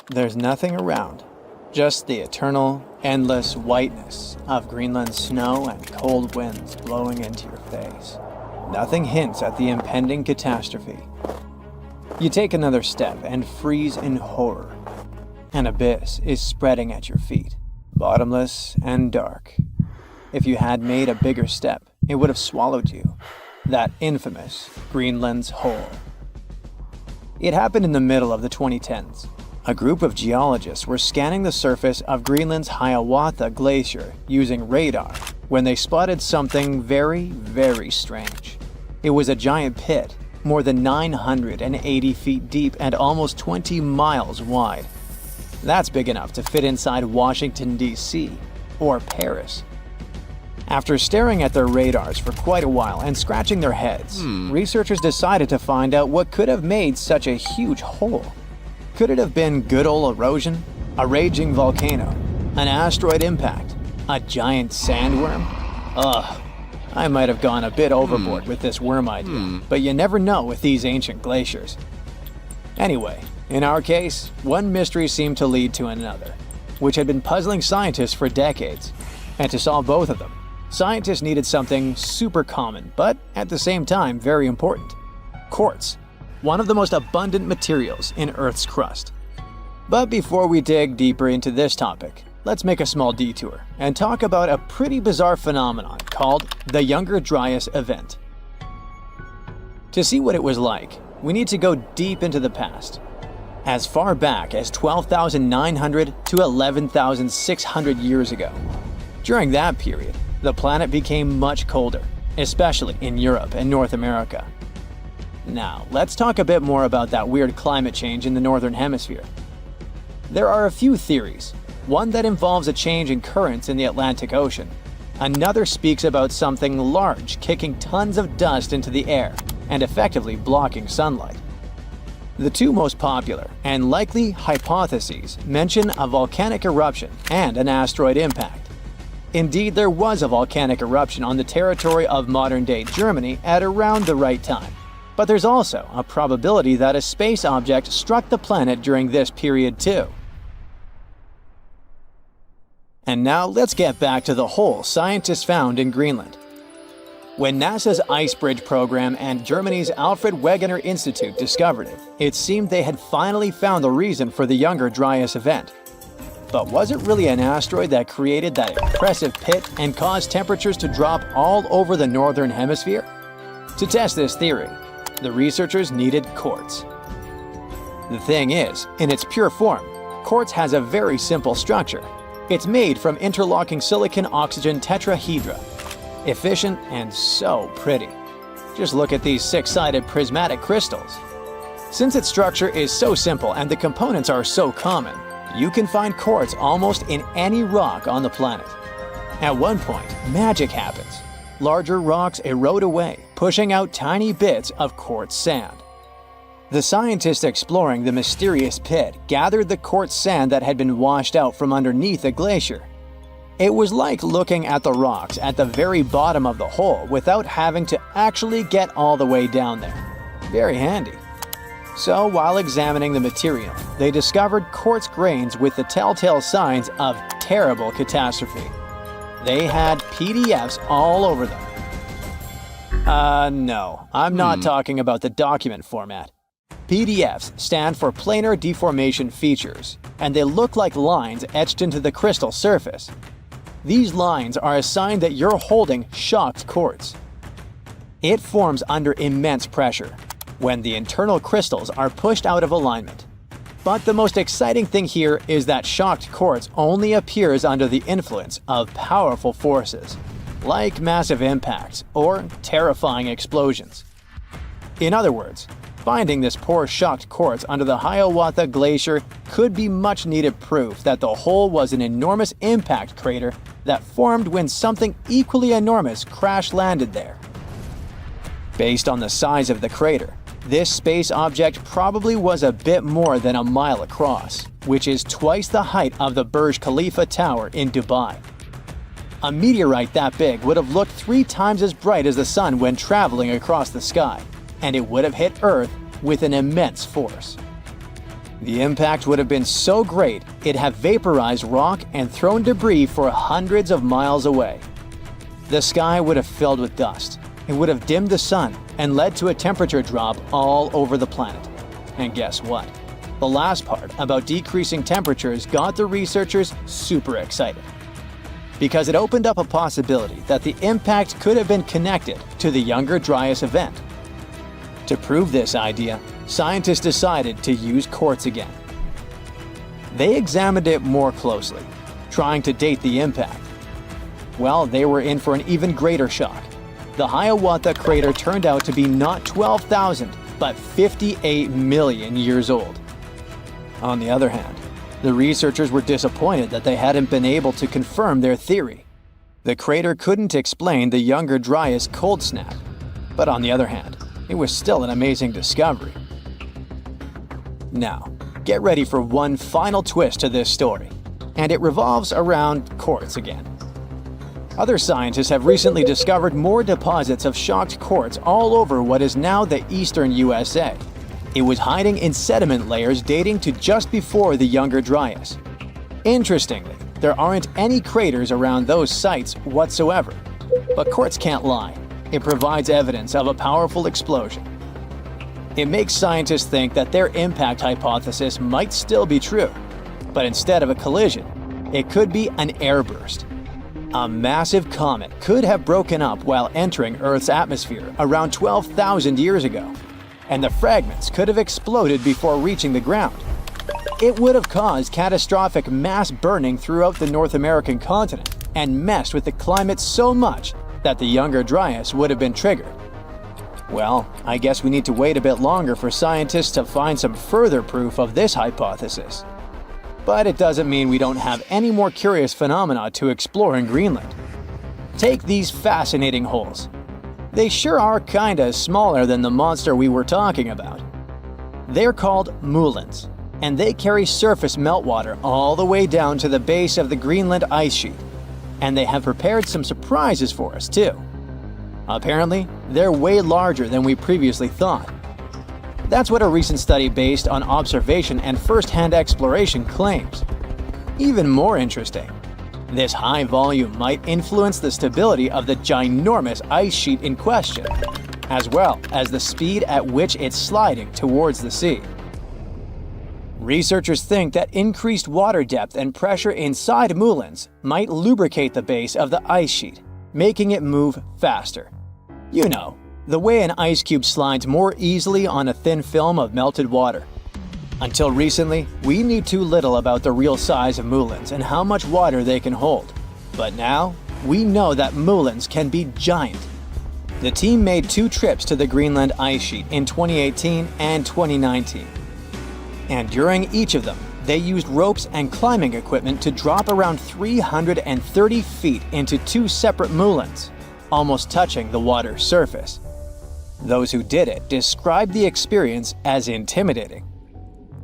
There's nothing around, just the eternal, endless whiteness of Greenland's snow and cold winds blowing into your face. Nothing hints at the impending catastrophe. You take another step and freeze in horror. An abyss is spreading at your feet, bottomless and dark. If you had made a bigger step, it would have swallowed you. That infamous Greenland's hole. It happened in the middle of the 2010s. A group of geologists were scanning the surface of Greenland's Hiawatha Glacier using radar when they spotted something very, very strange. It was a giant pit, more than 980 feet deep and almost 20 miles wide. That's big enough to fit inside Washington, D.C. or Paris. After staring at their radars for quite a while and scratching their heads, researchers decided to find out what could have made such a huge hole. Could it have been good old erosion? A raging volcano? An asteroid impact? A giant sandworm? Ugh, I might have gone a bit overboard with this worm idea, but you never know with these ancient glaciers. Anyway, in our case, one mystery seemed to lead to another, which had been puzzling scientists for decades. And to solve both of them, scientists needed something super common, but at the same time very important: quartz, one of the most abundant materials in Earth's crust. But before we dig deeper into this topic, let's make a small detour and talk about a pretty bizarre phenomenon called the Younger Dryas event. To see what it was like, we need to go deep into the past, as far back as 12,900 to 11,600 years ago. During that period, the planet became much colder, especially in Europe and North America. Now, let's talk a bit more about that weird climate change in the Northern Hemisphere. There are a few theories. One that involves a change in currents in the Atlantic Ocean. Another speaks about something large kicking tons of dust into the air and effectively blocking sunlight. The two most popular and likely hypotheses mention a volcanic eruption and an asteroid impact. Indeed, there was a volcanic eruption on the territory of modern-day Germany at around the right time. But there's also a probability that a space object struck the planet during this period too. And now let's get back to the hole scientists found in Greenland. When NASA's Ice Bridge program and Germany's Alfred Wegener Institute discovered it, it seemed they had finally found the reason for the Younger Dryas event. But was it really an asteroid that created that impressive pit and caused temperatures to drop all over the Northern Hemisphere? To test this theory, the researchers needed quartz. The thing is, in its pure form, quartz has a very simple structure. It's made from interlocking silicon-oxygen tetrahedra. Efficient and so pretty. Just look at these six-sided prismatic crystals. Since its structure is so simple and the components are so common, you can find quartz almost in any rock on the planet. At one point, magic happens. Larger rocks erode away, pushing out tiny bits of quartz sand. The scientists exploring the mysterious pit gathered the quartz sand that had been washed out from underneath the glacier. It was like looking at the rocks at the very bottom of the hole without having to actually get all the way down there. Very handy. So, while examining the material, they discovered quartz grains with the telltale signs of terrible catastrophe. They had PDFs all over them. No, I'm not talking about the document format. PDFs stand for planar deformation features, and they look like lines etched into the crystal surface. These lines are a sign that you're holding shocked quartz. It forms under immense pressure, when the internal crystals are pushed out of alignment. But the most exciting thing here is that shocked quartz only appears under the influence of powerful forces, like massive impacts or terrifying explosions. In other words, finding this poor shocked quartz under the Hiawatha Glacier could be much needed proof that the hole was an enormous impact crater that formed when something equally enormous crash-landed there. Based on the size of the crater, this space object probably was a bit more than a mile across, which is twice the height of the Burj Khalifa Tower in Dubai. A meteorite that big would have looked 3 times as bright as the sun when traveling across the sky, and it would have hit Earth with an immense force. The impact would have been so great it'd have vaporized rock and thrown debris for hundreds of miles away. The sky would have filled with dust. It would have dimmed the sun and led to a temperature drop all over the planet. And guess what? The last part about decreasing temperatures got the researchers super excited, because it opened up a possibility that the impact could have been connected to the Younger Dryas event. To prove this idea, scientists decided to use quartz again. They examined it more closely, trying to date the impact. Well, they were in for an even greater shock. The Hiawatha crater turned out to be not 12,000, but 58 million years old. On the other hand, the researchers were disappointed that they hadn't been able to confirm their theory. The crater couldn't explain the Younger Dryas cold snap, but on the other hand, it was still an amazing discovery. Now, get ready for one final twist to this story, and it revolves around quartz again. Other scientists have recently discovered more deposits of shocked quartz all over what is now the eastern USA. It was hiding in sediment layers dating to just before the Younger Dryas. Interestingly, there aren't any craters around those sites whatsoever. But quartz can't lie. It provides evidence of a powerful explosion. It makes scientists think that their impact hypothesis might still be true, but instead of a collision, it could be an airburst. A massive comet could have broken up while entering Earth's atmosphere around 12,000 years ago, and the fragments could have exploded before reaching the ground. It would have caused catastrophic mass burning throughout the North American continent and messed with the climate so much that the Younger Dryas would have been triggered. Well, I guess we need to wait a bit longer for scientists to find some further proof of this hypothesis. But it doesn't mean we don't have any more curious phenomena to explore in Greenland. Take these fascinating holes. They sure are kinda smaller than the monster we were talking about. They're called moulins, and they carry surface meltwater all the way down to the base of the Greenland ice sheet. And they have prepared some surprises for us too. Apparently, they're way larger than we previously thought. That's what a recent study based on observation and first-hand exploration claims. Even more interesting, this high volume might influence the stability of the ginormous ice sheet in question, as well as the speed at which it's sliding towards the sea. Researchers think that increased water depth and pressure inside moulins might lubricate the base of the ice sheet, making it move faster. You know, the way an ice cube slides more easily on a thin film of melted water. Until recently, we knew too little about the real size of moulins and how much water they can hold. But now, we know that moulins can be giant. The team made 2 trips to the Greenland ice sheet in 2018 and 2019. And during each of them, they used ropes and climbing equipment to drop around 330 feet into 2 separate moulins, almost touching the water's surface. Those who did it described the experience as intimidating.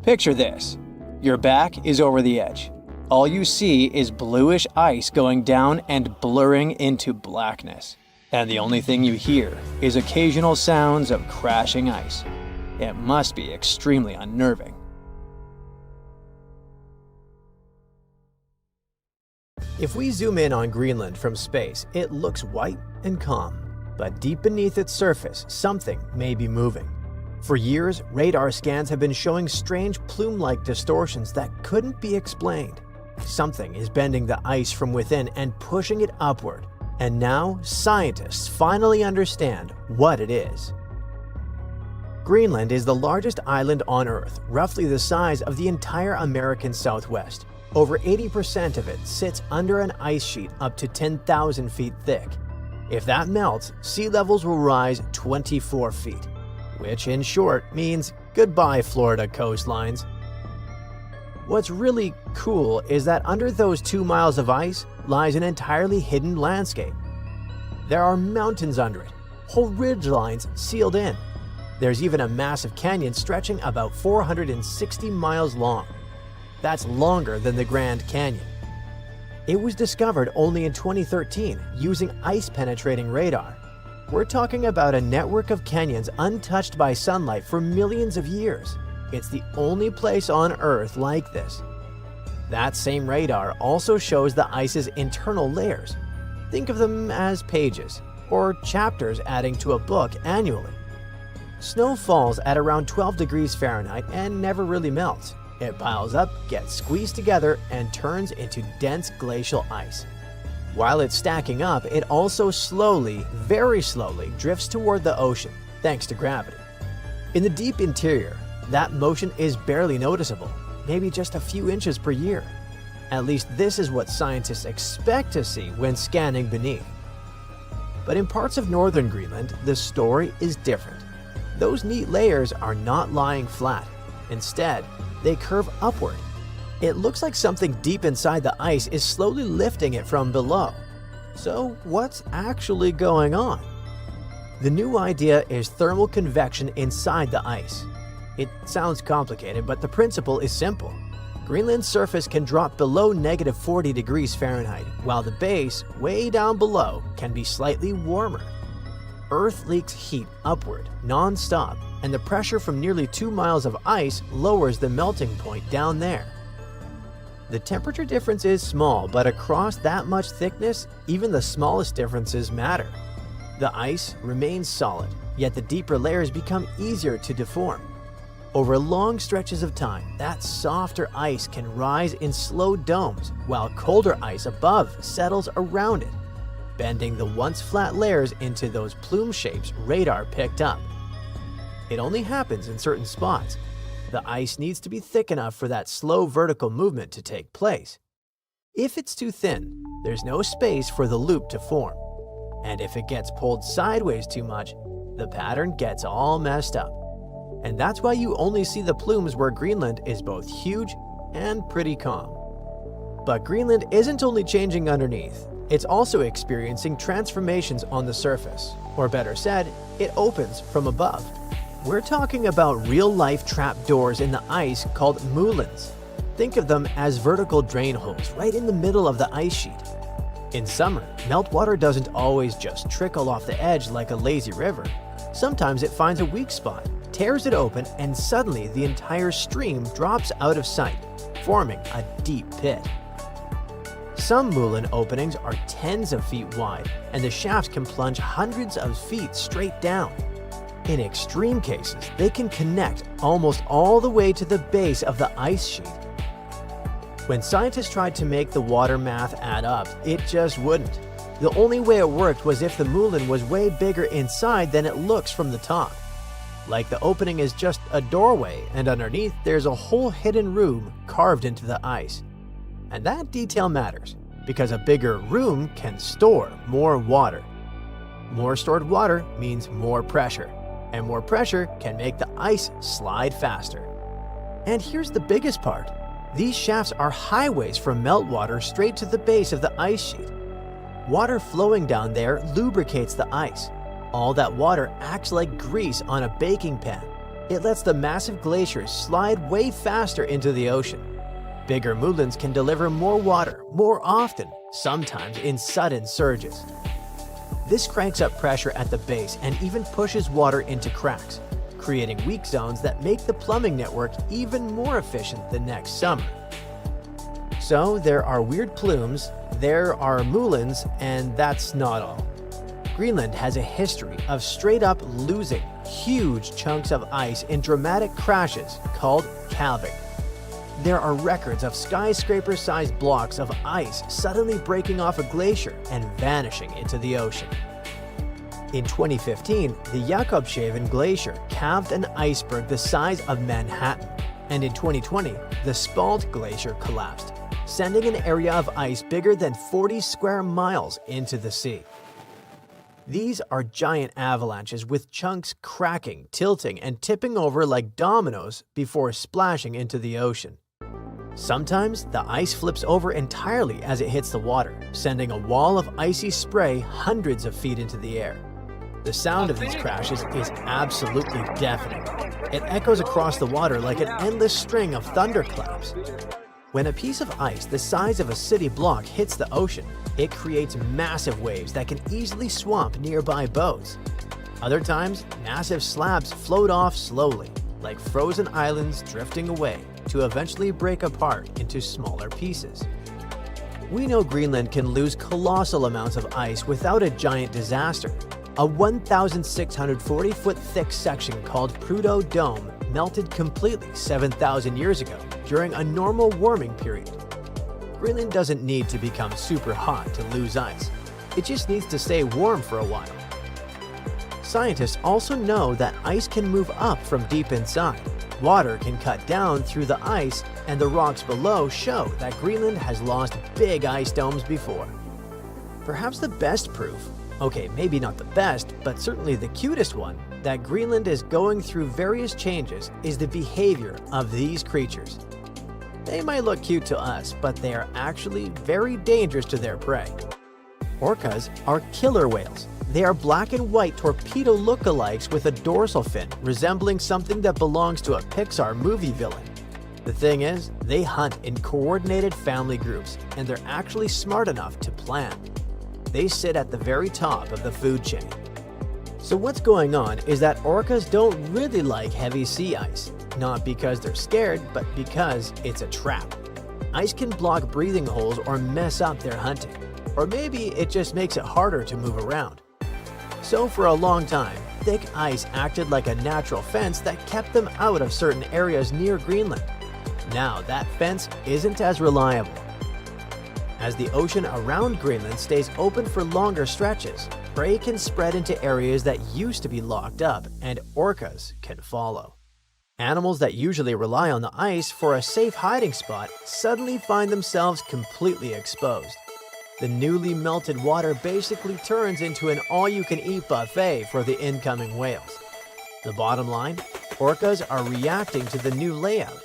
Picture this. Your back is over the edge. All you see is bluish ice going down and blurring into blackness. And the only thing you hear is occasional sounds of crashing ice. It must be extremely unnerving. If we zoom in on Greenland from space, it looks white and calm. But deep beneath its surface, something may be moving. For years, radar scans have been showing strange plume-like distortions that couldn't be explained. Something is bending the ice from within and pushing it upward. And now, scientists finally understand what it is. Greenland is the largest island on Earth, roughly the size of the entire American Southwest. Over 80% of it sits under an ice sheet up to 10,000 feet thick. If that melts, sea levels will rise 24 feet, which in short means goodbye Florida coastlines. What's really cool is that under those 2 miles of ice lies an entirely hidden landscape. There are mountains under it, whole ridgelines sealed in. There's even a massive canyon stretching about 460 miles long. That's longer than the Grand Canyon. It was discovered only in 2013 using ice-penetrating radar. We're talking about a network of canyons untouched by sunlight for millions of years. It's the only place on Earth like this. That same radar also shows the ice's internal layers. Think of them as pages, or chapters adding to a book annually. Snow falls at around 12 degrees Fahrenheit and never really melts. It piles up, gets squeezed together, and turns into dense glacial ice. While it's stacking up, it also slowly, very slowly, drifts toward the ocean, thanks to gravity. In the deep interior, that motion is barely noticeable, maybe just a few inches per year. At least this is what scientists expect to see when scanning beneath. But in parts of northern Greenland, the story is different. Those neat layers are not lying flat. Instead, they curve upward. It looks like something deep inside the ice is slowly lifting it from below. So what's actually going on? The new idea is thermal convection inside the ice. It sounds complicated, but the principle is simple. Greenland's surface can drop below -40 degrees Fahrenheit, while the base, way down below, can be slightly warmer. Earth leaks heat upward, non-stop, and the pressure from nearly 2 miles of ice lowers the melting point down there. The temperature difference is small, but across that much thickness, even the smallest differences matter. The ice remains solid, yet the deeper layers become easier to deform. Over long stretches of time, that softer ice can rise in slow domes, while colder ice above settles around it, bending the once flat layers into those plume shapes radar picked up. It only happens in certain spots. The ice needs to be thick enough for that slow vertical movement to take place. If it's too thin, there's no space for the loop to form. And if it gets pulled sideways too much, the pattern gets all messed up. And that's why you only see the plumes where Greenland is both huge and pretty calm. But Greenland isn't only changing underneath, it's also experiencing transformations on the surface. Or better said, it opens from above. We're talking about real-life trapdoors in the ice called moulins. Think of them as vertical drain holes right in the middle of the ice sheet. In summer, meltwater doesn't always just trickle off the edge like a lazy river. Sometimes it finds a weak spot, tears it open, and suddenly the entire stream drops out of sight, forming a deep pit. Some moulin openings are tens of feet wide, and the shafts can plunge hundreds of feet straight down. In extreme cases, they can connect almost all the way to the base of the ice sheet. When scientists tried to make the water math add up, it just wouldn't. The only way it worked was if the moulin was way bigger inside than it looks from the top. Like the opening is just a doorway, and underneath there's a whole hidden room carved into the ice. And that detail matters, because a bigger room can store more water. More stored water means more pressure, and more pressure can make the ice slide faster. And here's the biggest part. These shafts are highways from meltwater straight to the base of the ice sheet. Water flowing down there lubricates the ice. All that water acts like grease on a baking pan. It lets the massive glaciers slide way faster into the ocean. Bigger moulins can deliver more water, more often, sometimes in sudden surges. This cranks up pressure at the base and even pushes water into cracks, creating weak zones that make the plumbing network even more efficient the next summer. So there are weird plumes, there are moulins, and that's not all. Greenland has a history of straight up losing huge chunks of ice in dramatic crashes called calving. There are records of skyscraper-sized blocks of ice suddenly breaking off a glacier and vanishing into the ocean. In 2015, the Jakobshavn Glacier calved an iceberg the size of Manhattan, and in 2020, the Spalt Glacier collapsed, sending an area of ice bigger than 40 square miles into the sea. These are giant avalanches with chunks cracking, tilting, and tipping over like dominoes before splashing into the ocean. Sometimes the ice flips over entirely as it hits the water, sending a wall of icy spray hundreds of feet into the air. The sound of these crashes is absolutely deafening. It echoes across the water like an endless string of thunderclaps. When a piece of ice the size of a city block hits the ocean, it creates massive waves that can easily swamp nearby boats. Other times, massive slabs float off slowly, like frozen islands drifting away to eventually break apart into smaller pieces. We know Greenland can lose colossal amounts of ice without a giant disaster. A 1,640-foot thick section called Prudhoe Dome melted completely 7,000 years ago during a normal warming period. Greenland doesn't need to become super hot to lose ice. It just needs to stay warm for a while. Scientists also know that ice can move up from deep inside. Water can cut down through the ice, and the rocks below show that Greenland has lost big ice domes before. Perhaps the best proof, okay, maybe not the best, but certainly the cutest one, that Greenland is going through various changes is the behavior of these creatures. They might look cute to us, but they are actually very dangerous to their prey. Orcas are killer whales. They are black and white torpedo lookalikes with a dorsal fin resembling something that belongs to a Pixar movie villain. The thing is, they hunt in coordinated family groups, and they're actually smart enough to plan. They sit at the very top of the food chain. So what's going on is that orcas don't really like heavy sea ice, not because they're scared, but because it's a trap. Ice can block breathing holes or mess up their hunting, or maybe it just makes it harder to move around. So for a long time, thick ice acted like a natural fence that kept them out of certain areas near Greenland. Now that fence isn't as reliable. As the ocean around Greenland stays open for longer stretches, prey can spread into areas that used to be locked up, and orcas can follow. Animals that usually rely on the ice for a safe hiding spot suddenly find themselves completely exposed. The newly melted water basically turns into an all-you-can-eat buffet for the incoming whales. The bottom line? Orcas are reacting to the new layout.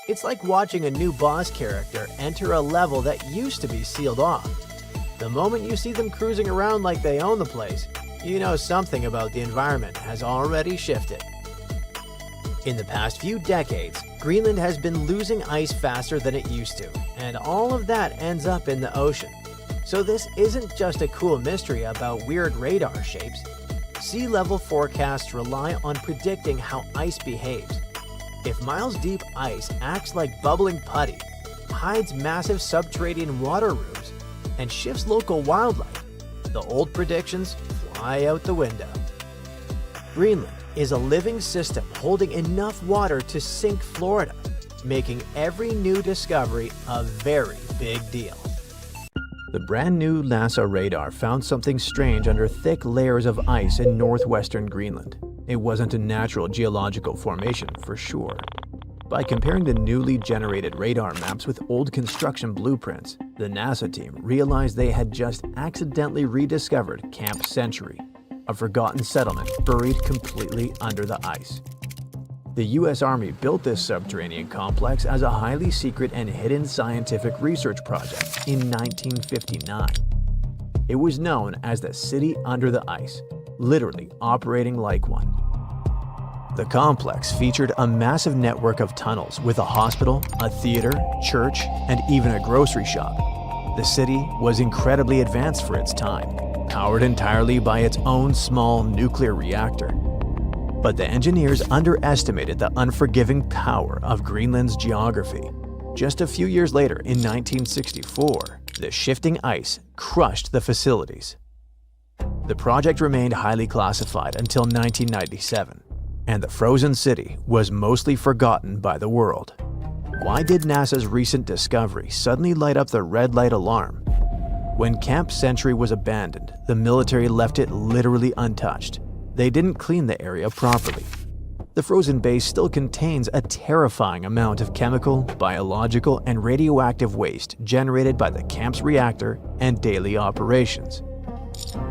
It's like watching a new boss character enter a level that used to be sealed off. The moment you see them cruising around like they own the place, you know something about the environment has already shifted. In the past few decades, Greenland has been losing ice faster than it used to, and all of that ends up in the ocean. So this isn't just a cool mystery about weird radar shapes. Sea level forecasts rely on predicting how ice behaves. If miles-deep ice acts like bubbling putty, hides massive subterranean water rooms, and shifts local wildlife, the old predictions fly out the window. Greenland is a living system holding enough water to sink Florida, making every new discovery a very big deal. The brand new NASA radar found something strange under thick layers of ice in northwestern Greenland. It wasn't a natural geological formation for sure. By comparing the newly generated radar maps with old construction blueprints, the NASA team realized they had just accidentally rediscovered Camp Century, a forgotten settlement buried completely under the ice. The U.S. Army built this subterranean complex as a highly secret and hidden scientific research project in 1959. It was known as the City Under the Ice, literally operating like one. The complex featured a massive network of tunnels with a hospital, a theater, church, and even a grocery shop. The city was incredibly advanced for its time, powered entirely by its own small nuclear reactor. But the engineers underestimated the unforgiving power of Greenland's geography. Just a few years later, in 1964, the shifting ice crushed the facilities. The project remained highly classified until 1997, and the frozen city was mostly forgotten by the world. Why did NASA's recent discovery suddenly light up the red light alarm? When Camp Century was abandoned, the military left it literally untouched. They didn't clean the area properly. The frozen base still contains a terrifying amount of chemical, biological, and radioactive waste generated by the camp's reactor and daily operations.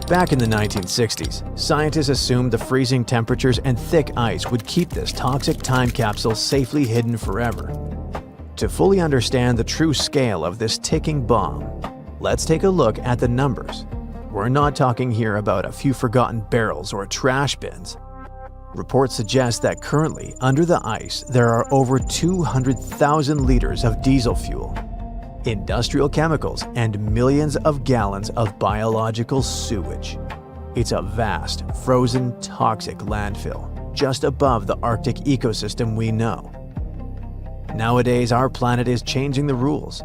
Back in the 1960s, scientists assumed the freezing temperatures and thick ice would keep this toxic time capsule safely hidden forever. To fully understand the true scale of this ticking bomb, let's take a look at the numbers. We're not talking here about a few forgotten barrels or trash bins. Reports suggest that currently, under the ice, there are over 200,000 liters of diesel fuel, industrial chemicals, and millions of gallons of biological sewage. It's a vast, frozen, toxic landfill. just above the Arctic ecosystem we know. Nowadays, our planet is changing the rules.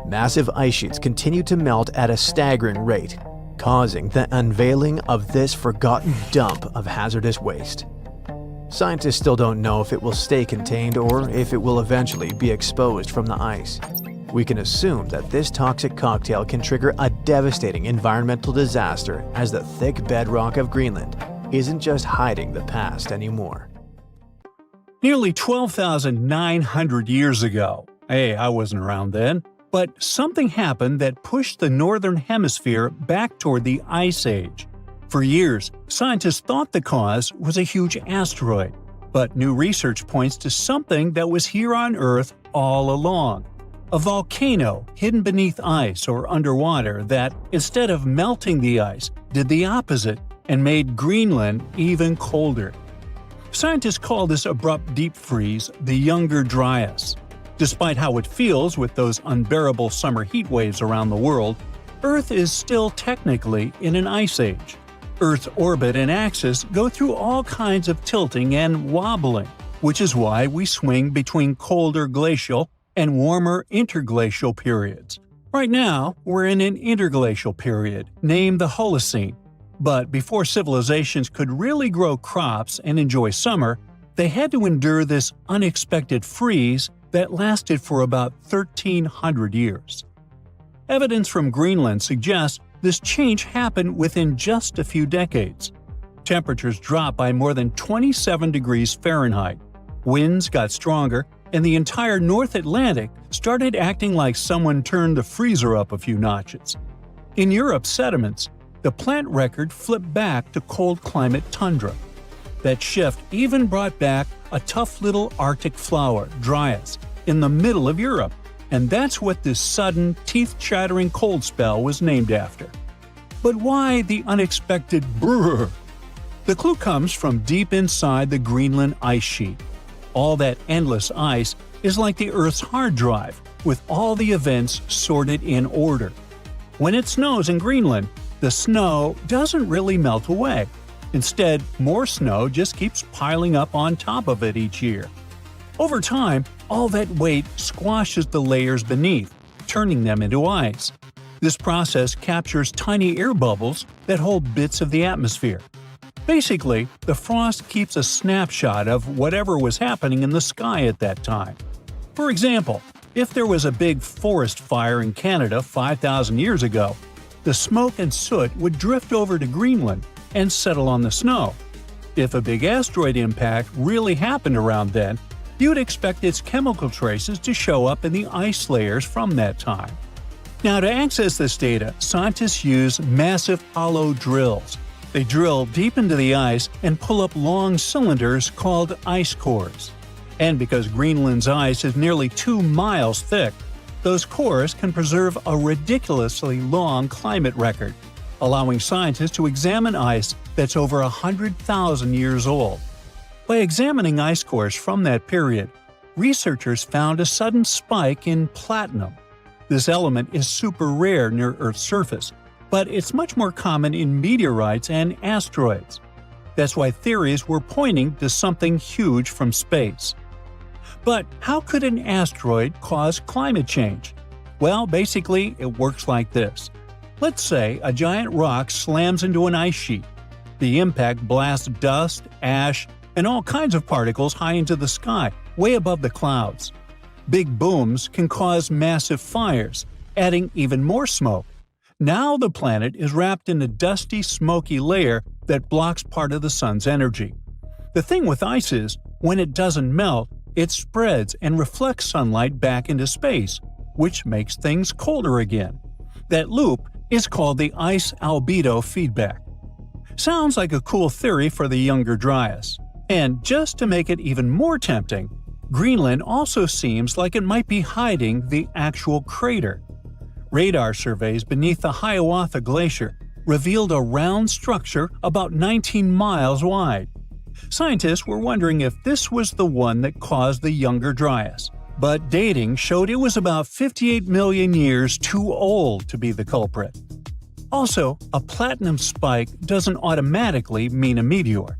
Massive ice sheets continue to melt at a staggering rate, causing the unveiling of this forgotten dump of hazardous waste. Scientists still don't know if it will stay contained or if it will eventually be exposed from the ice. We can assume that this toxic cocktail can trigger a devastating environmental disaster, as the thick bedrock of Greenland isn't just hiding the past anymore. Nearly 12,900 years ago, hey, I wasn't around then, but something happened that pushed the northern hemisphere back toward the Ice Age. For years, scientists thought the cause was a huge asteroid, but new research points to something that was here on Earth all along. A volcano hidden beneath ice or underwater that, instead of melting the ice, did the opposite and made Greenland even colder. Scientists call this abrupt deep freeze the Younger Dryas. Despite how it feels with those unbearable summer heat waves around the world, Earth is still technically in an ice age. Earth's orbit and axis go through all kinds of tilting and wobbling, which is why we swing between colder glacial and warmer interglacial periods. Right now, we're in an interglacial period, named the Holocene. But before civilizations could really grow crops and enjoy summer, they had to endure this unexpected freeze that lasted for about 1,300 years. Evidence from Greenland suggests this change happened within just a few decades. Temperatures dropped by more than 27 degrees Fahrenheit, winds got stronger, and the entire North Atlantic started acting like someone turned the freezer up a few notches. In Europe's sediments, the plant record flipped back to cold climate tundra. That shift even brought back a tough little Arctic flower, Dryas, in the middle of Europe, and that's what this sudden, teeth-chattering cold spell was named after. But why the unexpected brrr? The clue comes from deep inside the Greenland ice sheet. All that endless ice is like the Earth's hard drive, with all the events sorted in order. When it snows in Greenland, the snow doesn't really melt away. Instead, more snow just keeps piling up on top of it each year. Over time, all that weight squashes the layers beneath, turning them into ice. This process captures tiny air bubbles that hold bits of the atmosphere. Basically, the frost keeps a snapshot of whatever was happening in the sky at that time. For example, if there was a big forest fire in Canada 5,000 years ago, the smoke and soot would drift over to Greenland and settle on the snow. If a big asteroid impact really happened around then, you'd expect its chemical traces to show up in the ice layers from that time. Now, to access this data, scientists use massive hollow drills. They drill deep into the ice and pull up long cylinders called ice cores. And because Greenland's ice is nearly 2 miles thick, those cores can preserve a ridiculously long climate record, allowing scientists to examine ice that's over 100,000 years old. By examining ice cores from that period, researchers found a sudden spike in platinum. This element is super rare near Earth's surface, but it's much more common in meteorites and asteroids. That's why theories were pointing to something huge from space. But how could an asteroid cause climate change? Well, basically, it works like this. Let's say a giant rock slams into an ice sheet. The impact blasts dust, ash, and all kinds of particles high into the sky, way above the clouds. Big booms can cause massive fires, adding even more smoke. Now the planet is wrapped in a dusty, smoky layer that blocks part of the sun's energy. The thing with ice is, when it doesn't melt, it spreads and reflects sunlight back into space, which makes things colder again. That loop is called the ice albedo feedback. Sounds like a cool theory for the Younger Dryas. And just to make it even more tempting, Greenland also seems like it might be hiding the actual crater. Radar surveys beneath the Hiawatha Glacier revealed a round structure about 19 miles wide. Scientists were wondering if this was the one that caused the Younger Dryas, but dating showed it was about 58 million years too old to be the culprit. Also, a platinum spike doesn't automatically mean a meteor.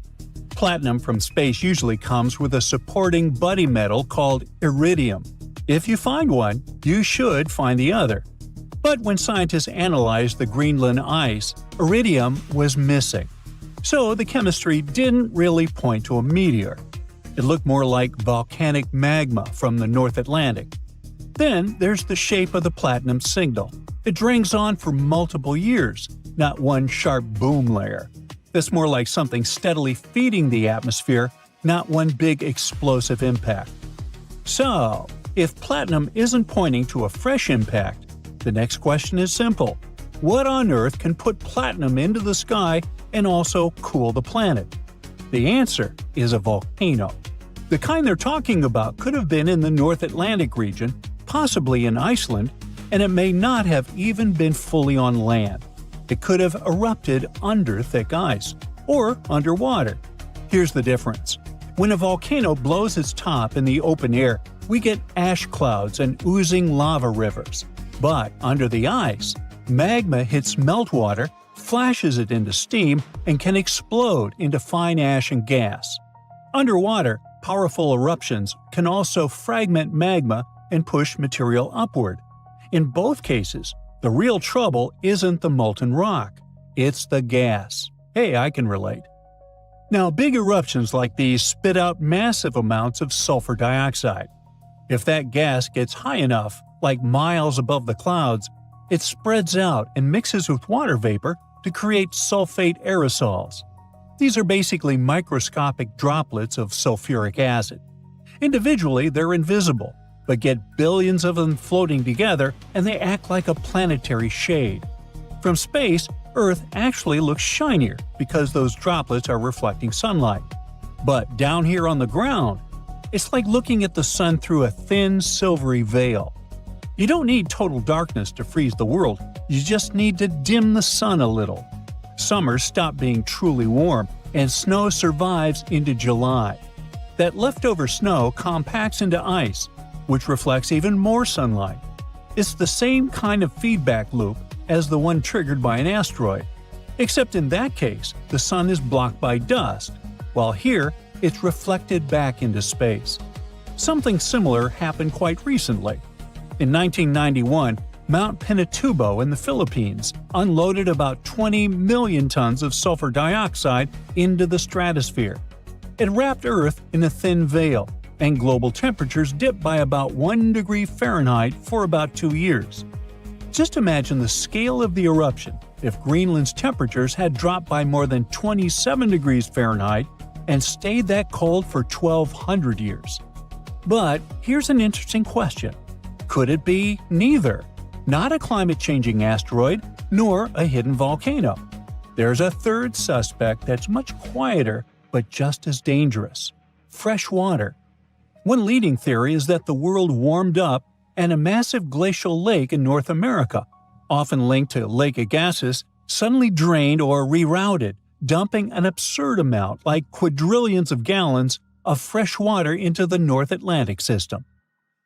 Platinum from space usually comes with a supporting buddy metal called iridium. If you find one, you should find the other. But when scientists analyzed the Greenland ice, iridium was missing. So the chemistry didn't really point to a meteor. It looked more like volcanic magma from the North Atlantic. Then there's the shape of the platinum signal. It drains on for multiple years, not one sharp boom layer. That's more like something steadily feeding the atmosphere, not one big explosive impact. So, if platinum isn't pointing to a fresh impact, the next question is simple. What on Earth can put platinum into the sky and also cool the planet? The answer is a volcano. The kind they're talking about could have been in the North Atlantic region, possibly in Iceland, and it may not have even been fully on land. It could have erupted under thick ice, or underwater. Here's the difference. When a volcano blows its top in the open air, we get ash clouds and oozing lava rivers. But under the ice, magma hits meltwater, flashes it into steam, and can explode into fine ash and gas. Underwater, powerful eruptions can also fragment magma and push material upward. In both cases, the real trouble isn't the molten rock, it's the gas. Hey, I can relate. Now, big eruptions like these spit out massive amounts of sulfur dioxide. If that gas gets high enough, like miles above the clouds, it spreads out and mixes with water vapor to create sulfate aerosols. These are basically microscopic droplets of sulfuric acid. Individually, they're invisible, but get billions of them floating together and they act like a planetary shade. From space, Earth actually looks shinier because those droplets are reflecting sunlight. But down here on the ground, it's like looking at the sun through a thin, silvery veil. You don't need total darkness to freeze the world, you just need to dim the sun a little. Summers stop being truly warm, and snow survives into July. That leftover snow compacts into ice, which reflects even more sunlight. It's the same kind of feedback loop as the one triggered by an asteroid, except in that case, the sun is blocked by dust, while here, it's reflected back into space. Something similar happened quite recently. In 1991, Mount Pinatubo in the Philippines unloaded about 20 million tons of sulfur dioxide into the stratosphere. It wrapped Earth in a thin veil, and global temperatures dipped by about 1 degree Fahrenheit for about 2 years. Just imagine the scale of the eruption if Greenland's temperatures had dropped by more than 27 degrees Fahrenheit and stayed that cold for 1,200 years. But here's an interesting question. Could it be neither? Not a climate-changing asteroid, nor a hidden volcano. There's a third suspect that's much quieter, but just as dangerous. Fresh water. One leading theory is that the world warmed up and a massive glacial lake in North America, often linked to Lake Agassiz, suddenly drained or rerouted, dumping an absurd amount, like quadrillions of gallons, of fresh water into the North Atlantic system.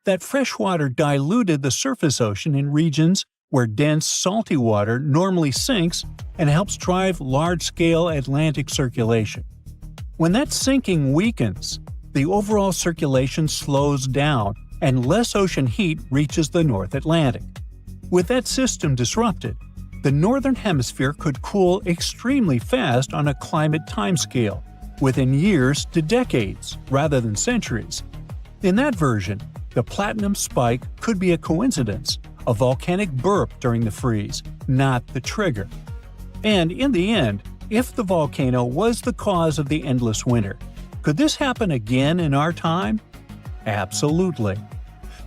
That fresh water diluted the surface ocean in regions where dense, salty water normally sinks and helps drive large-scale Atlantic circulation. When that sinking weakens, the overall circulation slows down and less ocean heat reaches the North Atlantic. With that system disrupted, the Northern Hemisphere could cool extremely fast on a climate timescale, within years to decades rather than centuries. In that version, the platinum spike could be a coincidence, a volcanic burp during the freeze, not the trigger. And in the end, if the volcano was the cause of the endless winter, could this happen again in our time? Absolutely.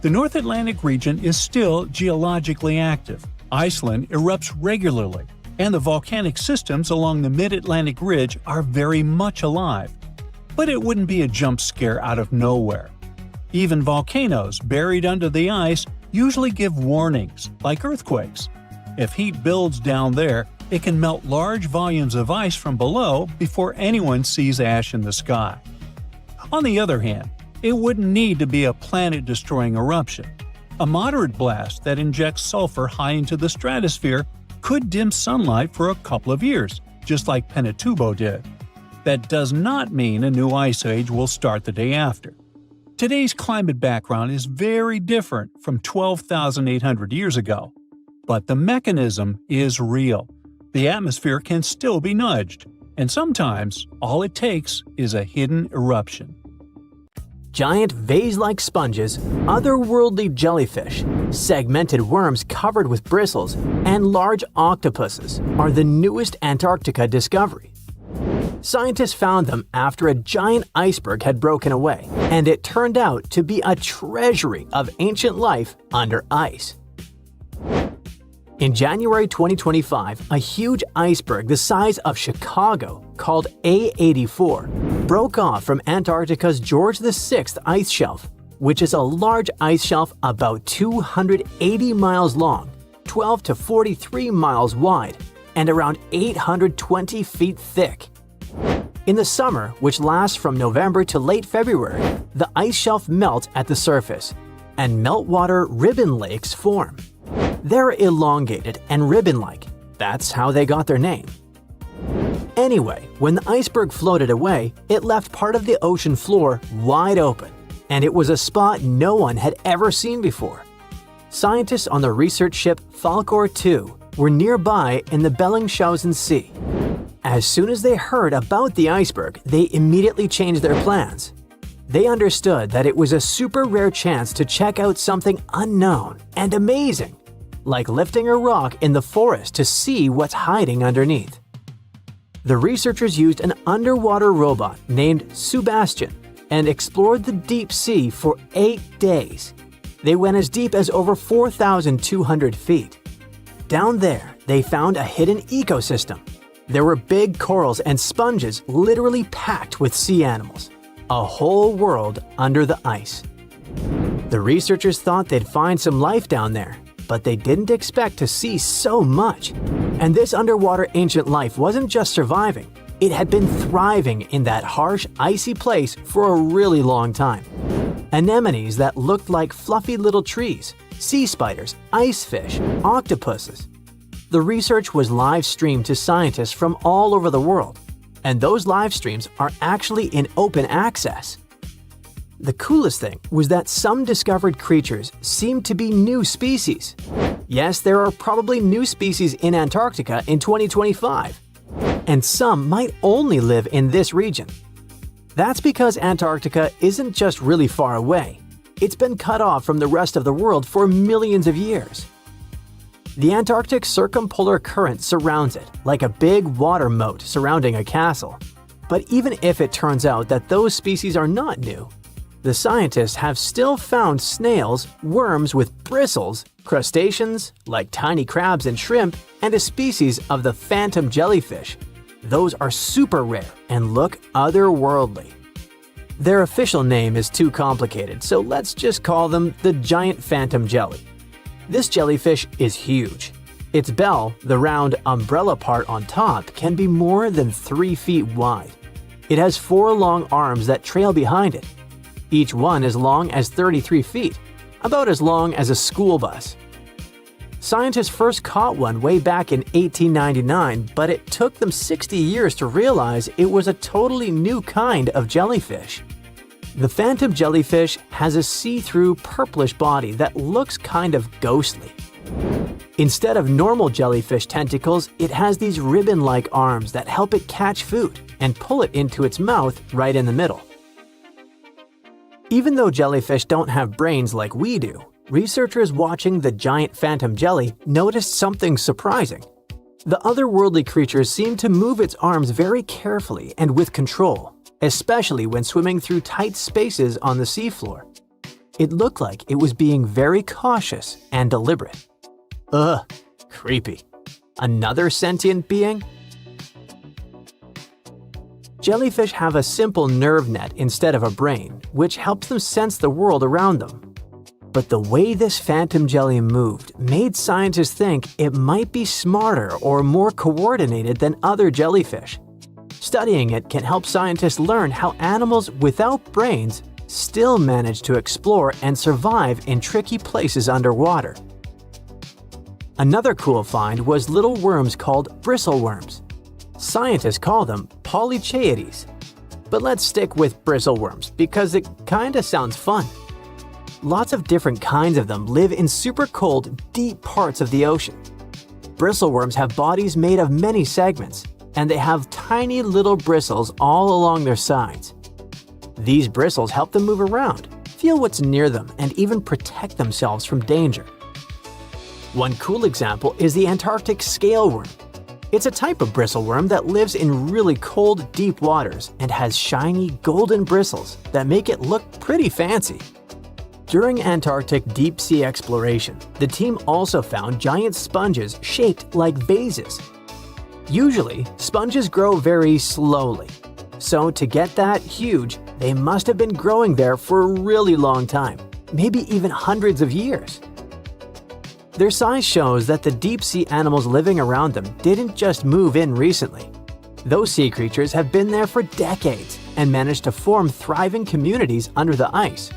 The North Atlantic region is still geologically active. Iceland erupts regularly, and the volcanic systems along the mid-Atlantic ridge are very much alive. But it wouldn't be a jump scare out of nowhere. Even volcanoes buried under the ice usually give warnings, like earthquakes. If heat builds down there, it can melt large volumes of ice from below before anyone sees ash in the sky. On the other hand, it wouldn't need to be a planet-destroying eruption. A moderate blast that injects sulfur high into the stratosphere could dim sunlight for a couple of years, just like Pinatubo did. that does not mean a new ice age will start the day after. Today's climate background is very different from 12,800 years ago, but the mechanism is real. The atmosphere can still be nudged, and sometimes all it takes is a hidden eruption. Giant vase-like sponges, otherworldly jellyfish, segmented worms covered with bristles, and large octopuses are the newest Antarctica discovery. Scientists found them after a giant iceberg had broken away, and it turned out to be a treasury of ancient life under ice. In January 2025, a huge iceberg the size of Chicago, called A84, broke off from Antarctica's George VI ice shelf, which is a large ice shelf about 280 miles long, 12 to 43 miles wide, and around 820 feet thick. In the summer, which lasts from November to late February, the ice shelf melts at the surface, and meltwater ribbon lakes form. They're elongated and ribbon-like. That's how they got their name. Anyway, when the iceberg floated away, it left part of the ocean floor wide open, and it was a spot no one had ever seen before. Scientists on the research ship Falkor 2 were nearby in the Bellingshausen Sea. As soon as they heard about the iceberg, they immediately changed their plans. They understood that it was a super rare chance to check out something unknown and amazing, like lifting a rock in the forest to see what's hiding underneath. The researchers used an underwater robot named Sebastian and explored the deep sea for 8 days. They went as deep as over 4,200 feet. Down there, they found a hidden ecosystem. There were big corals and sponges literally packed with sea animals. A whole world under the ice. The researchers thought they'd find some life down there, but they didn't expect to see so much. And this underwater ancient life wasn't just surviving, it had been thriving in that harsh, icy place for a really long time. Anemones that looked like fluffy little trees, sea spiders, ice fish, octopuses. The research was live streamed to scientists from all over the world, and those live streams are actually in open access. The coolest thing was that some discovered creatures seemed to be new species. Yes, there are probably new species in Antarctica in 2025, and some might only live in this region. That's because Antarctica isn't just really far away. It's been cut off from the rest of the world for millions of years. The Antarctic circumpolar current surrounds it, like a big water moat surrounding a castle. But even if it turns out that those species are not new, the scientists have still found snails, worms with bristles, crustaceans, like tiny crabs and shrimp, and a species of the phantom jellyfish. Those are super rare and look otherworldly. Their official name is too complicated, so let's just call them the giant phantom jelly. This jellyfish is huge. Its bell, the round umbrella part on top, can be more than 3 feet wide. It has 4 long arms that trail behind it. Each one as long as 33 feet, about as long as a school bus. Scientists first caught one way back in 1899, but it took them 60 years to realize it was a totally new kind of jellyfish. The phantom jellyfish has a see-through purplish body that looks kind of ghostly. Instead of normal jellyfish tentacles, it has these ribbon-like arms that help it catch food and pull it into its mouth right in the middle. Even though jellyfish don't have brains like we do, researchers watching the giant phantom jelly noticed something surprising. The otherworldly creature seemed to move its arms very carefully and with control, especially when swimming through tight spaces on the seafloor. It looked like it was being very cautious and deliberate. Ugh, creepy. Another sentient being? Jellyfish have a simple nerve net instead of a brain, which helps them sense the world around them. But the way this phantom jelly moved made scientists think it might be smarter or more coordinated than other jellyfish. Studying it can help scientists learn how animals without brains still manage to explore and survive in tricky places underwater. Another cool find was little worms called bristleworms. Scientists call them polychaetes. But let's stick with bristleworms because it kinda sounds fun. Lots of different kinds of them live in super cold, deep parts of the ocean. Bristleworms have bodies made of many segments, and they have tiny little bristles all along their sides. These bristles help them move around, feel what's near them, and even protect themselves from danger. One cool example is the Antarctic scaleworm. It's a type of bristleworm that lives in really cold, deep waters and has shiny, golden bristles that make it look pretty fancy. During Antarctic deep-sea exploration, the team also found giant sponges shaped like vases. Usually, sponges grow very slowly. So to get that huge, they must have been growing there for a really long time, maybe even hundreds of years. Their size shows that the deep-sea animals living around them didn't just move in recently. Those sea creatures have been there for decades and managed to form thriving communities under the ice.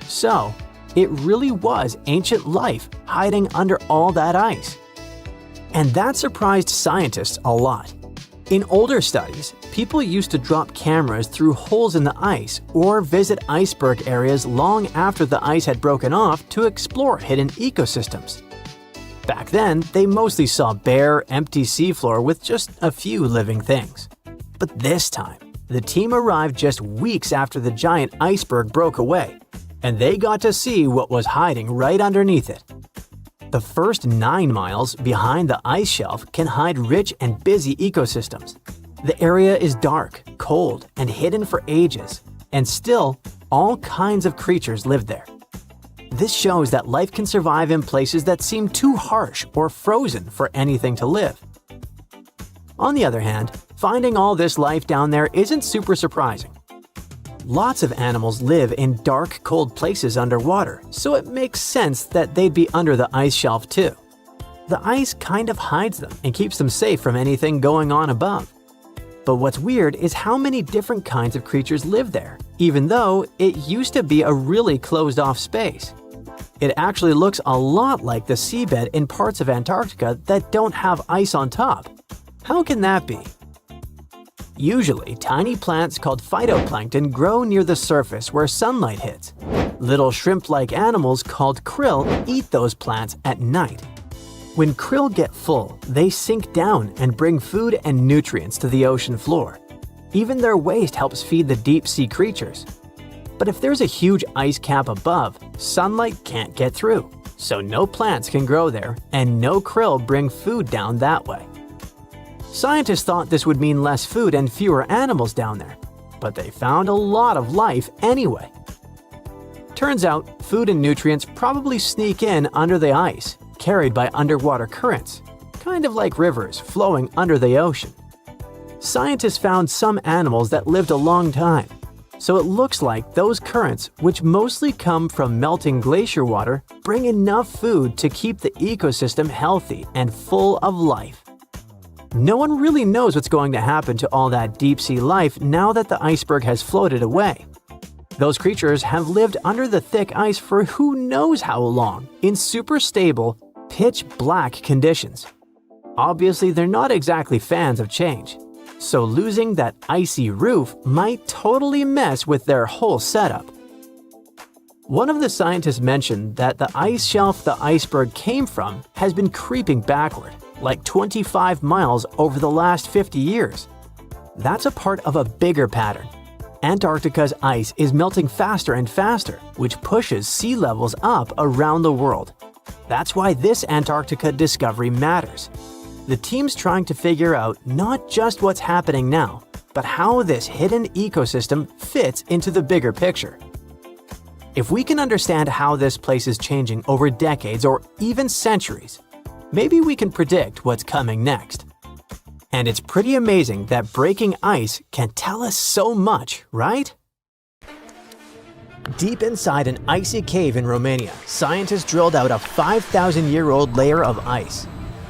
So, it really was ancient life hiding under all that ice. And that surprised scientists a lot. In older studies, people used to drop cameras through holes in the ice or visit iceberg areas long after the ice had broken off to explore hidden ecosystems. Back then, they mostly saw bare, empty seafloor with just a few living things. But this time, the team arrived just weeks after the giant iceberg broke away, and they got to see what was hiding right underneath it. The first 9 miles behind the ice shelf can hide rich and busy ecosystems. The area is dark, cold, and hidden for ages, and still, all kinds of creatures live there. This shows that life can survive in places that seem too harsh or frozen for anything to live. On the other hand, finding all this life down there isn't super surprising. Lots of animals live in dark, cold places underwater, so it makes sense that they'd be under the ice shelf too. The ice kind of hides them and keeps them safe from anything going on above. But what's weird is how many different kinds of creatures live there, even though it used to be a really closed-off space. It actually looks a lot like the seabed in parts of Antarctica that don't have ice on top. How can that be? Usually, tiny plants called phytoplankton grow near the surface where sunlight hits. Little shrimp-like animals called krill eat those plants at night. When krill get full, they sink down and bring food and nutrients to the ocean floor. Even their waste helps feed the deep-sea creatures. But if there's a huge ice cap above, sunlight can't get through, so no plants can grow there and no krill bring food down that way. Scientists thought this would mean less food and fewer animals down there, but they found a lot of life anyway. Turns out, food and nutrients probably sneak in under the ice, carried by underwater currents, kind of like rivers flowing under the ocean. Scientists found some animals that lived a long time, so it looks like those currents, which mostly come from melting glacier water, bring enough food to keep the ecosystem healthy and full of life. No one really knows what's going to happen to all that deep-sea life now that the iceberg has floated away. Those creatures have lived under the thick ice for who knows how long, in super stable, pitch-black conditions. Obviously, they're not exactly fans of change, so losing that icy roof might totally mess with their whole setup. One of the scientists mentioned that the ice shelf the iceberg came from has been creeping backward, like 25 miles over the last 50 years. That's a part of a bigger pattern. Antarctica's ice is melting faster and faster, which pushes sea levels up around the world. That's why this Antarctica discovery matters. The team's trying to figure out not just what's happening now, but how this hidden ecosystem fits into the bigger picture. If we can understand how this place is changing over decades or even centuries, maybe we can predict what's coming next. And it's pretty amazing that breaking ice can tell us so much, right? Deep inside an icy cave in Romania, scientists drilled out a 5,000-year-old layer of ice.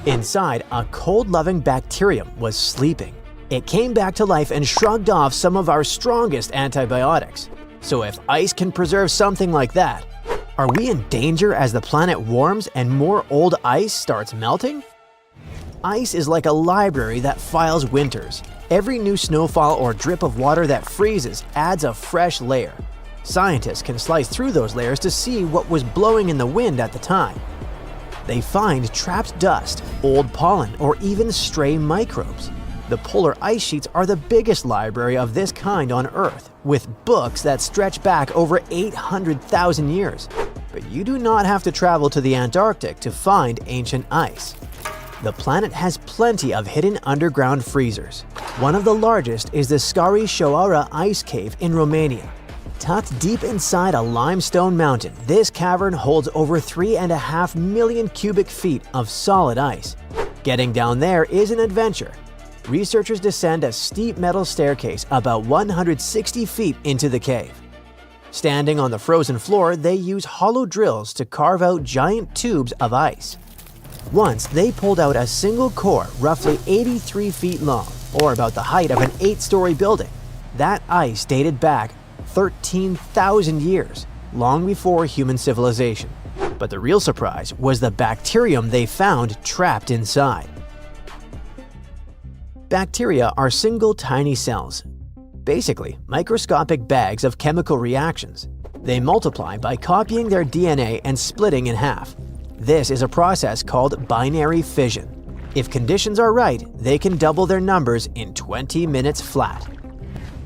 Inside, a cold-loving bacterium was sleeping. It came back to life and shrugged off some of our strongest antibiotics. So if ice can preserve something like that, are we in danger as the planet warms and more old ice starts melting? Ice is like a library that files winters. Every new snowfall or drip of water that freezes adds a fresh layer. Scientists can slice through those layers to see what was blowing in the wind at the time. They find trapped dust, old pollen, or even stray microbes. The polar ice sheets are the biggest library of this kind on Earth, with books that stretch back over 800,000 years. But you do not have to travel to the Antarctic to find ancient ice. The planet has plenty of hidden underground freezers. One of the largest is the Scari Shoara ice cave in Romania. Tucked deep inside a limestone mountain, this cavern holds over 3.5 million cubic feet of solid ice. Getting down there is an adventure. Researchers descend a steep metal staircase about 160 feet into the cave. Standing on the frozen floor, they use hollow drills to carve out giant tubes of ice. Once, they pulled out a single core roughly 83 feet long, or about the height of an 8-story building. That ice dated back 13,000 years, long before human civilization. But the real surprise was the bacterium they found trapped inside. Bacteria are single tiny cells, basically microscopic bags of chemical reactions. They multiply by copying their DNA and splitting in half. This is a process called binary fission. If conditions are right, they can double their numbers in 20 minutes flat.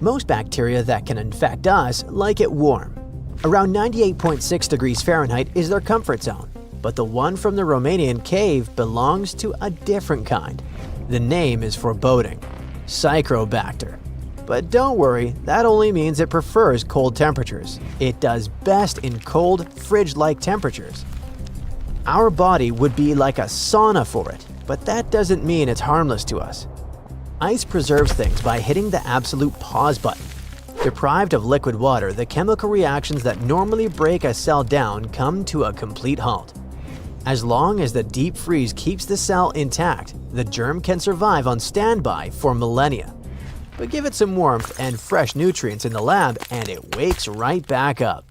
Most bacteria that can infect us like it warm. Around 98.6 degrees Fahrenheit is their comfort zone, but the one from the Romanian cave belongs to a different kind. The name is foreboding: Psychrobacter. But don't worry, that only means it prefers cold temperatures. It does best in cold, fridge-like temperatures. Our body would be like a sauna for it, but that doesn't mean it's harmless to us. Ice preserves things by hitting the absolute pause button. Deprived of liquid water, the chemical reactions that normally break a cell down come to a complete halt. As long as the deep freeze keeps the cell intact, the germ can survive on standby for millennia. But give it some warmth and fresh nutrients in the lab and it wakes right back up.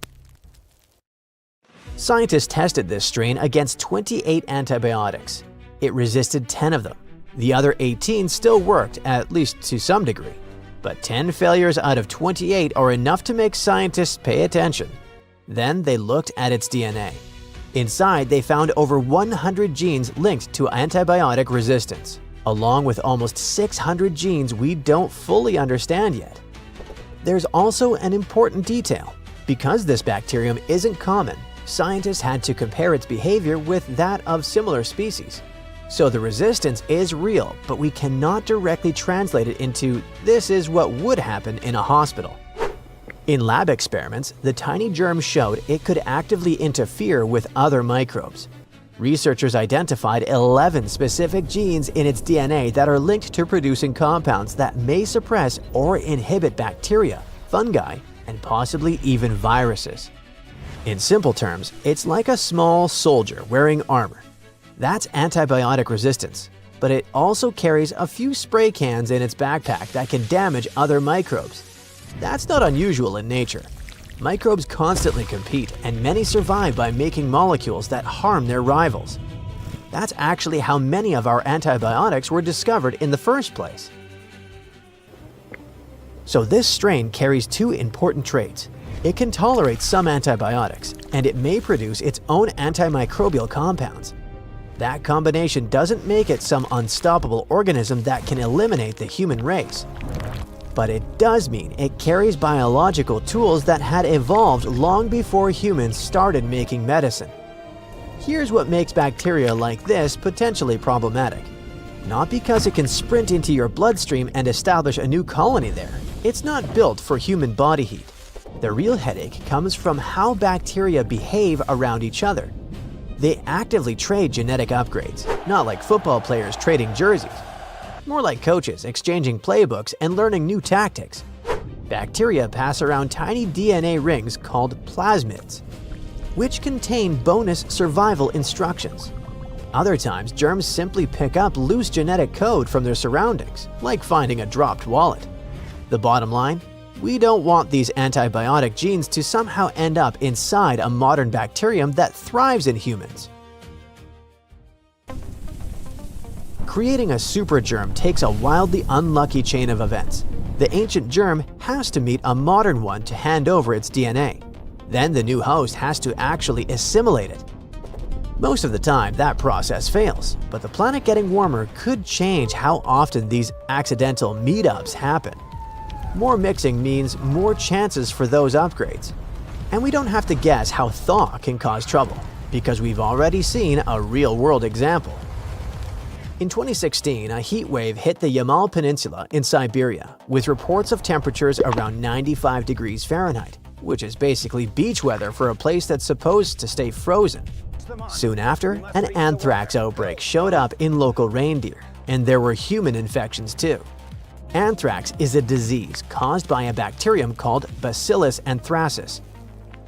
Scientists tested this strain against 28 antibiotics. It resisted 10 of them. The other 18 still worked, at least to some degree. But 10 failures out of 28 are enough to make scientists pay attention. Then they looked at its DNA. Inside, they found over 100 genes linked to antibiotic resistance, along with almost 600 genes we don't fully understand yet. There's also an important detail. Because this bacterium isn't common, scientists had to compare its behavior with that of similar species. So the resistance is real, but we cannot directly translate it into this is what would happen in a hospital. In lab experiments, the tiny germ showed it could actively interfere with other microbes. Researchers identified 11 specific genes in its DNA that are linked to producing compounds that may suppress or inhibit bacteria, fungi, and possibly even viruses. In simple terms, it's like a small soldier wearing armor. That's antibiotic resistance, but it also carries a few spray cans in its backpack that can damage other microbes. That's not unusual in nature. Microbes constantly compete, and many survive by making molecules that harm their rivals. That's actually how many of our antibiotics were discovered in the first place. So this strain carries two important traits. It can tolerate some antibiotics, and it may produce its own antimicrobial compounds. That combination doesn't make it some unstoppable organism that can eliminate the human race. But it does mean it carries biological tools that had evolved long before humans started making medicine. Here's what makes bacteria like this potentially problematic. Not because it can sprint into your bloodstream and establish a new colony there. It's not built for human body heat. The real headache comes from how bacteria behave around each other. They actively trade genetic upgrades, not like football players trading jerseys. More like coaches exchanging playbooks and learning new tactics. Bacteria pass around tiny DNA rings called plasmids, which contain bonus survival instructions. Other times, germs simply pick up loose genetic code from their surroundings, like finding a dropped wallet. The bottom line? We don't want these antibiotic genes to somehow end up inside a modern bacterium that thrives in humans. Creating a supergerm takes a wildly unlucky chain of events. The ancient germ has to meet a modern one to hand over its DNA. Then the new host has to actually assimilate it. Most of the time, that process fails, but the planet getting warmer could change how often these accidental meetups happen. More mixing means more chances for those upgrades. And we don't have to guess how thaw can cause trouble, because we've already seen a real-world example. In 2016, a heat wave hit the Yamal Peninsula in Siberia, with reports of temperatures around 95 degrees Fahrenheit, which is basically beach weather for a place that's supposed to stay frozen. Soon after, an anthrax outbreak showed up in local reindeer, and there were human infections too. Anthrax is a disease caused by a bacterium called Bacillus anthracis.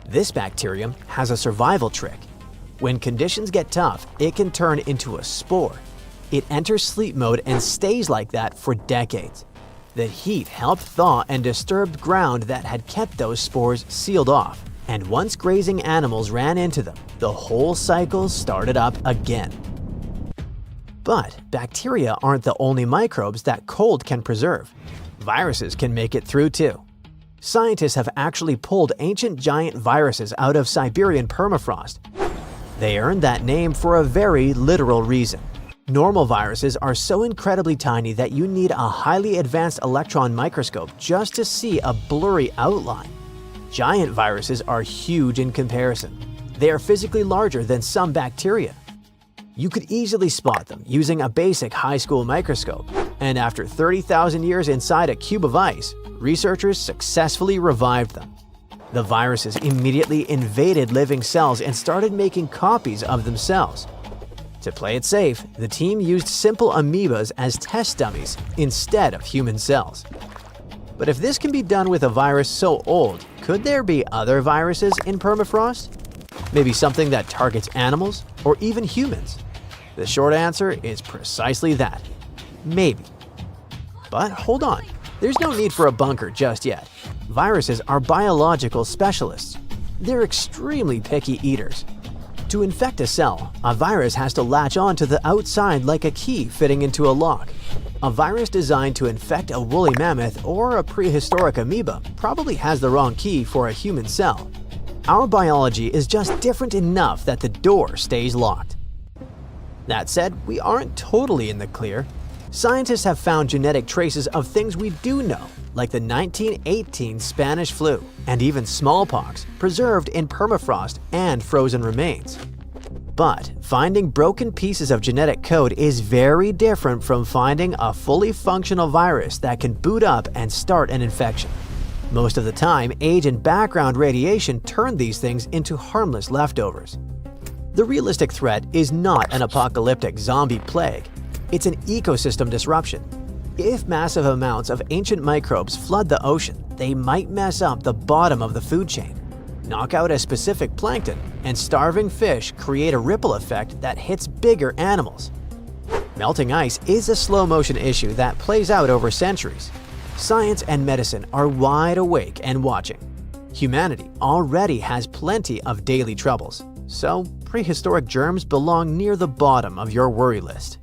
This bacterium has a survival trick. When conditions get tough, it can turn into a spore. It enters sleep mode and stays like that for decades. The heat helped thaw and disturbed ground that had kept those spores sealed off. And once grazing animals ran into them, the whole cycle started up again. But bacteria aren't the only microbes that cold can preserve. Viruses can make it through too. Scientists have actually pulled ancient giant viruses out of Siberian permafrost. They earned that name for a very literal reason. Normal viruses are so incredibly tiny that you need a highly advanced electron microscope just to see a blurry outline. Giant viruses are huge in comparison. They are physically larger than some bacteria. You could easily spot them using a basic high school microscope, and after 30,000 years inside a cube of ice, researchers successfully revived them. The viruses immediately invaded living cells and started making copies of themselves. To play it safe, the team used simple amoebas as test dummies instead of human cells. But if this can be done with a virus so old, could there be other viruses in permafrost? Maybe something that targets animals or even humans? The short answer is precisely that. Maybe. But hold on, there's no need for a bunker just yet. Viruses are biological specialists. They're extremely picky eaters. To infect a cell, a virus has to latch on to the outside like a key fitting into a lock. A virus designed to infect a woolly mammoth or a prehistoric amoeba probably has the wrong key for a human cell. Our biology is just different enough that the door stays locked. That said, we aren't totally in the clear. Scientists have found genetic traces of things we do know, like the 1918 Spanish flu and even smallpox, preserved in permafrost and frozen remains. But finding broken pieces of genetic code is very different from finding a fully functional virus that can boot up and start an infection. Most of the time, age and background radiation turn these things into harmless leftovers. The realistic threat is not an apocalyptic zombie plague. It's an ecosystem disruption. If massive amounts of ancient microbes flood the ocean, they might mess up the bottom of the food chain, knock out a specific plankton, and starving fish create a ripple effect that hits bigger animals. Melting ice is a slow-motion issue that plays out over centuries. Science and medicine are wide awake and watching. Humanity already has plenty of daily troubles, so prehistoric germs belong near the bottom of your worry list.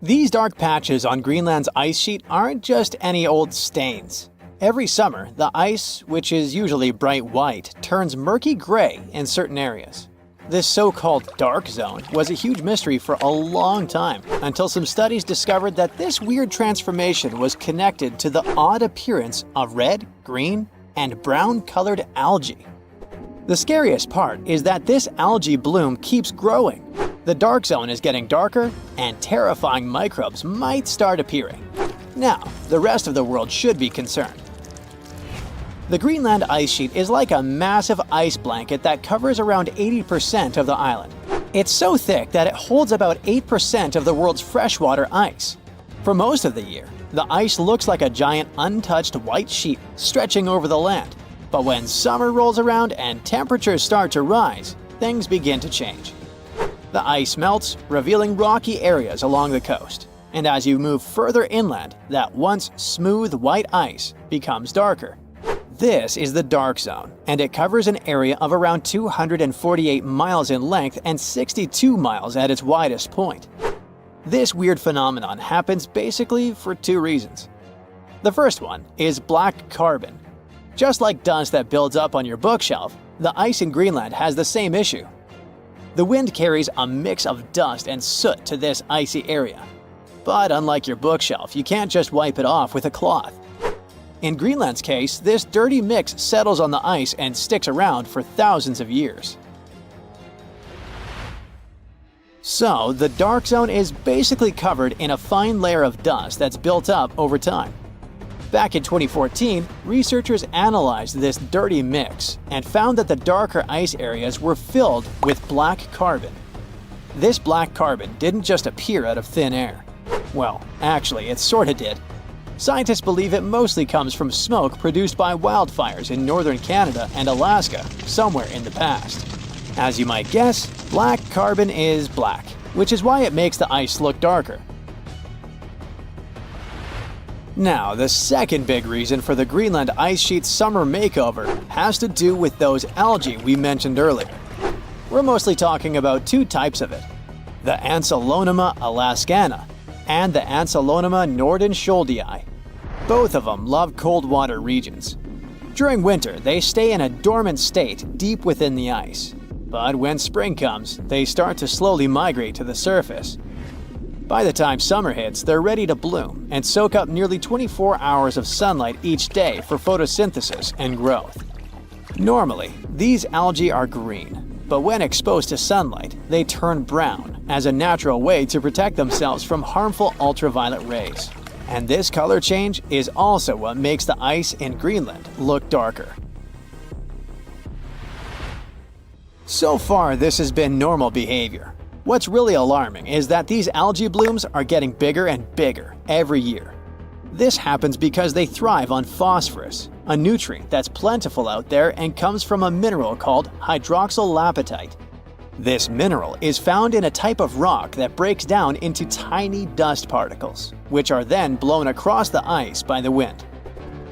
These dark patches on Greenland's ice sheet aren't just any old stains. Every summer, the ice, which is usually bright white, turns murky gray in certain areas. This so-called dark zone was a huge mystery for a long time, until some studies discovered that this weird transformation was connected to the odd appearance of red, green, and brown-colored algae. The scariest part is that this algae bloom keeps growing. The dark zone is getting darker, and terrifying microbes might start appearing. Now, the rest of the world should be concerned. The Greenland ice sheet is like a massive ice blanket that covers around 80% of the island. It's so thick that it holds about 8% of the world's freshwater ice. For most of the year, the ice looks like a giant untouched white sheet stretching over the land. But when summer rolls around and temperatures start to rise, things begin to change. The ice melts, revealing rocky areas along the coast. And as you move further inland, that once smooth white ice becomes darker. This is the dark zone, and it covers an area of around 248 miles in length and 62 miles at its widest point. This weird phenomenon happens basically for two reasons. The first one is black carbon. Just like dust that builds up on your bookshelf, the ice in Greenland has the same issue. The wind carries a mix of dust and soot to this icy area. But unlike your bookshelf, you can't just wipe it off with a cloth. In Greenland's case, this dirty mix settles on the ice and sticks around for thousands of years. So, the dark zone is basically covered in a fine layer of dust that's built up over time. Back in 2014, researchers analyzed this dirty mix and found that the darker ice areas were filled with black carbon. This black carbon didn't just appear out of thin air. Well, actually, it sorta did. Scientists believe it mostly comes from smoke produced by wildfires in northern Canada and Alaska somewhere in the past. As you might guess, black carbon is black, which is why it makes the ice look darker. Now, the second big reason for the Greenland ice sheet's summer makeover has to do with those algae we mentioned earlier. We're mostly talking about two types of it, the Ancylonema alaskana and the Ancylonema nordenskjoldii. Both of them love cold water regions. During winter, they stay in a dormant state deep within the ice. But when spring comes, they start to slowly migrate to the surface. By the time summer hits, they're ready to bloom and soak up nearly 24 hours of sunlight each day for photosynthesis and growth. Normally, these algae are green, but when exposed to sunlight, they turn brown as a natural way to protect themselves from harmful ultraviolet rays. And this color change is also what makes the ice in Greenland look darker. So far, this has been normal behavior. What's really alarming is that these algae blooms are getting bigger and bigger every year. This happens because they thrive on phosphorus, a nutrient that's plentiful out there and comes from a mineral called hydroxylapatite. This mineral is found in a type of rock that breaks down into tiny dust particles, which are then blown across the ice by the wind.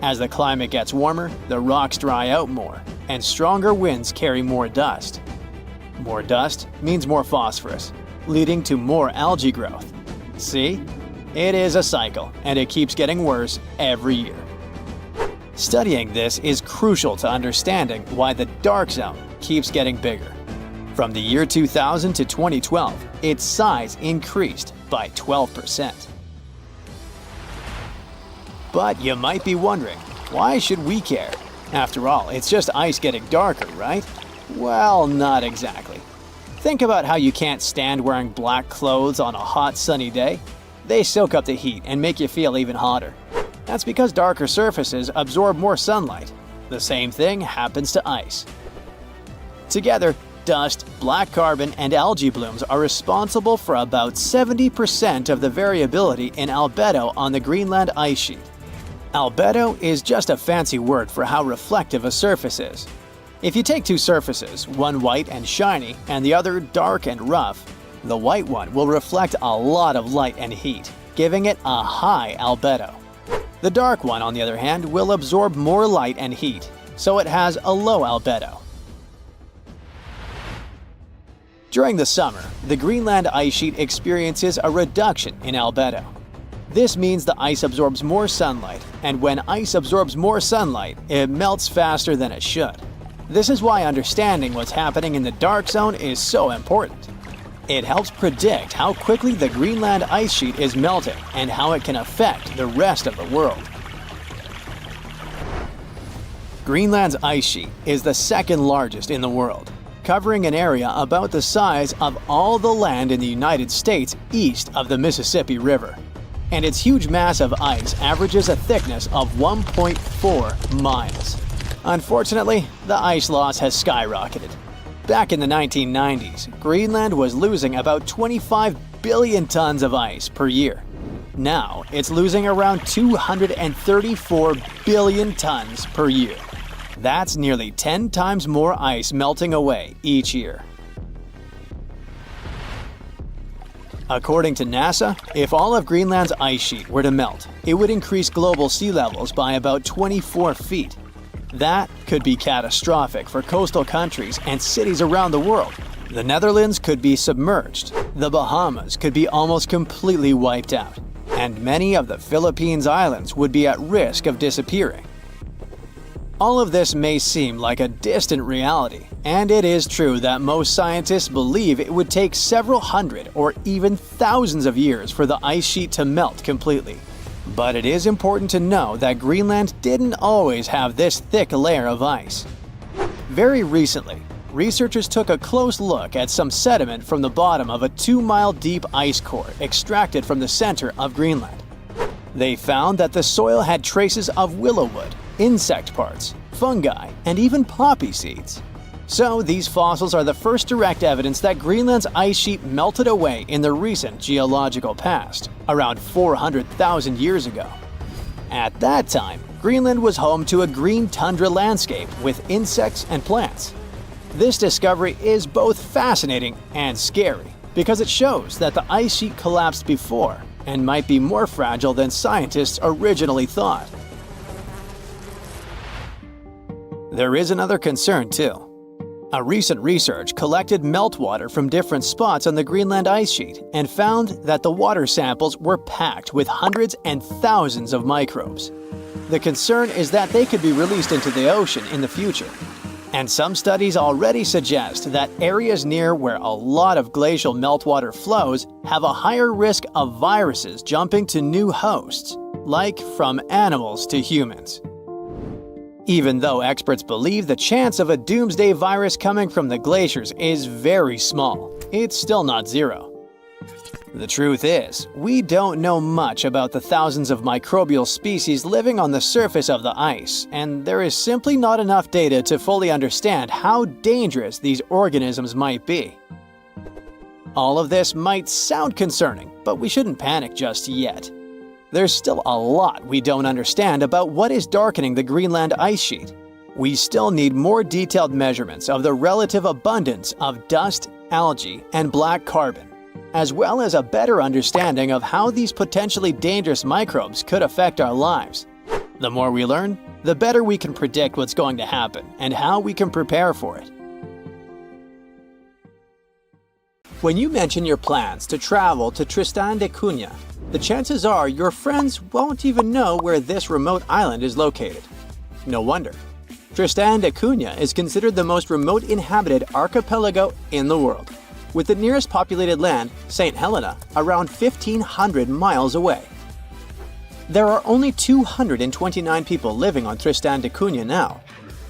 As the climate gets warmer, the rocks dry out more, and stronger winds carry more dust. More dust means more phosphorus, leading to more algae growth. See? It is a cycle, and it keeps getting worse every year. Studying this is crucial to understanding why the dark zone keeps getting bigger. From the year 2000 to 2012, its size increased by 12%. But you might be wondering, why should we care? After all, it's just ice getting darker, right? Well, not exactly. Think about how you can't stand wearing black clothes on a hot, sunny day. They soak up the heat and make you feel even hotter. That's because darker surfaces absorb more sunlight. The same thing happens to ice. Together, dust, black carbon, and algae blooms are responsible for about 70% of the variability in albedo on the Greenland ice sheet. Albedo is just a fancy word for how reflective a surface is. If you take two surfaces, one white and shiny and the other dark and rough, the white one will reflect a lot of light and heat, giving it a high albedo. The dark one, on the other hand, will absorb more light and heat, so it has a low albedo. During the summer, the Greenland ice sheet experiences a reduction in albedo. This means the ice absorbs more sunlight, and when ice absorbs more sunlight, it melts faster than it should. This is why understanding what's happening in the dark zone is so important. It helps predict how quickly the Greenland ice sheet is melting and how it can affect the rest of the world. Greenland's ice sheet is the second largest in the world, covering an area about the size of all the land in the United States east of the Mississippi River. And its huge mass of ice averages a thickness of 1.4 miles. Unfortunately, the ice loss has skyrocketed. Back in the 1990s, Greenland was losing about 25 billion tons of ice per year. Now, it's losing around 234 billion tons per year. That's nearly 10 times more ice melting away each year. According to NASA, if all of Greenland's ice sheet were to melt, it would increase global sea levels by about 24 feet. That could be catastrophic for coastal countries and cities around the world. The Netherlands could be submerged, the Bahamas could be almost completely wiped out, and many of the Philippines Islands would be at risk of disappearing. All of this may seem like a distant reality, and it is true that most scientists believe it would take several hundred or even thousands of years for the ice sheet to melt completely. But it is important to know that Greenland didn't always have this thick layer of ice. Very recently, researchers took a close look at some sediment from the bottom of a 2-mile deep ice core extracted from the center of Greenland. They found that the soil had traces of willow wood, insect parts, fungi, and even poppy seeds. So these fossils are the first direct evidence that Greenland's ice sheet melted away in the recent geological past, around 400,000 years ago. At that time, Greenland was home to a green tundra landscape with insects and plants. This discovery is both fascinating and scary because it shows that the ice sheet collapsed before and might be more fragile than scientists originally thought. There is another concern too. A recent research collected meltwater from different spots on the Greenland ice sheet and found that the water samples were packed with hundreds and thousands of microbes. The concern is that they could be released into the ocean in the future. And some studies already suggest that areas near where a lot of glacial meltwater flows have a higher risk of viruses jumping to new hosts, like from animals to humans. Even though experts believe the chance of a doomsday virus coming from the glaciers is very small, it's still not zero. The truth is, we don't know much about the thousands of microbial species living on the surface of the ice, and there is simply not enough data to fully understand how dangerous these organisms might be. All of this might sound concerning, but we shouldn't panic just yet. There's still a lot we don't understand about what is darkening the Greenland ice sheet. We still need more detailed measurements of the relative abundance of dust, algae, and black carbon, as well as a better understanding of how these potentially dangerous microbes could affect our lives. The more we learn, the better we can predict what's going to happen and how we can prepare for it. When you mention your plans to travel to Tristan da Cunha, the chances are your friends won't even know where this remote island is located. No wonder. Tristan da Cunha is considered the most remote inhabited archipelago in the world, with the nearest populated land, St. Helena, around 1,500 miles away. There are only 229 people living on Tristan da Cunha now.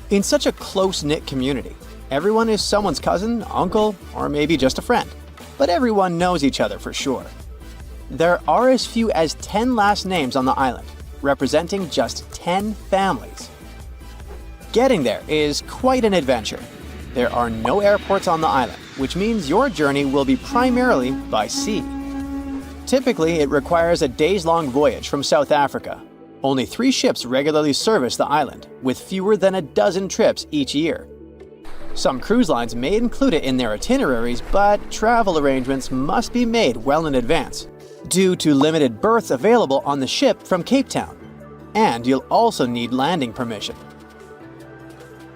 In such a close-knit community, everyone is someone's cousin, uncle, or maybe just a friend, but everyone knows each other for sure. There are as few as 10 last names on the island, representing just 10 families. Getting there is quite an adventure. There are no airports on the island, which means your journey will be primarily by sea. Typically, it requires a days-long voyage from South Africa. Only 3 ships regularly service the island, with fewer than a dozen trips each year. Some cruise lines may include it in their itineraries, but travel arrangements must be made well in advance, due to limited berths available on the ship from Cape Town. And you'll also need landing permission.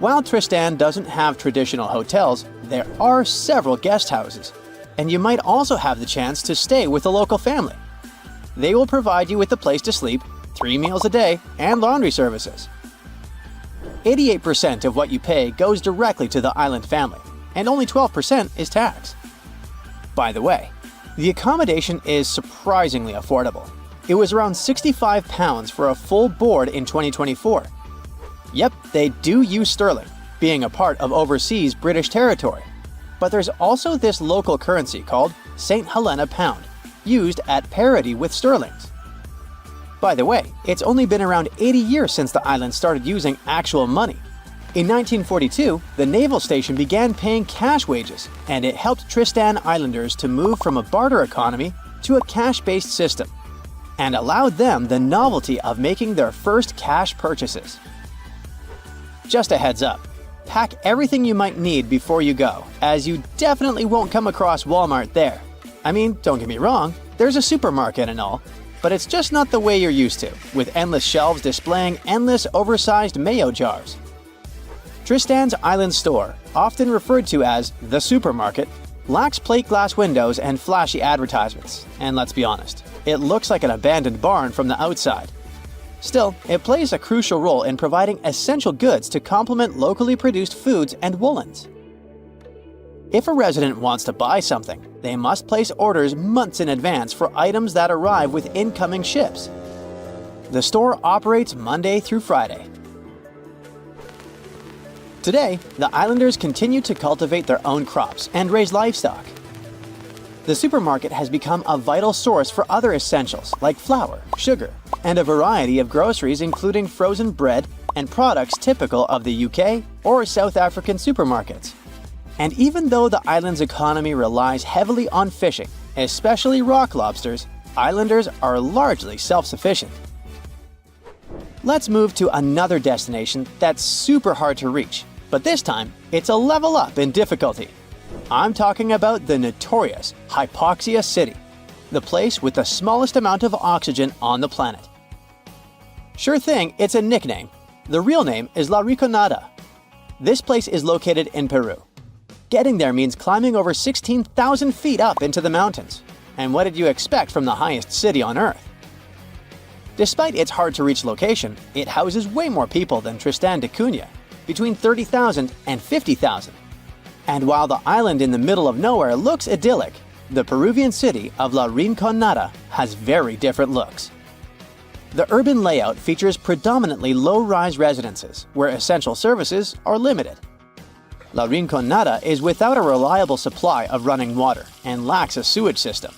While Tristan doesn't have traditional hotels, there are several guest houses, and you might also have the chance to stay with a local family. They will provide you with a place to sleep, 3 meals a day, and laundry services. 88% of what you pay goes directly to the island family, and only 12% is tax. By the way, the accommodation is surprisingly affordable. It was around £65 for a full board in 2024. Yep, they do use sterling, being a part of overseas British territory. But there's also this local currency called St. Helena Pound, used at parity with sterlings. By the way, it's only been around 80 years since the island started using actual money. In 1942, the naval station began paying cash wages, and it helped Tristan Islanders to move from a barter economy to a cash-based system, and allowed them the novelty of making their first cash purchases. Just a heads up, pack everything you might need before you go, as you definitely won't come across Walmart there. I mean, don't get me wrong, there's a supermarket and all, but it's just not the way you're used to, with endless shelves displaying endless oversized mayo jars. Tristan's Island store, often referred to as the supermarket, lacks plate glass windows and flashy advertisements, and let's be honest, it looks like an abandoned barn from the outside. Still, it plays a crucial role in providing essential goods to complement locally produced foods and woolens. If a resident wants to buy something, they must place orders months in advance for items that arrive with incoming ships. The store operates Monday through Friday. Today, the islanders continue to cultivate their own crops and raise livestock. The supermarket has become a vital source for other essentials like flour, sugar, and a variety of groceries including frozen bread and products typical of the UK or South African supermarkets. And even though the island's economy relies heavily on fishing, especially rock lobsters, islanders are largely self-sufficient. Let's move to another destination that's super hard to reach, but this time it's a level up in difficulty. I'm talking about the notorious Hypoxia City, the place with the smallest amount of oxygen on the planet. Sure thing, it's a nickname. The real name is La Rinconada. This place is located in Peru. Getting there means climbing over 16,000 feet up into the mountains. And what did you expect from the highest city on Earth? Despite its hard-to-reach location, it houses way more people than Tristan da Cunha, between 30,000 and 50,000. And while the island in the middle of nowhere looks idyllic, the Peruvian city of La Rinconada has very different looks. The urban layout features predominantly low-rise residences, where essential services are limited. La Rinconada is without a reliable supply of running water and lacks a sewage system.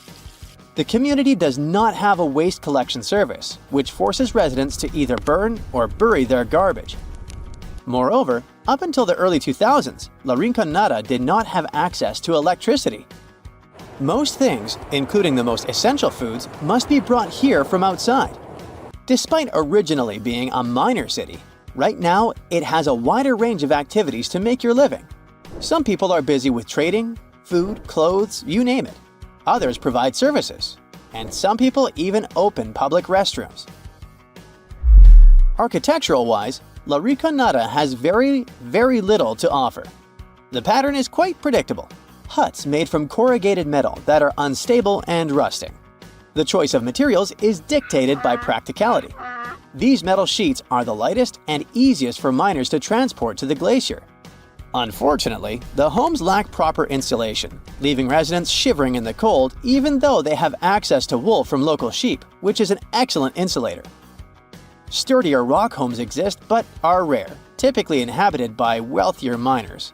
The community does not have a waste collection service, which forces residents to either burn or bury their garbage. Moreover, up until the early 2000s, La Rinconada did not have access to electricity. Most things, including the most essential foods, must be brought here from outside. Despite originally being a miner city, right now it has a wider range of activities to make your living. Some people are busy with trading, food, clothes, you name it. Others provide services, and some people even open public restrooms. Architectural-wise, La Rinconada has very little to offer. The pattern is quite predictable. Huts made from corrugated metal that are unstable and rusting. The choice of materials is dictated by practicality. These metal sheets are the lightest and easiest for miners to transport to the glacier. Unfortunately, the homes lack proper insulation, leaving residents shivering in the cold even though they have access to wool from local sheep, which is an excellent insulator. Sturdier rock homes exist but are rare, typically inhabited by wealthier miners.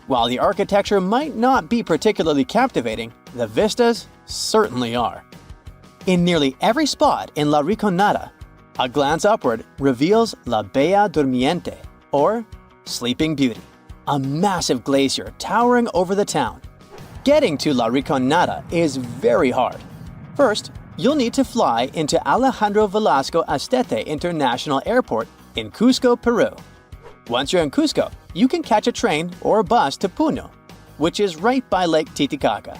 While the architecture might not be particularly captivating, the vistas certainly are. In nearly every spot in La Rinconada, a glance upward reveals La Bella Durmiente, or Sleeping Beauty, a massive glacier towering over the town. Getting to La Rinconada is very hard. First, you'll need to fly into Alejandro Velasco Astete International Airport in Cusco, Peru. Once you're in Cusco, you can catch a train or a bus to Puno, which is right by Lake Titicaca.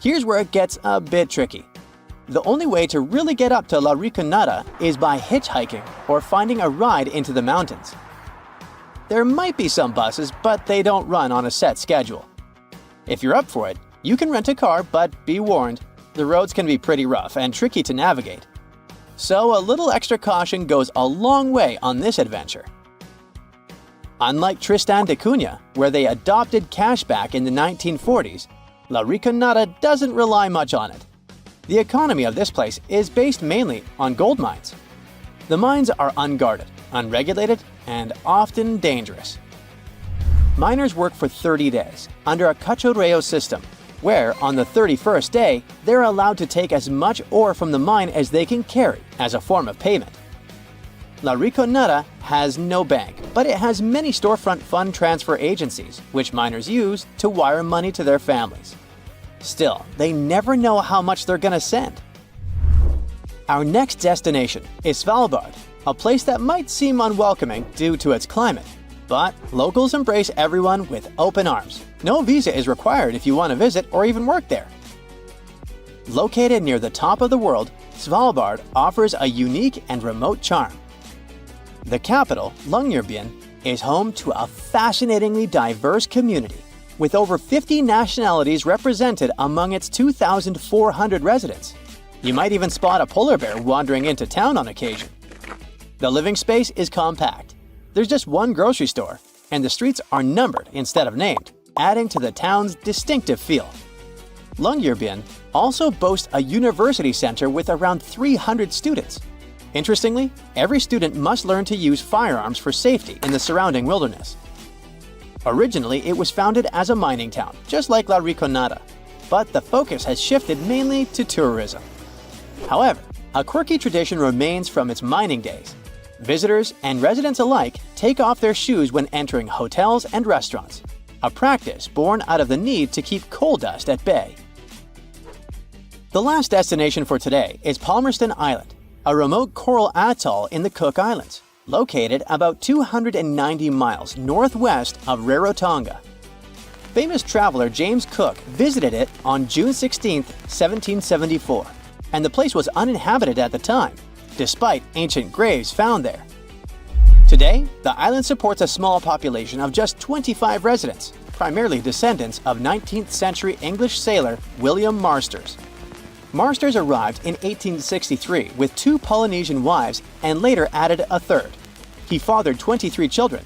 Here's where it gets a bit tricky. The only way to really get up to La Rinconada is by hitchhiking or finding a ride into the mountains. There might be some buses, but they don't run on a set schedule. If you're up for it, you can rent a car, but be warned, the roads can be pretty rough and tricky to navigate. So a little extra caution goes a long way on this adventure. Unlike Tristan da Cunha, where they adopted cashback in the 1940s, La Rinconada doesn't rely much on it. The economy of this place is based mainly on gold mines. The mines are unguarded, unregulated, and often dangerous. Miners work for 30 days under a cachorreo system, where on the 31st day, they're allowed to take as much ore from the mine as they can carry as a form of payment. La Rinconada has no bank, but it has many storefront fund transfer agencies, which miners use to wire money to their families. Still, they never know how much they're gonna send. Our next destination is Svalbard, a place that might seem unwelcoming due to its climate. But locals embrace everyone with open arms. No visa is required if you want to visit or even work there. Located near the top of the world, Svalbard offers a unique and remote charm. The capital, Longyearbyen, is home to a fascinatingly diverse community with over 50 nationalities represented among its 2,400 residents. You might even spot a polar bear wandering into town on occasion. The living space is compact. There's just one grocery store, and the streets are numbered instead of named, adding to the town's distinctive feel. Longyearbyen also boasts a university center with around 300 students. Interestingly, every student must learn to use firearms for safety in the surrounding wilderness. Originally, it was founded as a mining town, just like La Riconada, but the focus has shifted mainly to tourism. However, a quirky tradition remains from its mining days. Visitors and residents alike take off their shoes when entering hotels and restaurants, a practice born out of the need to keep coal dust at bay. The last destination for today is Palmerston Island, a remote coral atoll in the Cook Islands, located about 290 miles northwest of Rarotonga. Famous traveler James Cook visited it on June 16, 1774, and the place was uninhabited at the time, despite ancient graves found there. Today, the island supports a small population of just 25 residents, primarily descendants of 19th century English sailor William Marsters. Marsters arrived in 1863 with 2 Polynesian wives and later added a third. He fathered 23 children.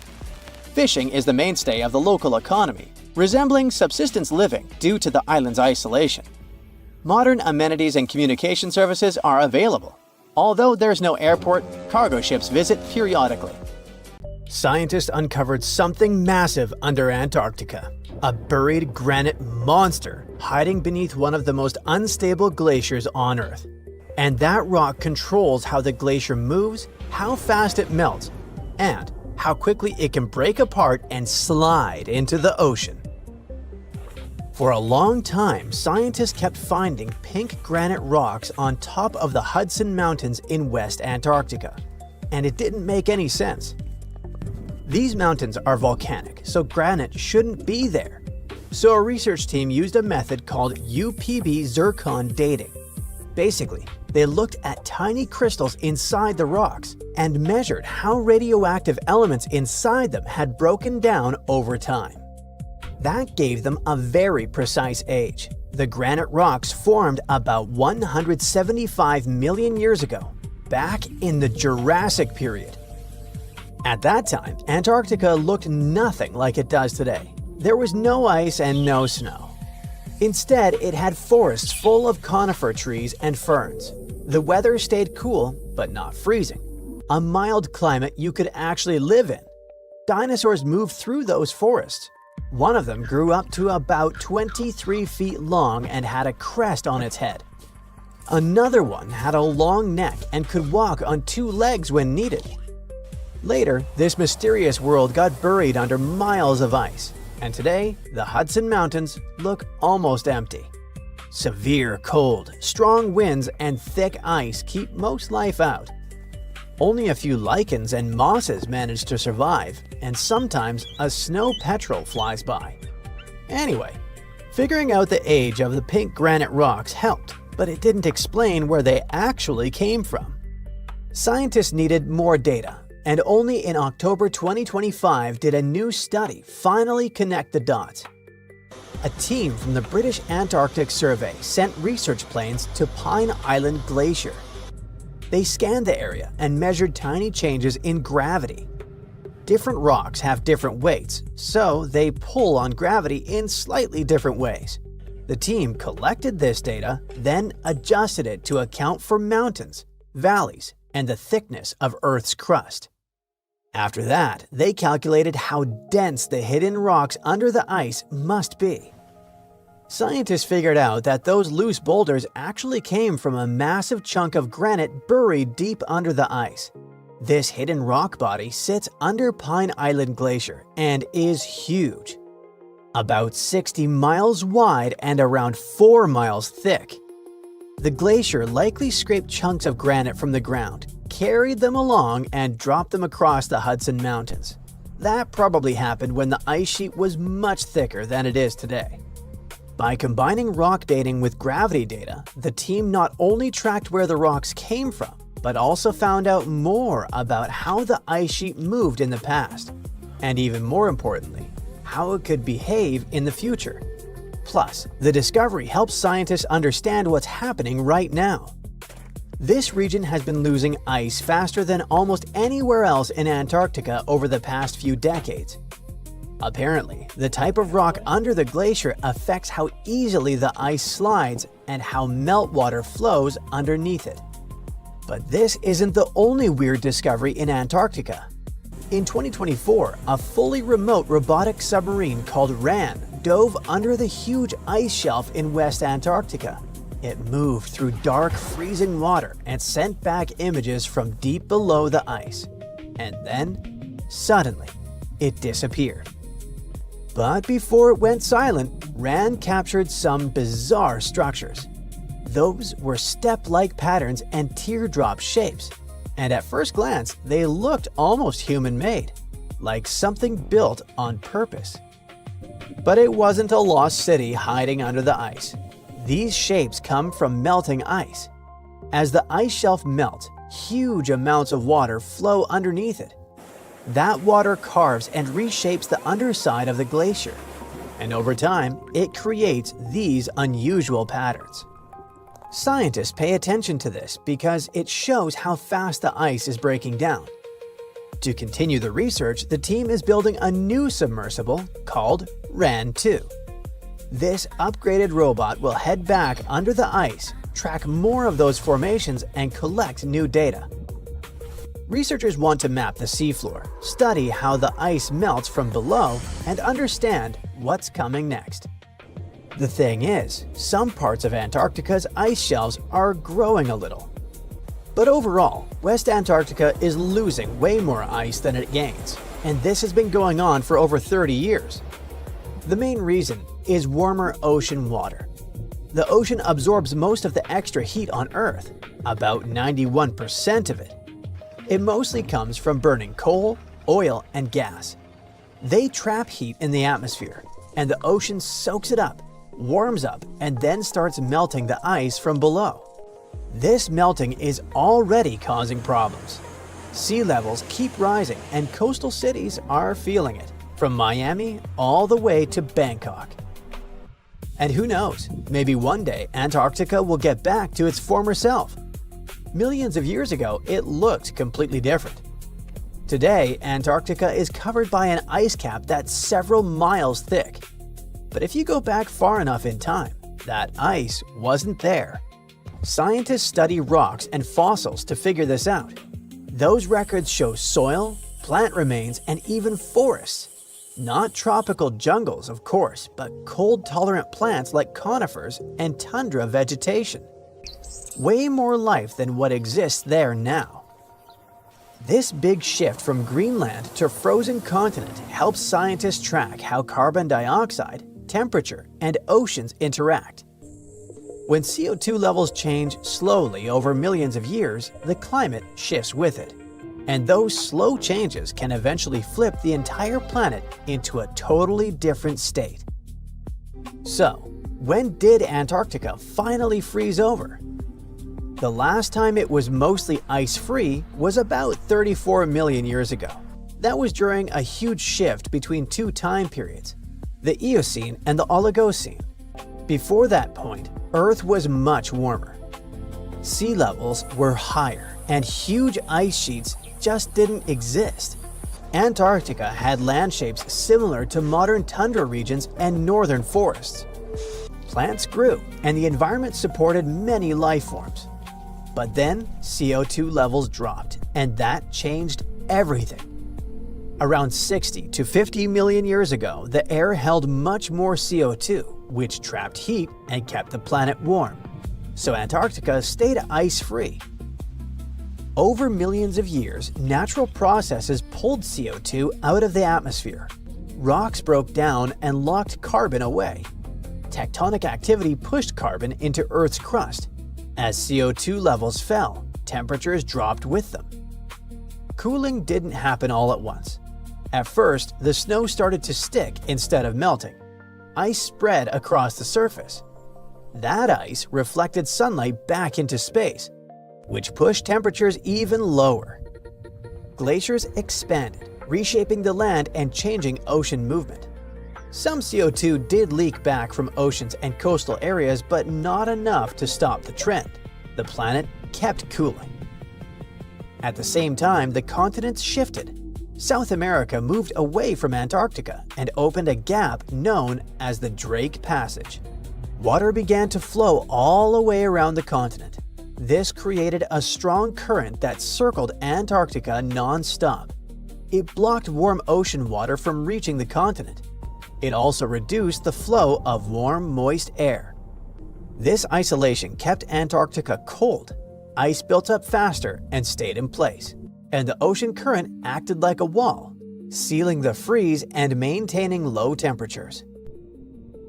Fishing is the mainstay of the local economy, resembling subsistence living due to the island's isolation. Modern amenities and communication services are available. Although there's no airport, cargo ships visit periodically. Scientists uncovered something massive under Antarctica, a buried granite monster hiding beneath one of the most unstable glaciers on Earth. And that rock controls how the glacier moves, how fast it melts, and how quickly it can break apart and slide into the ocean. For a long time, scientists kept finding pink granite rocks on top of the Hudson Mountains in West Antarctica, and it didn't make any sense. These mountains are volcanic, so granite shouldn't be there. So a research team used a method called UPB zircon dating. Basically, they looked at tiny crystals inside the rocks and measured how radioactive elements inside them had broken down over time. That gave them a very precise age. The granite rocks formed about 175 million years ago, back in the Jurassic period. At that time, Antarctica looked nothing like it does today. There was no ice and no snow. Instead, it had forests full of conifer trees and ferns. The weather stayed cool, but not freezing. A mild climate you could actually live in. Dinosaurs moved through those forests. One of them grew up to about 23 feet long and had a crest on its head. Another one had a long neck and could walk on 2 legs when needed. Later, this mysterious world got buried under miles of ice, and today, the Hudson Mountains look almost empty. Severe cold, strong winds, and thick ice keep most life out. Only a few lichens and mosses manage to survive, and sometimes a snow petrel flies by. Anyway, figuring out the age of the pink granite rocks helped, but it didn't explain where they actually came from. Scientists needed more data, and only in October 2025 did a new study finally connect the dots. A team from the British Antarctic Survey sent research planes to Pine Island Glacier. They scanned the area and measured tiny changes in gravity. Different rocks have different weights, so they pull on gravity in slightly different ways. The team collected this data, then adjusted it to account for mountains, valleys, and the thickness of Earth's crust. After that, they calculated how dense the hidden rocks under the ice must be. Scientists figured out that those loose boulders actually came from a massive chunk of granite buried deep under the ice. This hidden rock body sits under Pine Island Glacier and is huge. About 60 miles wide and around 4 miles thick. The glacier likely scraped chunks of granite from the ground, carried them along, and dropped them across the Hudson Mountains. That probably happened when the ice sheet was much thicker than it is today. By combining rock dating with gravity data, the team not only tracked where the rocks came from, but also found out more about how the ice sheet moved in the past. and even more importantly, how it could behave in the future. Plus, the discovery helps scientists understand what's happening right now. This region has been losing ice faster than almost anywhere else in Antarctica over the past few decades. Apparently, the type of rock under the glacier affects how easily the ice slides and how meltwater flows underneath it. But this isn't the only weird discovery in Antarctica. In 2024, a fully remote robotic submarine called RAN dove under the huge ice shelf in West Antarctica. It moved through dark, freezing water and sent back images from deep below the ice. And then, suddenly, it disappeared. But before it went silent, RAN captured some bizarre structures. Those were step-like patterns and teardrop shapes, and at first glance, they looked almost human-made, like something built on purpose. But it wasn't a lost city hiding under the ice. These shapes come from melting ice. As the ice shelf melts, huge amounts of water flow underneath it. That water carves and reshapes the underside of the glacier, and over time, it creates these unusual patterns. Scientists pay attention to this because it shows how fast the ice is breaking down. To continue the research, the team is building a new submersible called RAN-2. This upgraded robot will head back under the ice, track more of those formations, and collect new data. Researchers want to map the seafloor, study how the ice melts from below, and understand what's coming next. The thing is, some parts of Antarctica's ice shelves are growing a little. But overall, West Antarctica is losing way more ice than it gains, and this has been going on for over 30 years. The main reason is warmer ocean water. The ocean absorbs most of the extra heat on Earth, about 91% of it. It mostly comes from burning coal, oil, and gas. They trap heat in the atmosphere, and the ocean soaks it up, warms up, and then starts melting the ice from below. This melting is already causing problems. Sea levels keep rising, and coastal cities are feeling it, from Miami all the way to Bangkok. And who knows, maybe one day Antarctica will get back to its former self. Millions of years ago, it looked completely different. Today, Antarctica is covered by an ice cap that's several miles thick. But if you go back far enough in time, that ice wasn't there. Scientists study rocks and fossils to figure this out. Those records show soil, plant remains, and even forests. Not tropical jungles, of course, but cold-tolerant plants like conifers and tundra vegetation. Way more life than what exists there now. This big shift from Greenland to frozen continent helps scientists track how carbon dioxide, temperature, and oceans interact. When CO2 levels change slowly over millions of years, the climate shifts with it. And those slow changes can eventually flip the entire planet into a totally different state. So, when did Antarctica finally freeze over? The last time it was mostly ice-free was about 34 million years ago. That was during a huge shift between two time periods, the Eocene and the Oligocene. Before that point, Earth was much warmer. Sea levels were higher, and huge ice sheets just didn't exist. Antarctica had land shapes similar to modern tundra regions and northern forests. Plants grew, and the environment supported many life forms. But then CO2 levels dropped, and that changed everything. Around 60 to 50 million years ago, the air held much more CO2, which trapped heat and kept the planet warm. So Antarctica stayed ice-free. Over millions of years, natural processes pulled CO2 out of the atmosphere. Rocks broke down and locked carbon away. Tectonic activity pushed carbon into Earth's crust. As CO2 levels fell, temperatures dropped with them. Cooling didn't happen all at once. At first, the snow started to stick instead of melting. Ice spread across the surface. That ice reflected sunlight back into space, which pushed temperatures even lower. Glaciers expanded, reshaping the land and changing ocean movement. Some CO2 did leak back from oceans and coastal areas, but not enough to stop the trend. The planet kept cooling. At the same time, the continents shifted. South America moved away from Antarctica and opened a gap known as the Drake Passage. Water began to flow all the way around the continent. This created a strong current that circled Antarctica non-stop. It blocked warm ocean water from reaching the continent. It also reduced the flow of warm, moist air. This isolation kept Antarctica cold. Ice built up faster and stayed in place, and the ocean current acted like a wall, sealing the freeze and maintaining low temperatures.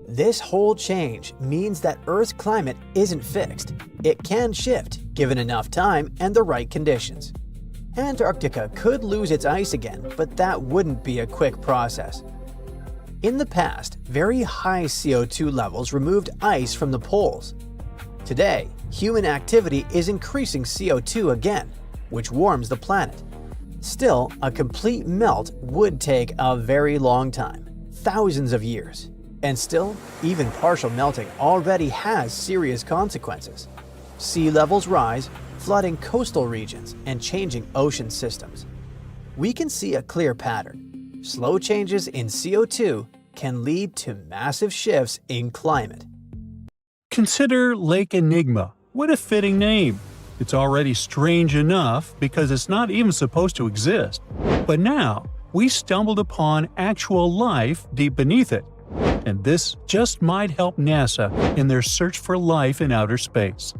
This whole change means that Earth's climate isn't fixed. It can shift, given enough time and the right conditions. Antarctica could lose its ice again, but that wouldn't be a quick process. In the past, very high CO2 levels removed ice from the poles. Today, human activity is increasing CO2 again, which warms the planet. Still, a complete melt would take a very long time, thousands of years. And still, even partial melting already has serious consequences. Sea levels rise, flooding coastal regions and changing ocean systems. We can see a clear pattern. Slow changes in CO2 can lead to massive shifts in climate. Consider Lake Enigma. What a fitting name. It's already strange enough because it's not even supposed to exist. But now, we stumbled upon actual life deep beneath it. And this just might help NASA in their search for life in outer space.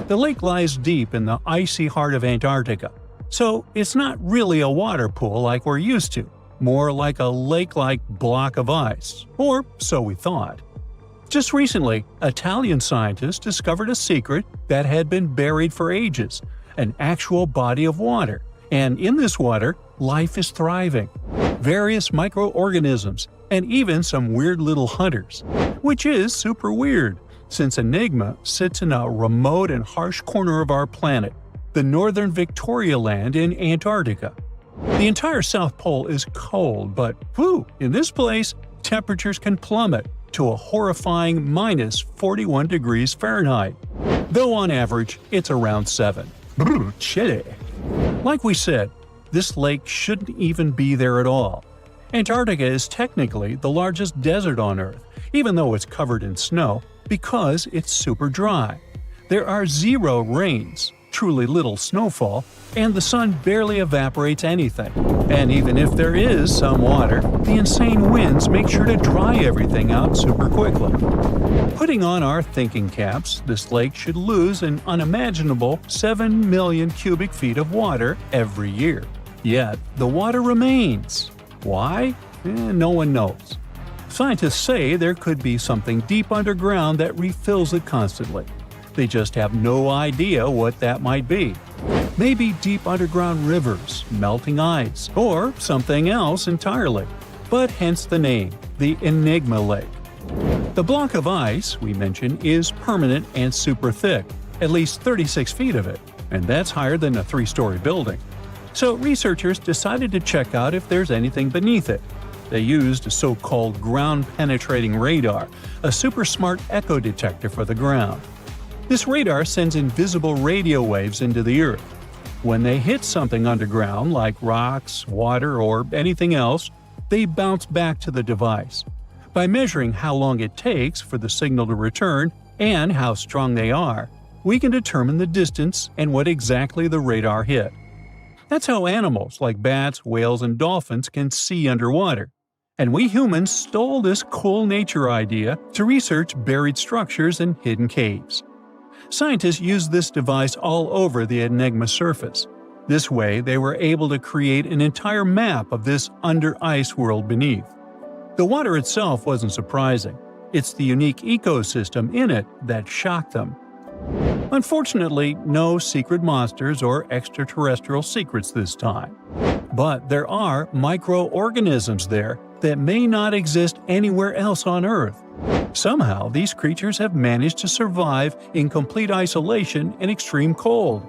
The lake lies deep in the icy heart of Antarctica, so it's not really a water pool like we're used to, more like a lake-like block of ice, or so we thought. Just recently, Italian scientists discovered a secret that had been buried for ages, an actual body of water, and in this water, life is thriving. Various microorganisms, and even some weird little hunters, which is super weird, since Enigma sits in a remote and harsh corner of our planet, the northern Victoria Land in Antarctica. The entire South Pole is cold, but in this place, temperatures can plummet to a horrifying minus 41 degrees Fahrenheit, though on average it's around 7. Chilly. Like we said, this lake shouldn't even be there at all. Antarctica is technically the largest desert on Earth, even though it's covered in snow, because it's super dry. There are zero rains, truly little snowfall, and the sun barely evaporates anything. And even if there is some water, the insane winds make sure to dry everything out super quickly. Putting on our thinking caps, this lake should lose an unimaginable 7 million cubic feet of water every year. Yet, the water remains. Why? No one knows. Scientists say there could be something deep underground that refills it constantly. They just have no idea what that might be. Maybe deep underground rivers, melting ice, or something else entirely. But hence the name, the Enigma Lake. The block of ice we mentioned is permanent and super thick, at least 36 feet of it, and that's higher than a 3-story building. So researchers decided to check out if there's anything beneath it. They used a so-called ground-penetrating radar, a super smart echo detector for the ground. This radar sends invisible radio waves into the Earth. When they hit something underground, like rocks, water, or anything else, they bounce back to the device. By measuring how long it takes for the signal to return and how strong they are, we can determine the distance and what exactly the radar hit. That's how animals like bats, whales, and dolphins can see underwater. And we humans stole this cool nature idea to research buried structures and hidden caves. Scientists used this device all over the Enigma surface. This way, they were able to create an entire map of this under-ice world beneath. The water itself wasn't surprising. It's the unique ecosystem in it that shocked them. Unfortunately, no secret monsters or extraterrestrial secrets this time. But there are microorganisms there that may not exist anywhere else on Earth. Somehow, these creatures have managed to survive in complete isolation and extreme cold.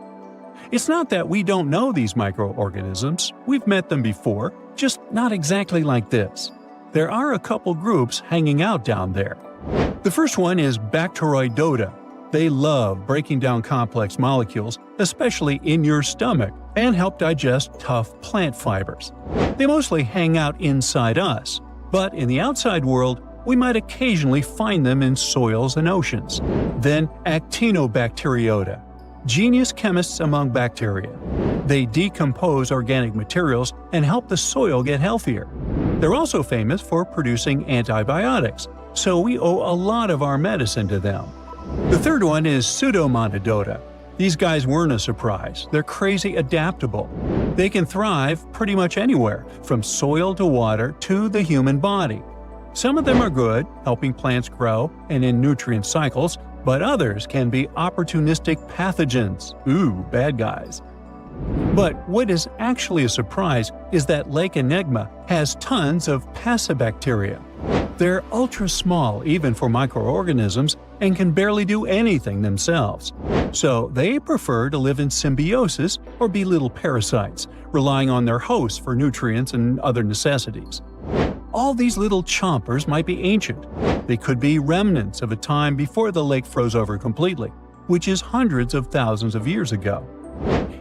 It's not that we don't know these microorganisms, we've met them before, just not exactly like this. There are a couple groups hanging out down there. The first one is Bacteroidota. They love breaking down complex molecules, especially in your stomach, and help digest tough plant fibers. They mostly hang out inside us, but in the outside world, we might occasionally find them in soils and oceans. Then Actinobacteriota, genius chemists among bacteria. They decompose organic materials and help the soil get healthier. They're also famous for producing antibiotics, so we owe a lot of our medicine to them. The third one is Pseudomonadota. These guys weren't a surprise. They're crazy adaptable. They can thrive pretty much anywhere, from soil to water to the human body. Some of them are good, helping plants grow and in nutrient cycles, but others can be opportunistic pathogens. Ooh, bad guys. But what is actually a surprise is that Lake Enigma has tons of passibacteria. They're ultra small even for microorganisms and can barely do anything themselves. So they prefer to live in symbiosis or be little parasites, relying on their hosts for nutrients and other necessities. All these little chompers might be ancient. They could be remnants of a time before the lake froze over completely, which is hundreds of thousands of years ago.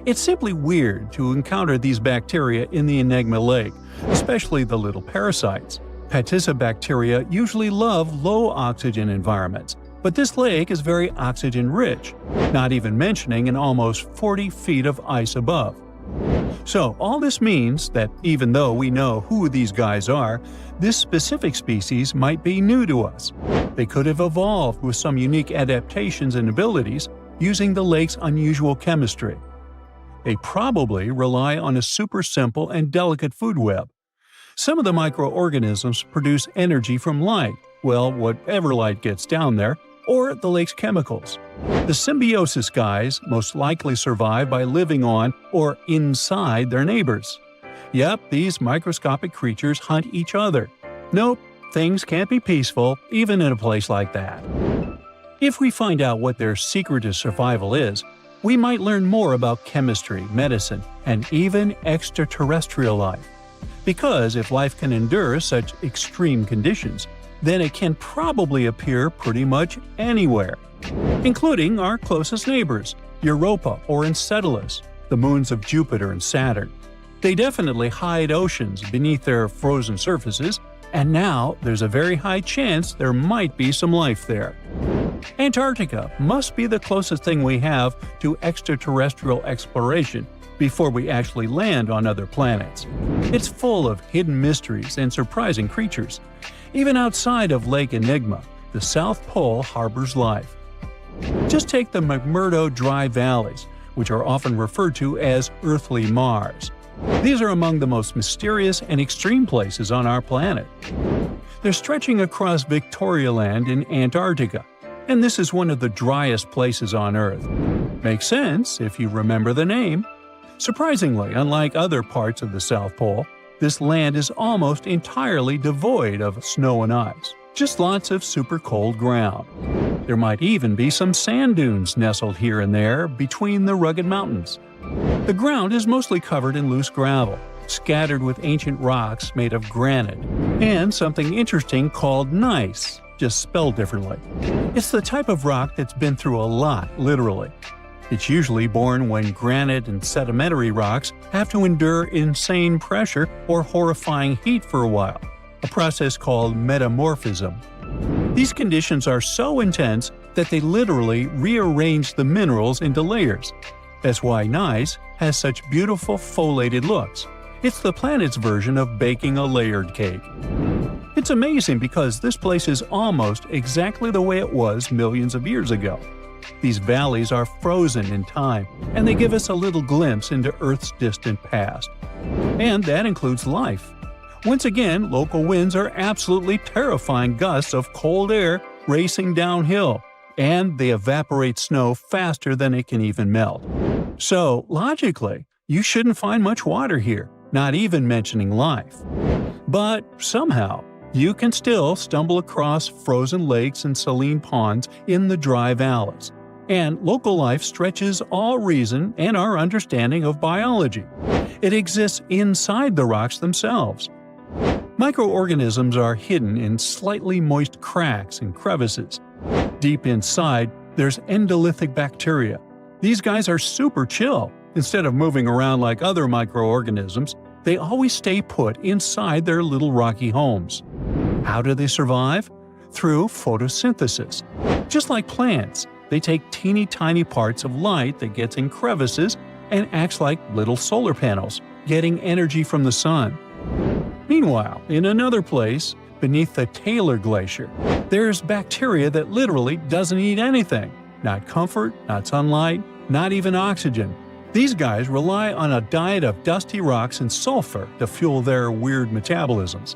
It's simply weird to encounter these bacteria in the Enigma Lake, especially the little parasites. Paticibacteria usually love low-oxygen environments, but this lake is very oxygen-rich, not even mentioning an almost 40 feet of ice above. So all this means that even though we know who these guys are, this specific species might be new to us. They could have evolved with some unique adaptations and abilities using the lake's unusual chemistry. They probably rely on a super simple and delicate food web. Some of the microorganisms produce energy from light, well, whatever light gets down there, or the lake's chemicals. The symbiosis guys most likely survive by living on or inside their neighbors. Yep, these microscopic creatures hunt each other. Nope, things can't be peaceful even in a place like that. If we find out what their secret to survival is, we might learn more about chemistry, medicine, and even extraterrestrial life. Because if life can endure such extreme conditions, then it can probably appear pretty much anywhere, including our closest neighbors, Europa or Enceladus, the moons of Jupiter and Saturn. They definitely hide oceans beneath their frozen surfaces, and now there's a very high chance there might be some life there. Antarctica must be the closest thing we have to extraterrestrial exploration before we actually land on other planets. It's full of hidden mysteries and surprising creatures. Even outside of Lake Enigma, the South Pole harbors life. Just take the McMurdo Dry Valleys, which are often referred to as Earthly Mars. These are among the most mysterious and extreme places on our planet. They're stretching across Victoria Land in Antarctica, and this is one of the driest places on Earth. Makes sense if you remember the name. Surprisingly, unlike other parts of the South Pole, this land is almost entirely devoid of snow and ice, just lots of super cold ground. There might even be some sand dunes nestled here and there between the rugged mountains. The ground is mostly covered in loose gravel, scattered with ancient rocks made of granite, and something interesting called gneiss, just spelled differently. It's the type of rock that's been through a lot, literally. It's usually born when granite and sedimentary rocks have to endure insane pressure or horrifying heat for a while, a process called metamorphism. These conditions are so intense that they literally rearrange the minerals into layers. That's why gneiss has such beautiful foliated looks. It's the planet's version of baking a layered cake. It's amazing because this place is almost exactly the way it was millions of years ago. These valleys are frozen in time, and they give us a little glimpse into Earth's distant past. And that includes life. Once again, local winds are absolutely terrifying gusts of cold air racing downhill, and they evaporate snow faster than it can even melt. So, logically, you shouldn't find much water here, not even mentioning life. But somehow, you can still stumble across frozen lakes and saline ponds in the dry valleys. and local life stretches all reason and our understanding of biology. It exists inside the rocks themselves. Microorganisms are hidden in slightly moist cracks and crevices. Deep inside, there's endolithic bacteria. These guys are super chill. Instead of moving around like other microorganisms, they always stay put inside their little rocky homes. How do they survive? Through photosynthesis. Just like plants, they take teeny tiny parts of light that gets in crevices and acts like little solar panels, getting energy from the sun. Meanwhile, in another place, beneath the Taylor Glacier, there's bacteria that literally doesn't eat anything. Not comfort, not sunlight, not even oxygen. These guys rely on a diet of dusty rocks and sulfur to fuel their weird metabolisms.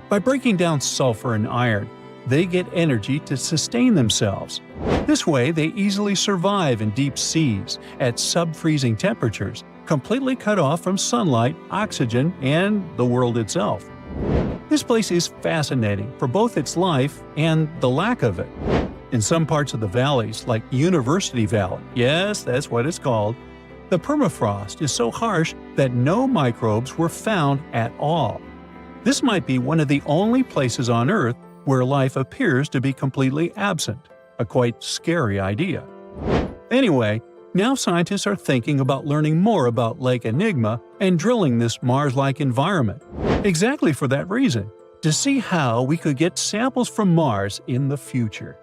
By breaking down sulfur and iron, they get energy to sustain themselves. This way, they easily survive in deep seas at sub-freezing temperatures, completely cut off from sunlight, oxygen, and the world itself. This place is fascinating for both its life and the lack of it. In some parts of the valleys, like University Valley, yes, that's what it's called, the permafrost is so harsh that no microbes were found at all. This might be one of the only places on Earth where life appears to be completely absent, a quite scary idea. Anyway, now scientists are thinking about learning more about Lake Enigma and drilling this Mars-like environment, exactly for that reason, to see how we could get samples from Mars in the future.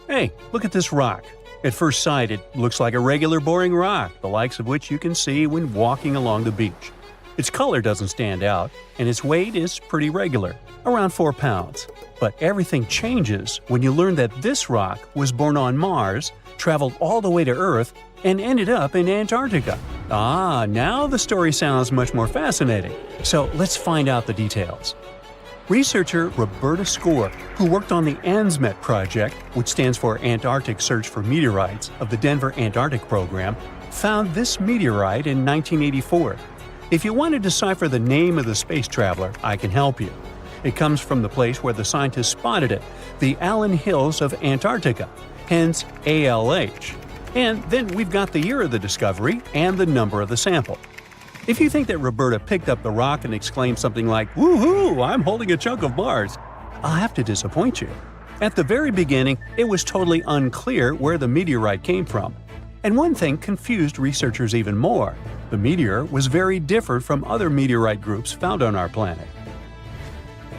Hey, look at this rock. At first sight, it looks like a regular boring rock, the likes of which you can see when walking along the beach. Its color doesn't stand out, and its weight is pretty regular, around 4 pounds. But everything changes when you learn that this rock was born on Mars, traveled all the way to Earth, and ended up in Antarctica. Ah, now the story sounds much more fascinating. So let's find out the details. Researcher Roberta Score, who worked on the ANSMET project, which stands for Antarctic Search for Meteorites, of the Denver Antarctic Program, found this meteorite in 1984. If you want to decipher the name of the space traveler, I can help you. It comes from the place where the scientists spotted it, the Allen Hills of Antarctica, hence ALH. And then we've got the year of the discovery and the number of the sample. If you think that Roberta picked up the rock and exclaimed something like, "Woohoo, I'm holding a chunk of Mars," I'll have to disappoint you. At the very beginning, it was totally unclear where the meteorite came from. And one thing confused researchers even more. The meteor was very different from other meteorite groups found on our planet.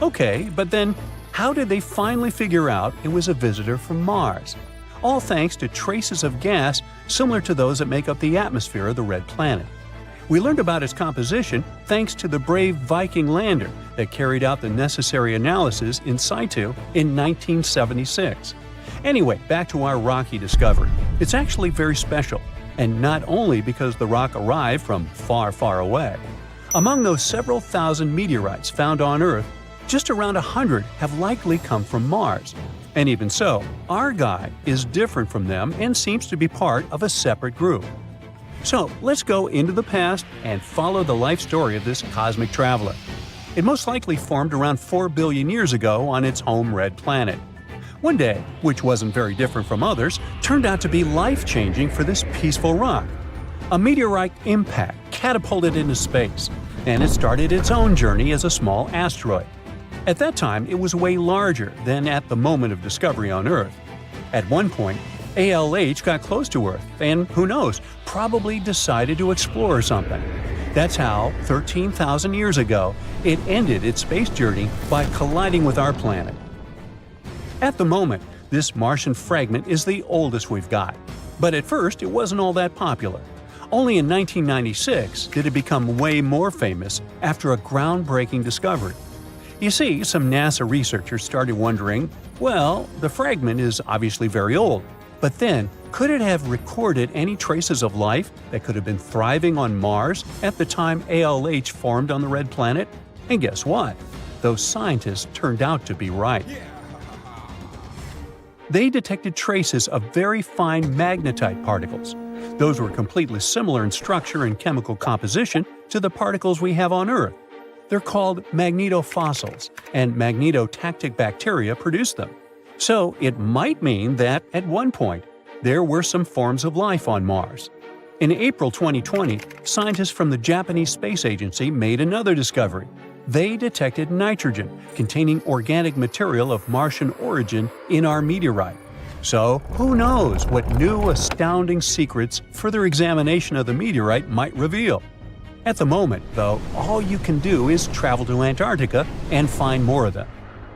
Okay, but then how did they finally figure out it was a visitor from Mars? All thanks to traces of gas similar to those that make up the atmosphere of the red planet. We learned about its composition thanks to the brave Viking lander that carried out the necessary analysis in situ in 1976. Anyway, back to our rocky discovery. It's actually very special, and not only because the rock arrived from far, far away. Among those several thousand meteorites found on Earth, just around 100 have likely come from Mars. And even so, our guy is different from them and seems to be part of a separate group. So let's go into the past and follow the life story of this cosmic traveler. It most likely formed around 4 billion years ago on its home red planet. One day, which wasn't very different from others, turned out to be life-changing for this peaceful rock. A meteorite impact catapulted into space, and it started its own journey as a small asteroid. At that time, it was way larger than at the moment of discovery on Earth. At one point, ALH got close to Earth and, who knows, probably decided to explore something. That's how, 13,000 years ago, it ended its space journey by colliding with our planet. At the moment, this Martian fragment is the oldest we've got. But at first, it wasn't all that popular. Only in 1996 did it become way more famous after a groundbreaking discovery. You see, some NASA researchers started wondering, well, the fragment is obviously very old, but then, could it have recorded any traces of life that could have been thriving on Mars at the time ALH formed on the red planet? And guess what? Those scientists turned out to be right. They detected traces of very fine magnetite particles. Those were completely similar in structure and chemical composition to the particles we have on Earth. They're called magnetofossils, and magnetotactic bacteria produce them. So it might mean that, at one point, there were some forms of life on Mars. In April 2020, scientists from the Japanese Space Agency made another discovery. They detected nitrogen containing organic material of Martian origin in our meteorite. So, who knows what new astounding secrets further examination of the meteorite might reveal? At the moment, though, all you can do is travel to Antarctica and find more of them.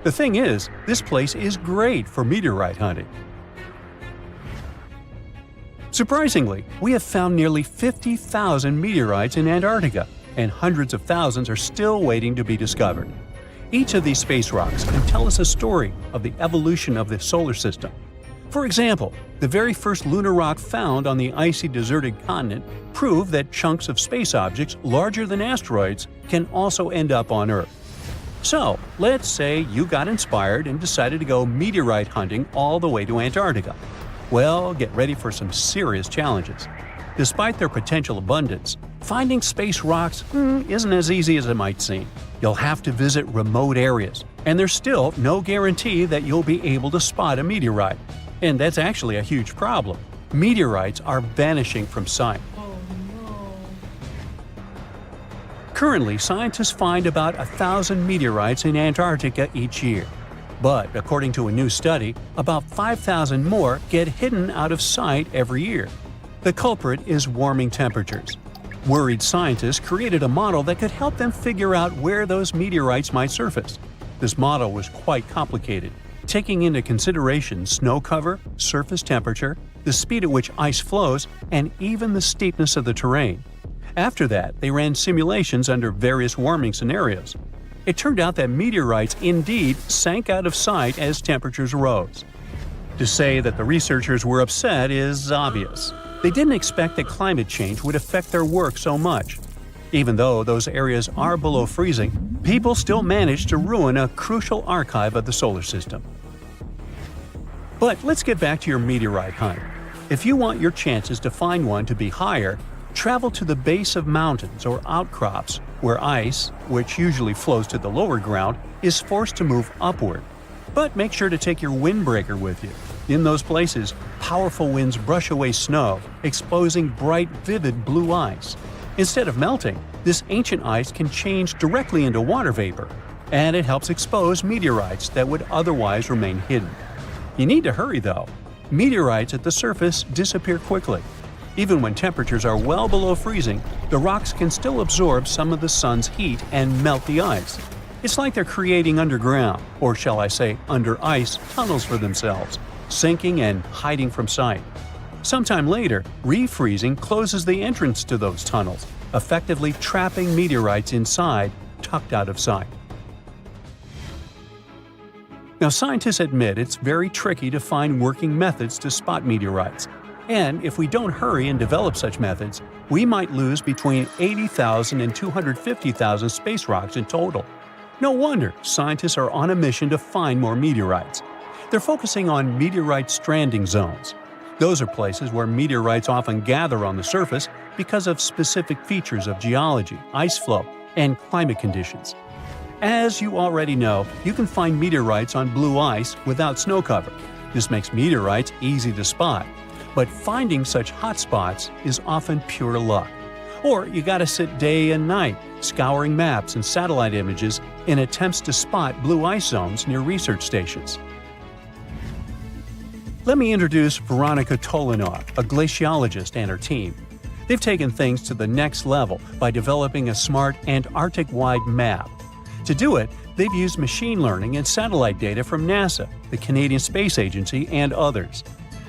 The thing is, this place is great for meteorite hunting. Surprisingly, we have found nearly 50,000 meteorites in Antarctica, and hundreds of thousands are still waiting to be discovered. Each of these space rocks can tell us a story of the evolution of the solar system. For example, the very first lunar rock found on the icy deserted continent proved that chunks of space objects larger than asteroids can also end up on Earth. So, let's say you got inspired and decided to go meteorite hunting all the way to Antarctica. Well, get ready for some serious challenges. Despite their potential abundance, finding space rocks isn't as easy as it might seem. You'll have to visit remote areas, and there's still no guarantee that you'll be able to spot a meteorite. And that's actually a huge problem. Meteorites are vanishing from sight. Currently, scientists find about 1,000 meteorites in Antarctica each year. But according to a new study, about 5,000 more get hidden out of sight every year. The culprit is warming temperatures. Worried scientists created a model that could help them figure out where those meteorites might surface. This model was quite complicated, taking into consideration snow cover, surface temperature, the speed at which ice flows, and even the steepness of the terrain. After that, they ran simulations under various warming scenarios. It turned out that meteorites indeed sank out of sight as temperatures rose. To say that the researchers were upset is obvious. They didn't expect that climate change would affect their work so much. Even though those areas are below freezing, people still managed to ruin a crucial archive of the solar system. But let's get back to your meteorite hunt. If you want your chances to find one to be higher, travel to the base of mountains or outcrops where ice, which usually flows to the lower ground, is forced to move upward. But make sure to take your windbreaker with you. In those places, powerful winds brush away snow, exposing bright, vivid blue ice. Instead of melting, this ancient ice can change directly into water vapor, and it helps expose meteorites that would otherwise remain hidden. You need to hurry though. Meteorites at the surface disappear quickly. Even when temperatures are well below freezing, the rocks can still absorb some of the sun's heat and melt the ice. It's like they're creating underground, or shall I say under ice, tunnels for themselves, sinking and hiding from sight. Sometime later, refreezing closes the entrance to those tunnels, effectively trapping meteorites inside, tucked out of sight. Now, scientists admit it's very tricky to find working methods to spot meteorites. And if we don't hurry and develop such methods, we might lose between 80,000 and 250,000 space rocks in total. No wonder scientists are on a mission to find more meteorites. They're focusing on meteorite stranding zones. Those are places where meteorites often gather on the surface because of specific features of geology, ice flow, and climate conditions. As you already know, you can find meteorites on blue ice without snow cover. This makes meteorites easy to spot. But finding such hotspots is often pure luck. Or you gotta sit day and night, scouring maps and satellite images in attempts to spot blue ice zones near research stations. Let me introduce Veronika Tolinov, a glaciologist, and her team. They've taken things to the next level by developing a smart Antarctic-wide map. To do it, they've used machine learning and satellite data from NASA, the Canadian Space Agency, and others.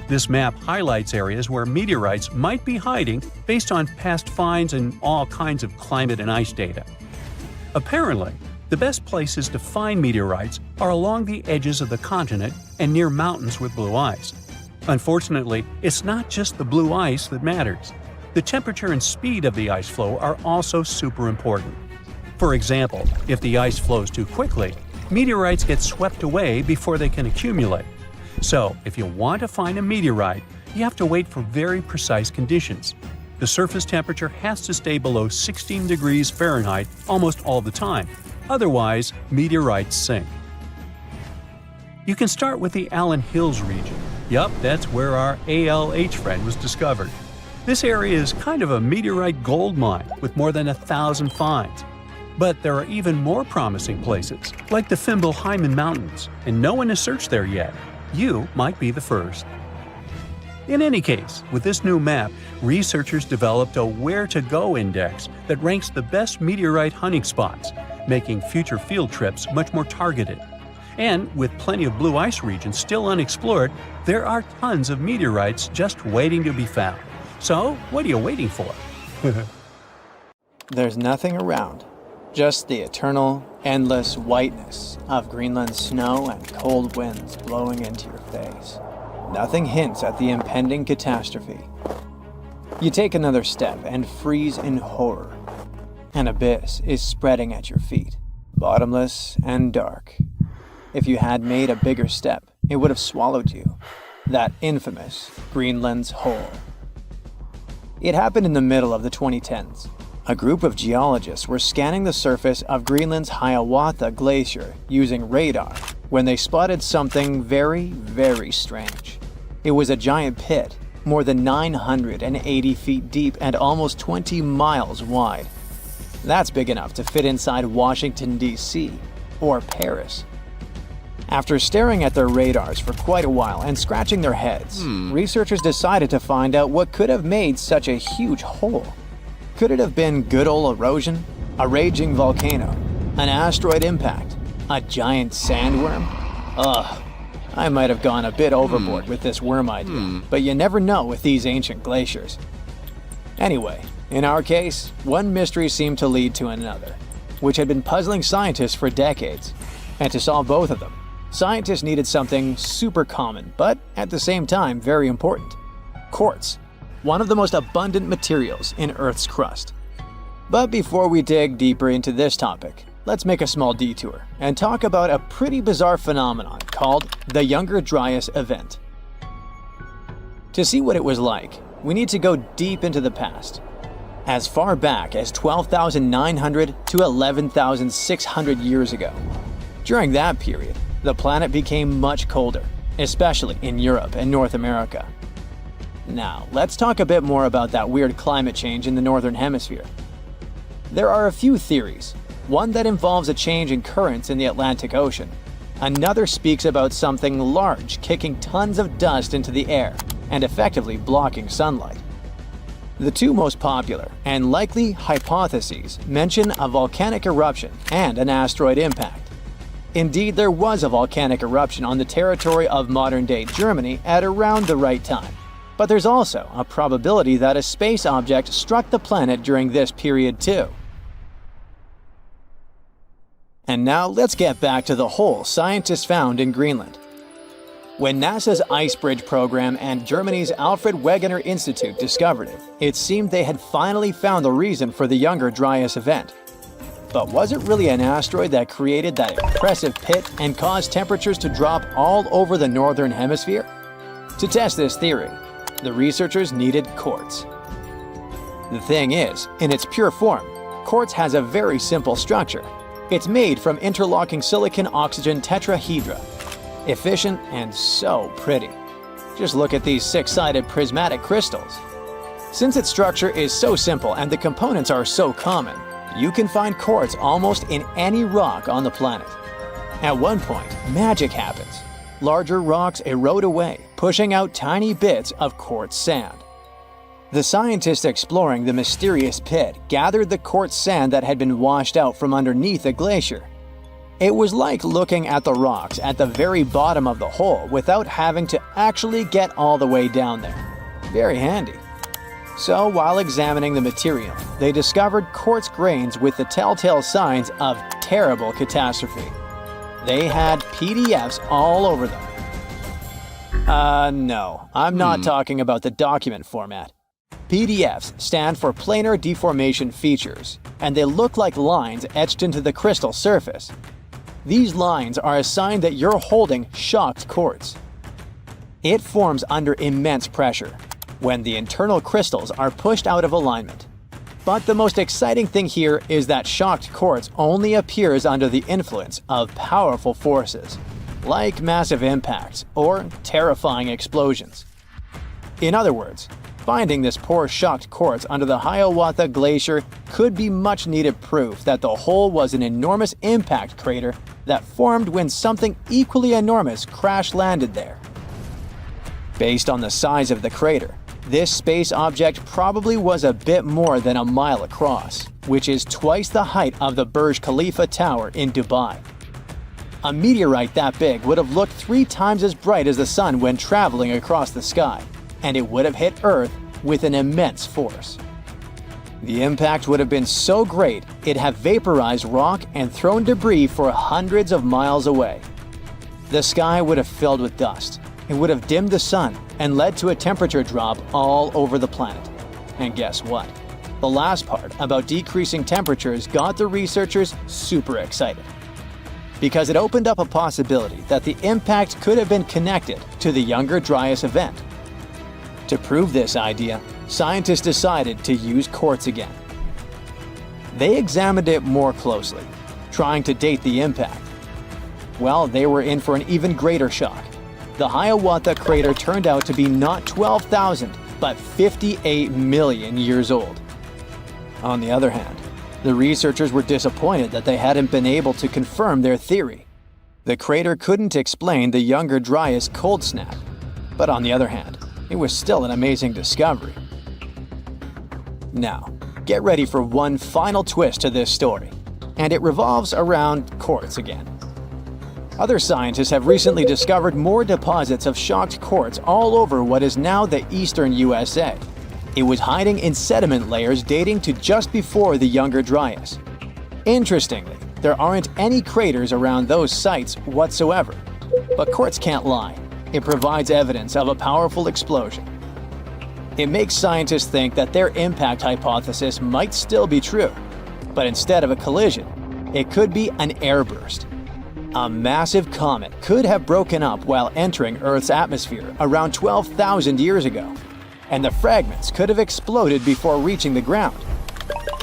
This map highlights areas where meteorites might be hiding based on past finds and all kinds of climate and ice data. Apparently, the best places to find meteorites are along the edges of the continent and near mountains with blue ice. Unfortunately, it's not just the blue ice that matters. The temperature and speed of the ice flow are also super important. For example, if the ice flows too quickly, meteorites get swept away before they can accumulate. So, if you want to find a meteorite, you have to wait for very precise conditions. The surface temperature has to stay below 16 degrees Fahrenheit almost all the time. Otherwise, meteorites sink. You can start with the Allen Hills region. Yup, that's where our ALH friend was discovered. This area is kind of a meteorite gold mine with more than 1,000 finds. But there are even more promising places, like the Fimbulheimen Mountains, and no one has searched there yet. You might be the first. In any case, with this new map, researchers developed a where-to-go index that ranks the best meteorite hunting spots, making future field trips much more targeted. And with plenty of blue ice regions still unexplored, there are tons of meteorites just waiting to be found. So, what are you waiting for? There's nothing around, just the eternal, endless whiteness of Greenland's snow and cold winds blowing into your face. Nothing hints at the impending catastrophe. You take another step and freeze in horror. An abyss is spreading at your feet, bottomless and dark. If you had made a bigger step, it would have swallowed you. That infamous Greenland's hole. It happened in the middle of the 2010s. A group of geologists were scanning the surface of Greenland's Hiawatha Glacier using radar when they spotted something very, very strange. It was a giant pit, more than 980 feet deep and almost 20 miles wide. That's big enough to fit inside Washington, D.C. or Paris. After staring at their radars for quite a while and scratching their heads, researchers decided to find out what could have made such a huge hole. Could it have been good old erosion, a raging volcano, an asteroid impact, a giant sandworm? Ugh, I might have gone a bit overboard with this worm idea, but you never know with these ancient glaciers. Anyway, in our case, one mystery seemed to lead to another, which had been puzzling scientists for decades. And to solve both of them, scientists needed something super common, but at the same time very important: quartz, one of the most abundant materials in Earth's crust. But before we dig deeper into this topic, let's make a small detour and talk about a pretty bizarre phenomenon called the Younger Dryas event. To see what it was like, we need to go deep into the past, as far back as 12,900 to 11,600 years ago. During that period, the planet became much colder, especially in Europe and North America. Now, let's talk a bit more about that weird climate change in the Northern Hemisphere. There are a few theories. One that involves a change in currents in the Atlantic Ocean. Another speaks about something large kicking tons of dust into the air and effectively blocking sunlight. The two most popular and likely hypotheses mention a volcanic eruption and an asteroid impact. Indeed, there was a volcanic eruption on the territory of modern-day Germany at around the right time. But there's also a probability that a space object struck the planet during this period too. And now let's get back to the hole scientists found in Greenland. When NASA's Ice Bridge program and Germany's Alfred Wegener Institute discovered it, it seemed they had finally found the reason for the Younger Dryas event. But was it really an asteroid that created that impressive pit and caused temperatures to drop all over the Northern Hemisphere? To test this theory, the researchers needed quartz. The thing is, in its pure form, quartz has a very simple structure. It's made from interlocking silicon-oxygen tetrahedra. Efficient and so pretty. Just look at these six-sided prismatic crystals. Since its structure is so simple and the components are so common, you can find quartz almost in any rock on the planet. At one point, magic happens. Larger rocks erode away, pushing out tiny bits of quartz sand. The scientists exploring the mysterious pit gathered the quartz sand that had been washed out from underneath the glacier. It was like looking at the rocks at the very bottom of the hole without having to actually get all the way down there. Very handy. So, while examining the material, they discovered quartz grains with the telltale signs of terrible catastrophe. They had PDFs all over them. No, I'm not talking about the document format. PDFs stand for planar deformation features, and they look like lines etched into the crystal surface. These lines are a sign that you're holding shocked quartz. It forms under immense pressure, when the internal crystals are pushed out of alignment. But the most exciting thing here is that shocked quartz only appears under the influence of powerful forces. like massive impacts or terrifying explosions. In other words, finding this poor shocked quartz under the Hiawatha Glacier could be much needed proof that the hole was an enormous impact crater that formed when something equally enormous crash-landed there. Based on the size of the crater, this space object probably was a bit more than a mile across, which is twice the height of the Burj Khalifa Tower in Dubai. A meteorite that big would have looked 3 times as bright as the sun when traveling across the sky, and it would have hit Earth with an immense force. The impact would have been so great it'd have vaporized rock and thrown debris for hundreds of miles away. The sky would have filled with dust. It would have dimmed the sun and led to a temperature drop all over the planet. And guess what? The last part about decreasing temperatures got the researchers super excited, because it opened up a possibility that the impact could have been connected to the Younger Dryas event. To prove this idea, scientists decided to use quartz again. They examined it more closely, trying to date the impact. Well, they were in for an even greater shock. The Hiawatha crater turned out to be not 12,000, but 58 million years old. On the other hand, the researchers were disappointed that they hadn't been able to confirm their theory. The crater couldn't explain the Younger Dryas cold snap, but on the other hand, it was still an amazing discovery. Now, get ready for one final twist to this story, and it revolves around quartz again. Other scientists have recently discovered more deposits of shocked quartz all over what is now the eastern USA. It was hiding in sediment layers dating to just before the Younger Dryas. Interestingly, there aren't any craters around those sites whatsoever. But quartz can't lie. It provides evidence of a powerful explosion. It makes scientists think that their impact hypothesis might still be true, but instead of a collision, it could be an airburst. A massive comet could have broken up while entering Earth's atmosphere around 12,000 years ago, and the fragments could have exploded before reaching the ground.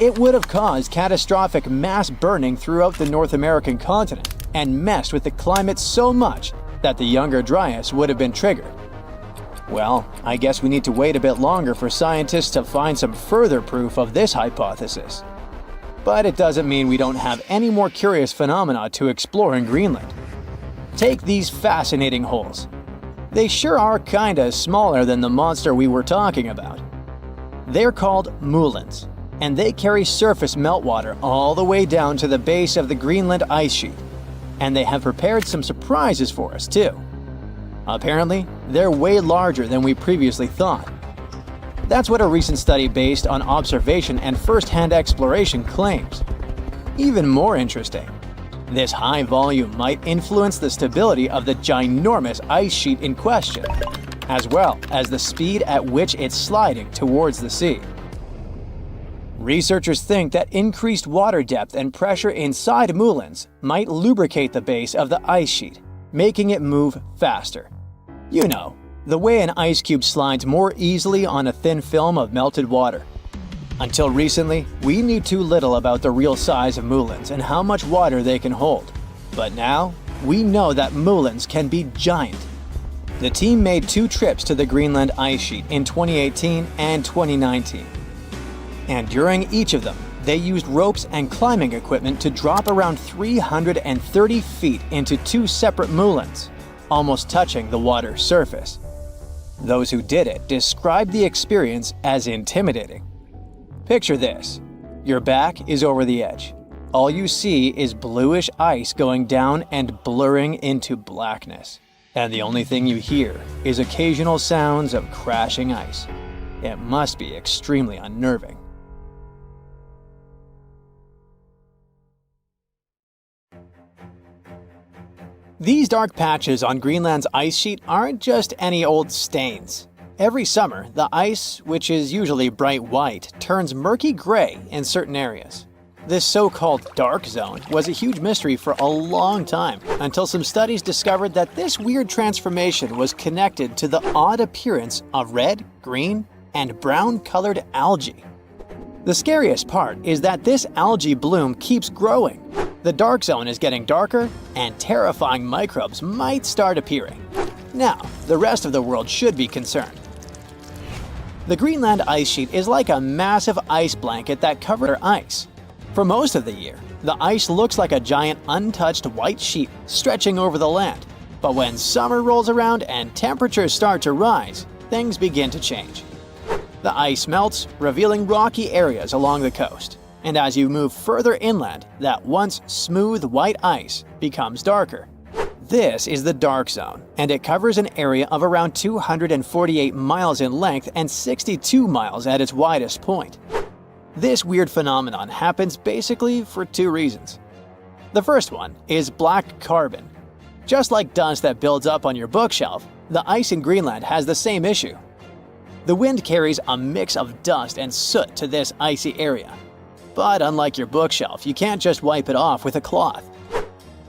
It would have caused catastrophic mass burning throughout the North American continent and messed with the climate so much that the Younger Dryas would have been triggered. Well, I guess we need to wait a bit longer for scientists to find some further proof of this hypothesis. But it doesn't mean we don't have any more curious phenomena to explore in Greenland. Take these fascinating holes. They sure are kinda smaller than the monster we were talking about. They're called moulins, and they carry surface meltwater all the way down to the base of the Greenland ice sheet. And they have prepared some surprises for us too. Apparently, they're way larger than we previously thought. That's what a recent study based on observation and first-hand exploration claims. Even more interesting, this high volume might influence the stability of the ginormous ice sheet in question, as well as the speed at which it's sliding towards the sea. Researchers think that increased water depth and pressure inside moulins might lubricate the base of the ice sheet, making it move faster. You know, the way an ice cube slides more easily on a thin film of melted water. Until recently, we knew too little about the real size of moulins and how much water they can hold. But now, we know that moulins can be giant. The team made 2 trips to the Greenland ice sheet in 2018 and 2019. And during each of them, they used ropes and climbing equipment to drop around 330 feet into 2 separate moulins, almost touching the water's surface. Those who did it described the experience as intimidating. Picture this. Your back is over the edge. All you see is bluish ice going down and blurring into blackness. And the only thing you hear is occasional sounds of crashing ice. It must be extremely unnerving. These dark patches on Greenland's ice sheet aren't just any old stains. Every summer, the ice, which is usually bright white, turns murky gray in certain areas. This so-called dark zone was a huge mystery for a long time, until some studies discovered that this weird transformation was connected to the odd appearance of red, green, and brown-colored algae. The scariest part is that this algae bloom keeps growing. The dark zone is getting darker, and terrifying microbes might start appearing. Now, the rest of the world should be concerned. The Greenland ice sheet is like a massive ice blanket that covers ice. For most of the year, the ice looks like a giant untouched white sheet stretching over the land. But when summer rolls around and temperatures start to rise, things begin to change. The ice melts, revealing rocky areas along the coast. And as you move further inland, that once smooth white ice becomes darker. This is the dark zone, and it covers an area of around 248 miles in length and 62 miles at its widest point. This weird phenomenon happens basically for two reasons. The first one is black carbon. Just like dust that builds up on your bookshelf, the ice in Greenland has the same issue. The wind carries a mix of dust and soot to this icy area. But unlike your bookshelf, you can't just wipe it off with a cloth.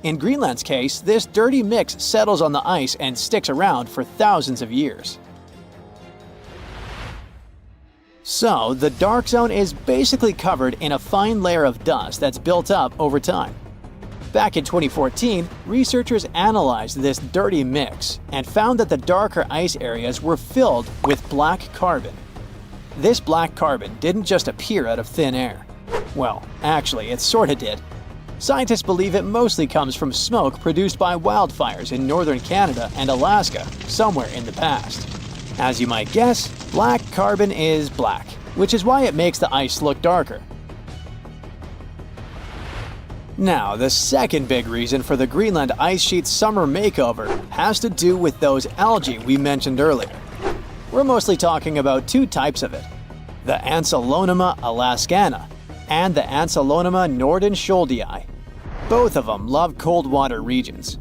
In Greenland's case, this dirty mix settles on the ice and sticks around for thousands of years. So, the dark zone is basically covered in a fine layer of dust that's built up over time. Back in 2014, researchers analyzed this dirty mix and found that the darker ice areas were filled with black carbon. This black carbon didn't just appear out of thin air. Well, actually, it sorta did. Scientists believe it mostly comes from smoke produced by wildfires in northern Canada and Alaska somewhere in the past. As you might guess, black carbon is black, which is why it makes the ice look darker. Now, the second big reason for the Greenland ice sheet's summer makeover has to do with those algae we mentioned earlier. We're mostly talking about two types of it, the Ancylonema alaskana and the Ancylonema nordenskjoldii. Both of them love cold water regions.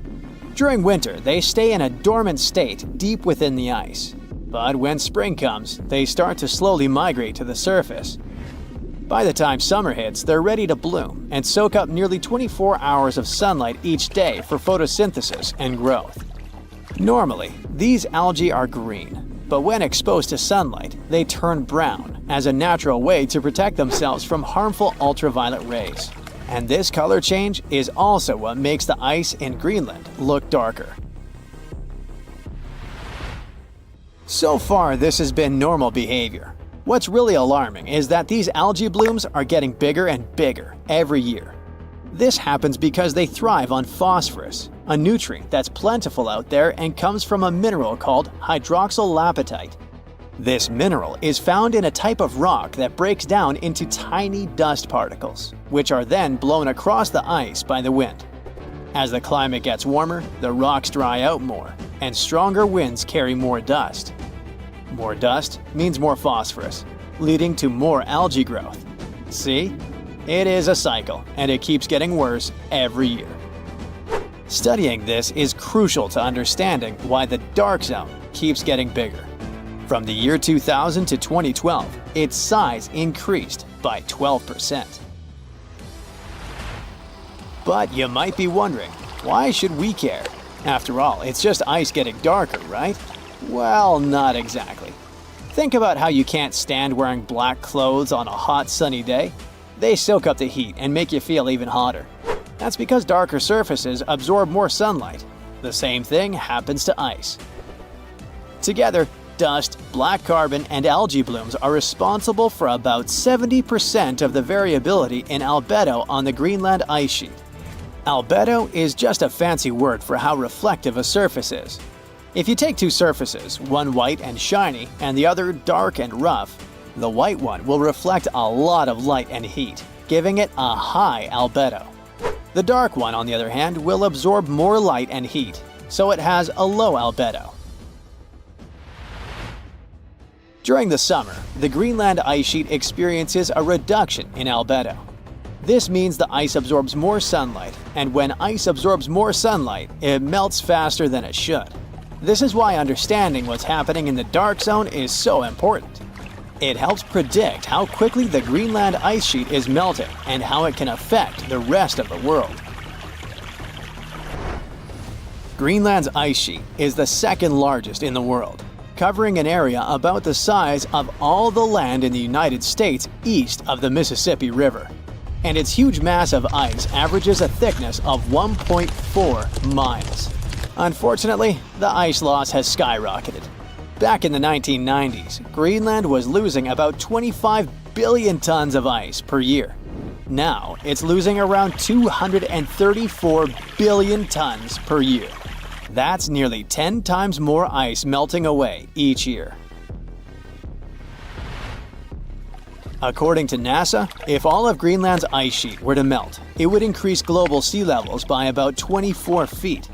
During winter, they stay in a dormant state deep within the ice. But when spring comes, they start to slowly migrate to the surface. By the time summer hits, they're ready to bloom and soak up nearly 24 hours of sunlight each day for photosynthesis and growth. Normally, these algae are green, but when exposed to sunlight, they turn brown as a natural way to protect themselves from harmful ultraviolet rays. And this color change is also what makes the ice in Greenland look darker. So far, this has been normal behavior. What's really alarming is that these algae blooms are getting bigger and bigger every year. This happens because they thrive on phosphorus, a nutrient that's plentiful out there and comes from a mineral called hydroxylapatite. This mineral is found in a type of rock that breaks down into tiny dust particles, which are then blown across the ice by the wind. As the climate gets warmer, the rocks dry out more, and stronger winds carry more dust. More dust means more phosphorus, leading to more algae growth. See? It is a cycle, and it keeps getting worse every year. Studying this is crucial to understanding why the dark zone keeps getting bigger. From the year 2000 to 2012, its size increased by 12%. But you might be wondering, why should we care? After all, it's just ice getting darker, right? Well, not exactly. Think about how you can't stand wearing black clothes on a hot, sunny day. They soak up the heat and make you feel even hotter. That's because darker surfaces absorb more sunlight. The same thing happens to ice. Together, dust, black carbon, and algae blooms are responsible for about 70% of the variability in albedo on the Greenland ice sheet. Albedo is just a fancy word for how reflective a surface is. If you take two surfaces, one white and shiny and the other dark and rough, the white one will reflect a lot of light and heat, giving it a high albedo. The dark one, on the other hand, will absorb more light and heat, so it has a low albedo. During the summer, the Greenland ice sheet experiences a reduction in albedo. This means the ice absorbs more sunlight, and when ice absorbs more sunlight, it melts faster than it should. This is why understanding what's happening in the dark zone is so important. It helps predict how quickly the Greenland ice sheet is melting and how it can affect the rest of the world. Greenland's ice sheet is the second largest in the world, covering an area about the size of all the land in the United States east of the Mississippi River. and its huge mass of ice averages a thickness of 1.4 miles. Unfortunately, the ice loss has skyrocketed. Back in the 1990s, Greenland was losing about 25 billion tons of ice per year. Now, it's losing around 234 billion tons per year. That's nearly 10 times more ice melting away each year. According to NASA, if all of Greenland's ice sheet were to melt, it would increase global sea levels by about 24 feet.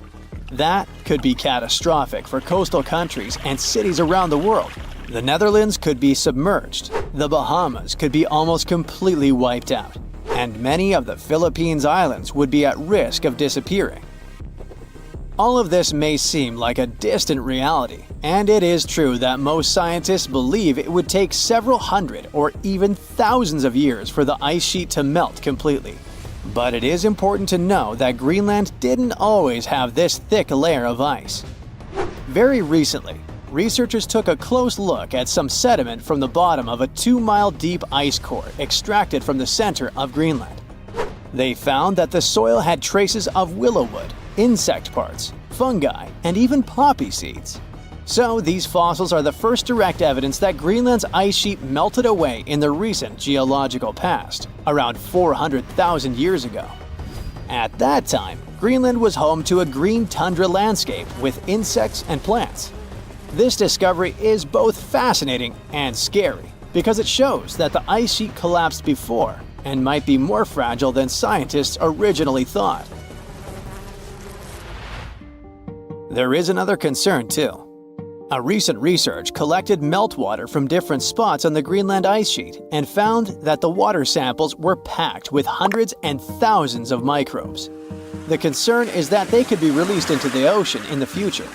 That could be catastrophic for coastal countries and cities around the world. The Netherlands could be submerged, the Bahamas could be almost completely wiped out, and many of the Philippines Islands would be at risk of disappearing. All of this may seem like a distant reality, and it is true that most scientists believe it would take several hundred or even thousands of years for the ice sheet to melt completely. But it is important to know that Greenland didn't always have this thick layer of ice. Very recently, researchers took a close look at some sediment from the bottom of a 2-mile deep ice core extracted from the center of Greenland. They found that the soil had traces of willow wood, insect parts, fungi, and even poppy seeds. So these fossils are the first direct evidence that Greenland's ice sheet melted away in the recent geological past, around 400,000 years ago. At that time, Greenland was home to a green tundra landscape with insects and plants. This discovery is both fascinating and scary because it shows that the ice sheet collapsed before and might be more fragile than scientists originally thought. There is another concern too. A recent research collected meltwater from different spots on the Greenland ice sheet and found that the water samples were packed with hundreds and thousands of microbes. The concern is that they could be released into the ocean in the future.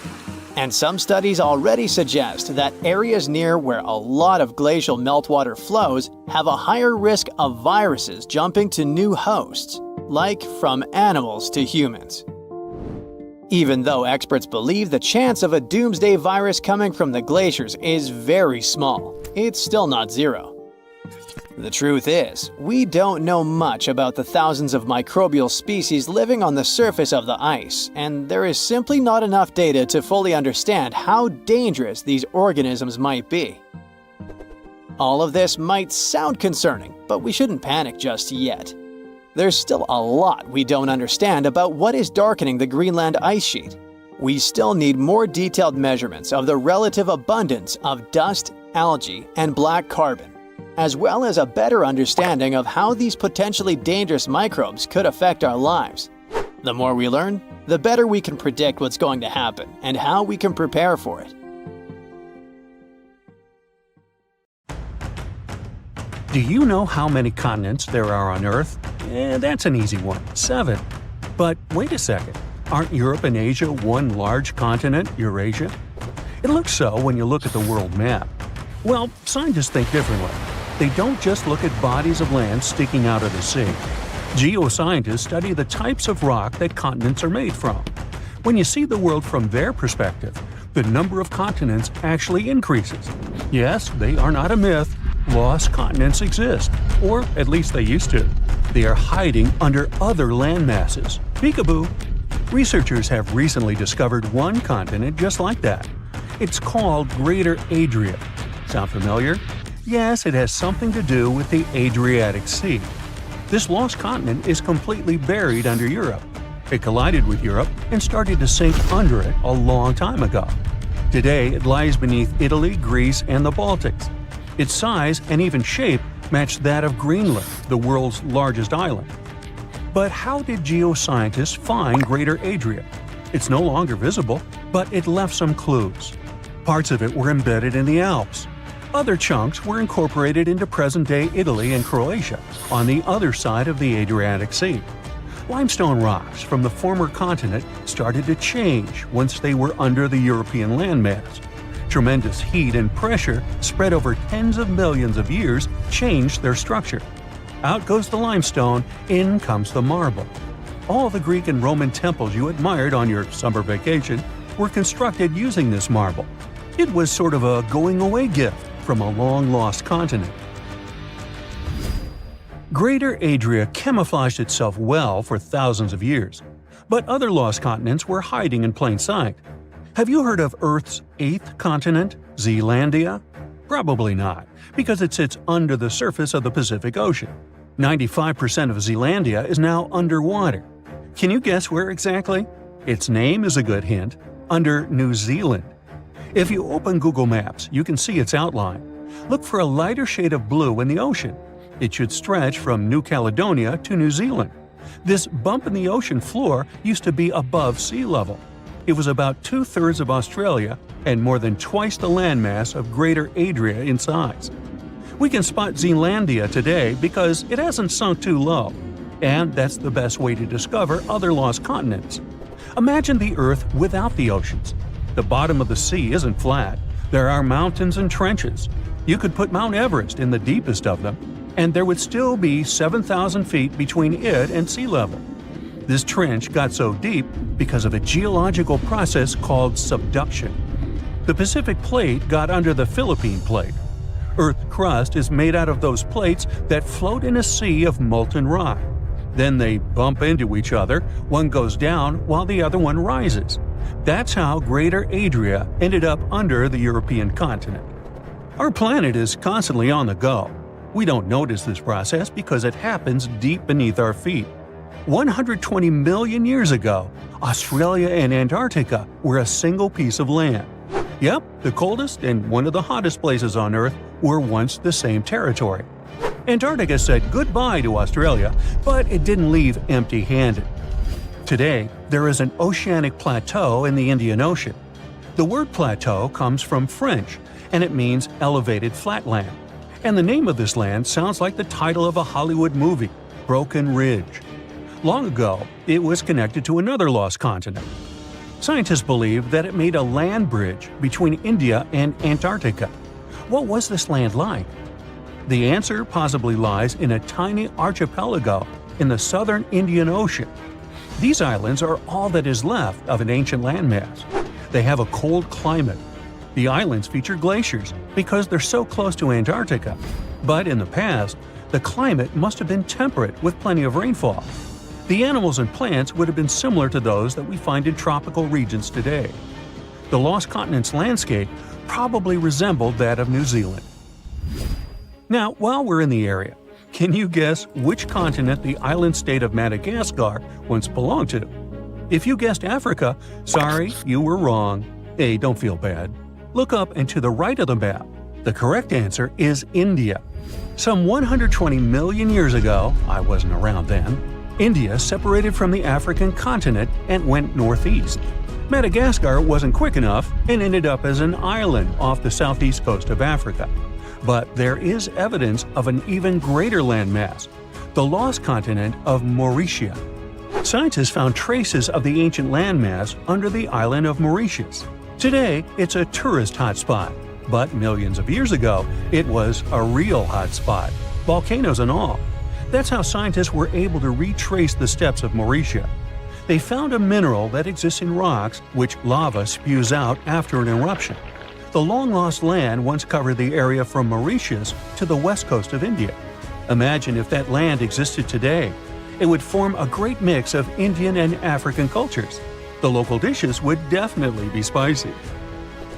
And some studies already suggest that areas near where a lot of glacial meltwater flows have a higher risk of viruses jumping to new hosts, like from animals to humans. Even though experts believe the chance of a doomsday virus coming from the glaciers is very small, it's still not zero. The truth is, we don't know much about the thousands of microbial species living on the surface of the ice, and there is simply not enough data to fully understand how dangerous these organisms might be. All of this might sound concerning, but we shouldn't panic just yet. There's still a lot we don't understand about what is darkening the Greenland ice sheet. We still need more detailed measurements of the relative abundance of dust, algae, and black carbon, as well as a better understanding of how these potentially dangerous microbes could affect our lives. The more we learn, the better we can predict what's going to happen and how we can prepare for it. Do you know how many continents there are on Earth? That's an easy one, 7. But wait a second, aren't Europe and Asia one large continent, Eurasia? It looks so when you look at the world map. Well, scientists think differently. They don't just look at bodies of land sticking out of the sea. Geoscientists study the types of rock that continents are made from. When you see the world from their perspective, the number of continents actually increases. Yes, they are not a myth. Lost continents exist, or at least they used to. They are hiding under other land masses. Peekaboo! Researchers have recently discovered one continent just like that. It's called Greater Adria. Sound familiar? Yes, it has something to do with the Adriatic Sea. This lost continent is completely buried under Europe. It collided with Europe and started to sink under it a long time ago. Today, it lies beneath Italy, Greece, and the Baltics. Its size and even shape match that of Greenland, the world's largest island. But how did geoscientists find Greater Adria? It's no longer visible, but it left some clues. Parts of it were embedded in the Alps. Other chunks were incorporated into present-day Italy and Croatia, on the other side of the Adriatic Sea. Limestone rocks from the former continent started to change once they were under the European landmass. Tremendous heat and pressure spread over tens of millions of years changed their structure. Out goes the limestone, in comes the marble. All the Greek and Roman temples you admired on your summer vacation were constructed using this marble. It was sort of a going-away gift from a long-lost continent. Greater Adria camouflaged itself well for thousands of years, but other lost continents were hiding in plain sight. Have you heard of Earth's eighth continent, Zealandia? Probably not, because it sits under the surface of the Pacific Ocean. 95% of Zealandia is now underwater. Can you guess where exactly? Its name is a good hint – under New Zealand. If you open Google Maps, you can see its outline. Look for a lighter shade of blue in the ocean. It should stretch from New Caledonia to New Zealand. This bump in the ocean floor used to be above sea level. It was about 2/3 of Australia and more than twice the landmass of Greater Adria in size. We can spot Zealandia today because it hasn't sunk too low, and that's the best way to discover other lost continents. Imagine the Earth without the oceans. The bottom of the sea isn't flat. There are mountains and trenches. You could put Mount Everest in the deepest of them, and there would still be 7,000 feet between it and sea level. This trench got so deep because of a geological process called subduction. The Pacific Plate got under the Philippine Plate. Earth's crust is made out of those plates that float in a sea of molten rock. Then they bump into each other, one goes down while the other one rises. That's how Greater Adria ended up under the European continent. Our planet is constantly on the go. We don't notice this process because it happens deep beneath our feet. 120 million years ago, Australia and Antarctica were a single piece of land. Yep, the coldest and one of the hottest places on Earth were once the same territory. Antarctica said goodbye to Australia, but it didn't leave empty-handed. Today, there is an oceanic plateau in the Indian Ocean. The word plateau comes from French, and it means elevated flatland. And the name of this land sounds like the title of a Hollywood movie, Broken Ridge. Long ago, it was connected to another lost continent. Scientists believe that it made a land bridge between India and Antarctica. What was this land like? The answer possibly lies in a tiny archipelago in the southern Indian Ocean. These islands are all that is left of an ancient landmass. They have a cold climate. The islands feature glaciers because they're so close to Antarctica. But in the past, the climate must have been temperate with plenty of rainfall. The animals and plants would have been similar to those that we find in tropical regions today. The lost continent's landscape probably resembled that of New Zealand. Now, while we're in the area, can you guess which continent the island state of Madagascar once belonged to? If you guessed Africa, sorry, you were wrong. Hey, don't feel bad. Look up and to the right of the map. The correct answer is India. Some 120 million years ago, I wasn't around then, India separated from the African continent and went northeast. Madagascar wasn't quick enough and ended up as an island off the southeast coast of Africa. But there is evidence of an even greater landmass, the lost continent of Mauritius. Scientists found traces of the ancient landmass under the island of Mauritius. Today, it's a tourist hotspot, but millions of years ago, it was a real hotspot, volcanoes and all. That's how scientists were able to retrace the steps of Mauritius. They found a mineral that exists in rocks which lava spews out after an eruption. The long-lost land once covered the area from Mauritius to the west coast of India. Imagine if that land existed today. It would form a great mix of Indian and African cultures. The local dishes would definitely be spicy.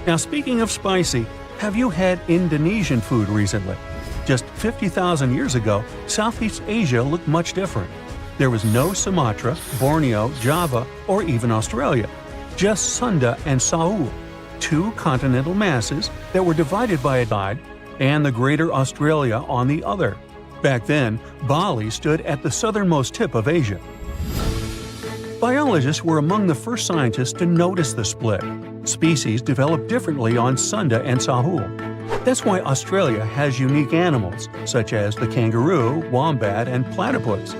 Now, speaking of spicy, have you had Indonesian food recently? Just 50,000 years ago, Southeast Asia looked much different. There was no Sumatra, Borneo, Java, or even Australia. Just Sunda and Saul, two continental masses that were divided by a tide, and the Greater Australia on the other. Back then, Bali stood at the southernmost tip of Asia. Biologists were among the first scientists to notice the split. Species developed differently on Sunda and Sahul. That's why Australia has unique animals, such as the kangaroo, wombat, and platypus.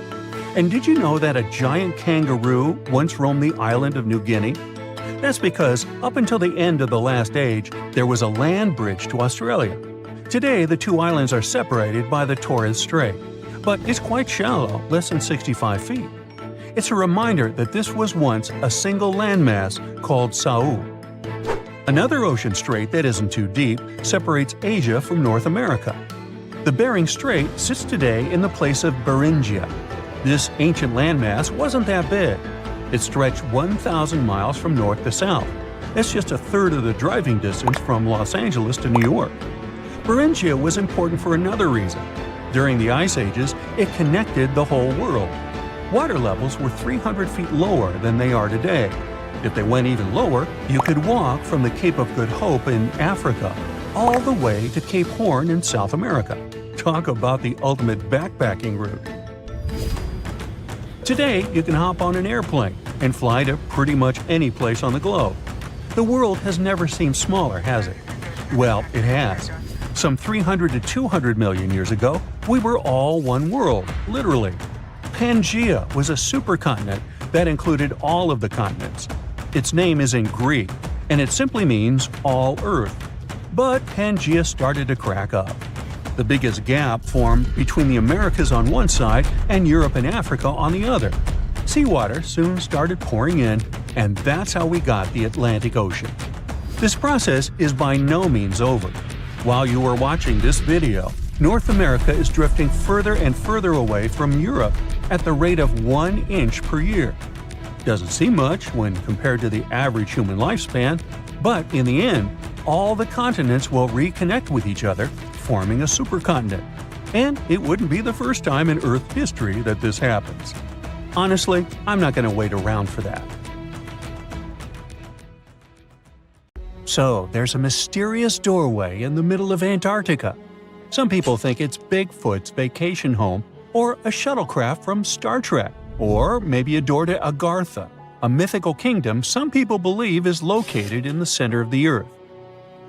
And did you know that a giant kangaroo once roamed the island of New Guinea? That's because, up until the end of the last age, there was a land bridge to Australia. Today, the two islands are separated by the Torres Strait, but it's quite shallow, less than 65 feet. It's a reminder that this was once a single landmass called Saul. Another ocean strait that isn't too deep separates Asia from North America. The Bering Strait sits today in the place of Beringia. This ancient landmass wasn't that big. It stretched 1,000 miles from north to south. That's just a third of the driving distance from Los Angeles to New York. Beringia was important for another reason. During the Ice Ages, it connected the whole world. Water levels were 300 feet lower than they are today. If they went even lower, you could walk from the Cape of Good Hope in Africa all the way to Cape Horn in South America. Talk about the ultimate backpacking route. Today, you can hop on an airplane and fly to pretty much any place on the globe. The world has never seemed smaller, has it? Well, it has. Some 300 to 200 million years ago, we were all one world, literally. Pangaea was a supercontinent that included all of the continents. Its name is in Greek, and it simply means all Earth. But Pangaea started to crack up. The biggest gap formed between the Americas on one side and Europe and Africa on the other. Seawater soon started pouring in, and that's how we got the Atlantic Ocean. This process is by no means over. While you are watching this video, North America is drifting further and further away from Europe at the rate of 1 inch per year. Doesn't seem much when compared to the average human lifespan, but in the end, all the continents will reconnect with each other, forming a supercontinent. And it wouldn't be the first time in Earth history that this happens. Honestly, I'm not going to wait around for that. So, there's a mysterious doorway in the middle of Antarctica. Some people think it's Bigfoot's vacation home, or a shuttlecraft from Star Trek, or maybe a door to Agartha, a mythical kingdom some people believe is located in the center of the Earth.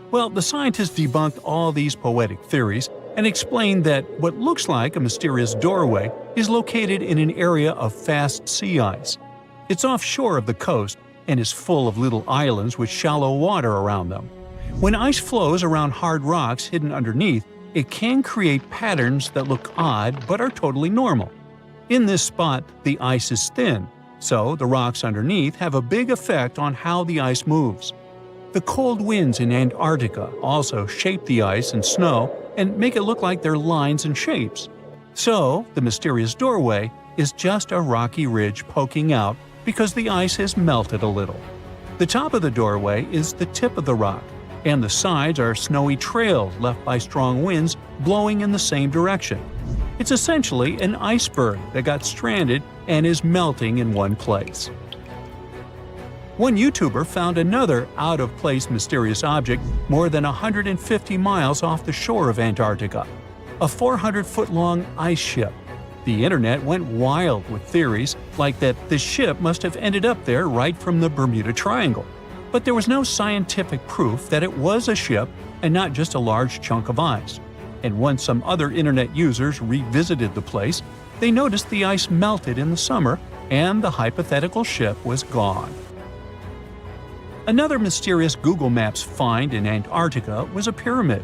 Well, the scientists debunked all these poetic theories and explained that what looks like a mysterious doorway is located in an area of fast sea ice. It's offshore of the coast and is full of little islands with shallow water around them. When ice flows around hard rocks hidden underneath, it can create patterns that look odd but are totally normal. In this spot, the ice is thin, so the rocks underneath have a big effect on how the ice moves. The cold winds in Antarctica also shape the ice and snow and make it look like they're lines and shapes. So, the mysterious doorway is just a rocky ridge poking out because the ice has melted a little. The top of the doorway is the tip of the rock, and the sides are snowy trails left by strong winds blowing in the same direction. It's essentially an iceberg that got stranded and is melting in one place. One YouTuber found another out-of-place mysterious object more than 150 miles off the shore of Antarctica, a 400-foot-long ice ship. The internet went wild with theories like that the ship must have ended up there right from the Bermuda Triangle. But there was no scientific proof that it was a ship and not just a large chunk of ice. And once some other internet users revisited the place, they noticed the ice melted in the summer and the hypothetical ship was gone. Another mysterious Google Maps find in Antarctica was a pyramid.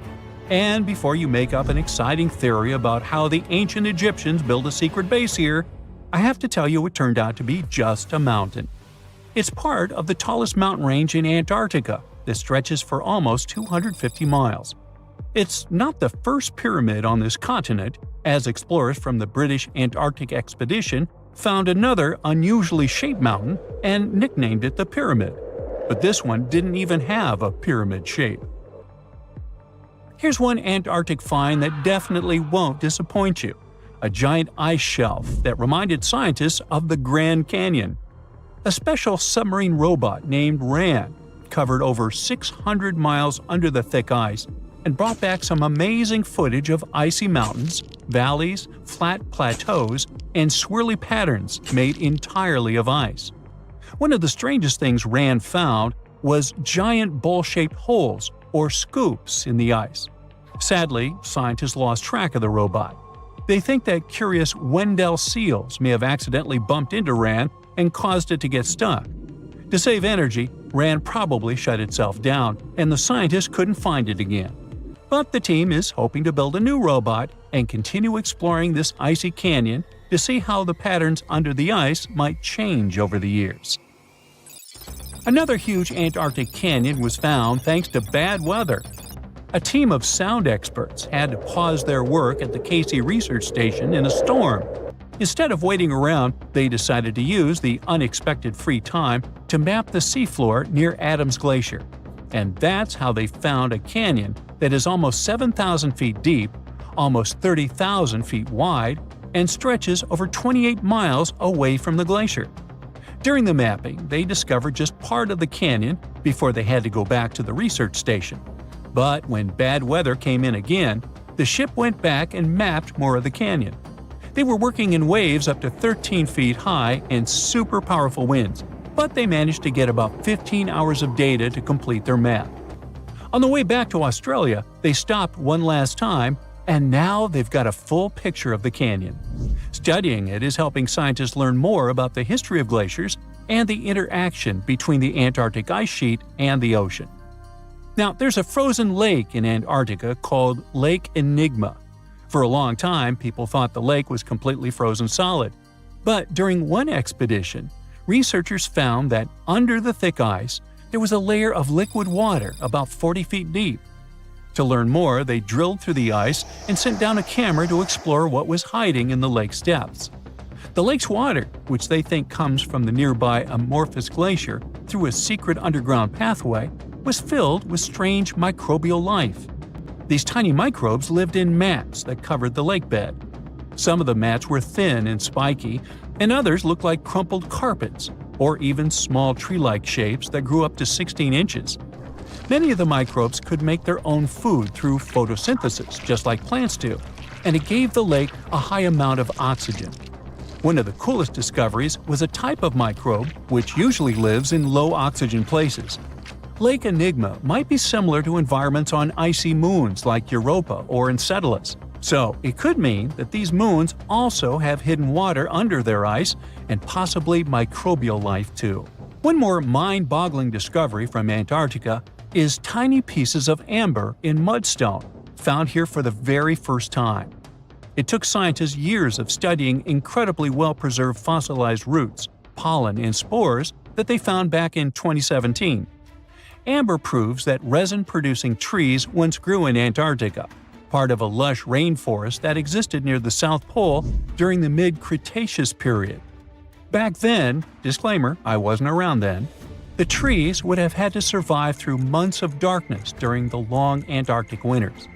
And before you make up an exciting theory about how the ancient Egyptians built a secret base here, I have to tell you it turned out to be just a mountain. It's part of the tallest mountain range in Antarctica that stretches for almost 250 miles. It's not the first pyramid on this continent, as explorers from the British Antarctic Expedition found another unusually shaped mountain and nicknamed it the Pyramid. But this one didn't even have a pyramid shape. Here's one Antarctic find that definitely won't disappoint you: a giant ice shelf that reminded scientists of the Grand Canyon. A special submarine robot named RAN covered over 600 miles under the thick ice and brought back some amazing footage of icy mountains, valleys, flat plateaus, and swirly patterns made entirely of ice. One of the strangest things RAN found was giant bowl-shaped holes, or scoops, in the ice. Sadly, scientists lost track of the robot. They think that curious Wendell seals may have accidentally bumped into RAN and caused it to get stuck. To save energy, RAN probably shut itself down, and the scientists couldn't find it again. But the team is hoping to build a new robot and continue exploring this icy canyon to see how the patterns under the ice might change over the years. Another huge Antarctic canyon was found thanks to bad weather. A team of sound experts had to pause their work at the Casey Research Station in a storm. Instead of waiting around, they decided to use the unexpected free time to map the seafloor near Adams Glacier. And that's how they found a canyon that is almost 7,000 feet deep, almost 30,000 feet wide, and stretches over 28 miles away from the glacier. During the mapping, they discovered just part of the canyon before they had to go back to the research station. But when bad weather came in again, the ship went back and mapped more of the canyon. They were working in waves up to 13 feet high and super powerful winds, but they managed to get about 15 hours of data to complete their map. On the way back to Australia, they stopped one last time, and now they've got a full picture of the canyon. Studying it is helping scientists learn more about the history of glaciers and the interaction between the Antarctic ice sheet and the ocean. Now, there's a frozen lake in Antarctica called Lake Enigma. For a long time, people thought the lake was completely frozen solid. But during one expedition, researchers found that under the thick ice, there was a layer of liquid water about 40 feet deep. To learn more, they drilled through the ice and sent down a camera to explore what was hiding in the lake's depths. The lake's water, which they think comes from the nearby Amorphous Glacier through a secret underground pathway, was filled with strange microbial life. These tiny microbes lived in mats that covered the lake bed. Some of the mats were thin and spiky, and others looked like crumpled carpets, or even small tree-like shapes that grew up to 16 inches. Many of the microbes could make their own food through photosynthesis, just like plants do, and it gave the lake a high amount of oxygen. One of the coolest discoveries was a type of microbe which usually lives in low-oxygen places. Lake Enigma might be similar to environments on icy moons like Europa or Enceladus, so it could mean that these moons also have hidden water under their ice and possibly microbial life too. One more mind-boggling discovery from Antarctica is tiny pieces of amber in mudstone, found here for the very first time. It took scientists years of studying incredibly well-preserved fossilized roots, pollen, and spores that they found back in 2017. Amber proves that resin-producing trees once grew in Antarctica, part of a lush rainforest that existed near the South Pole during the mid-Cretaceous period. Back then, disclaimer, I wasn't around then, the trees would have had to survive through months of darkness during the long Antarctic winters.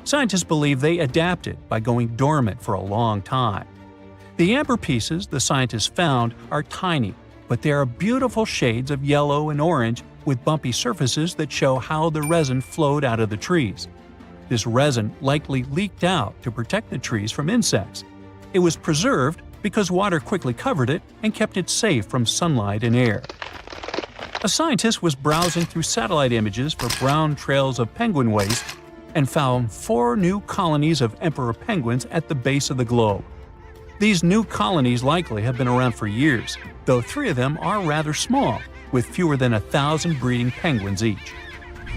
Scientists believe they adapted by going dormant for a long time. The amber pieces the scientists found are tiny, but they are beautiful shades of yellow and orange with bumpy surfaces that show how the resin flowed out of the trees. This resin likely leaked out to protect the trees from insects. It was preserved because water quickly covered it and kept it safe from sunlight and air. A scientist was browsing through satellite images for brown trails of penguin waste and found 4 new colonies of emperor penguins at the base of the globe. These new colonies likely have been around for years, though 3 of them are rather small, with fewer than 1,000 breeding penguins each.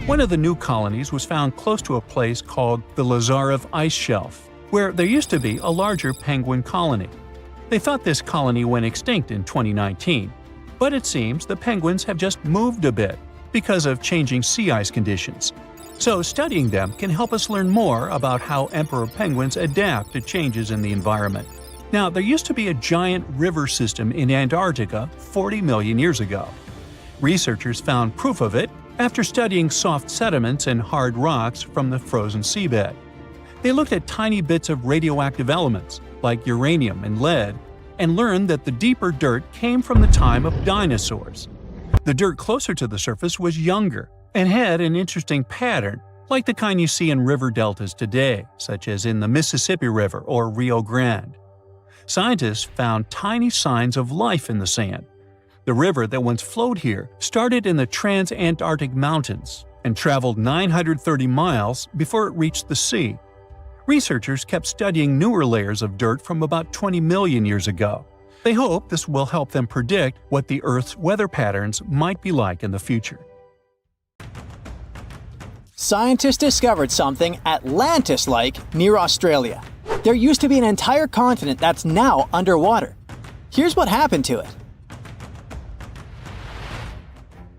One of the new colonies was found close to a place called the Lazarev Ice Shelf, where there used to be a larger penguin colony. They thought this colony went extinct in 2019, but it seems the penguins have just moved a bit because of changing sea ice conditions. So studying them can help us learn more about how emperor penguins adapt to changes in the environment. Now, there used to be a giant river system in Antarctica 40 million years ago. Researchers found proof of it after studying soft sediments and hard rocks from the frozen seabed. They looked at tiny bits of radioactive elements, like uranium and lead, and learned that the deeper dirt came from the time of dinosaurs. The dirt closer to the surface was younger and had an interesting pattern, like the kind you see in river deltas today, such as in the Mississippi River or Rio Grande. Scientists found tiny signs of life in the sand. The river that once flowed here started in the Trans-Antarctic Mountains and traveled 930 miles before it reached the sea. Researchers kept studying newer layers of dirt from about 20 million years ago. They hope this will help them predict what the Earth's weather patterns might be like in the future. Scientists discovered something Atlantis-like near Australia. There used to be an entire continent that's now underwater. Here's what happened to it.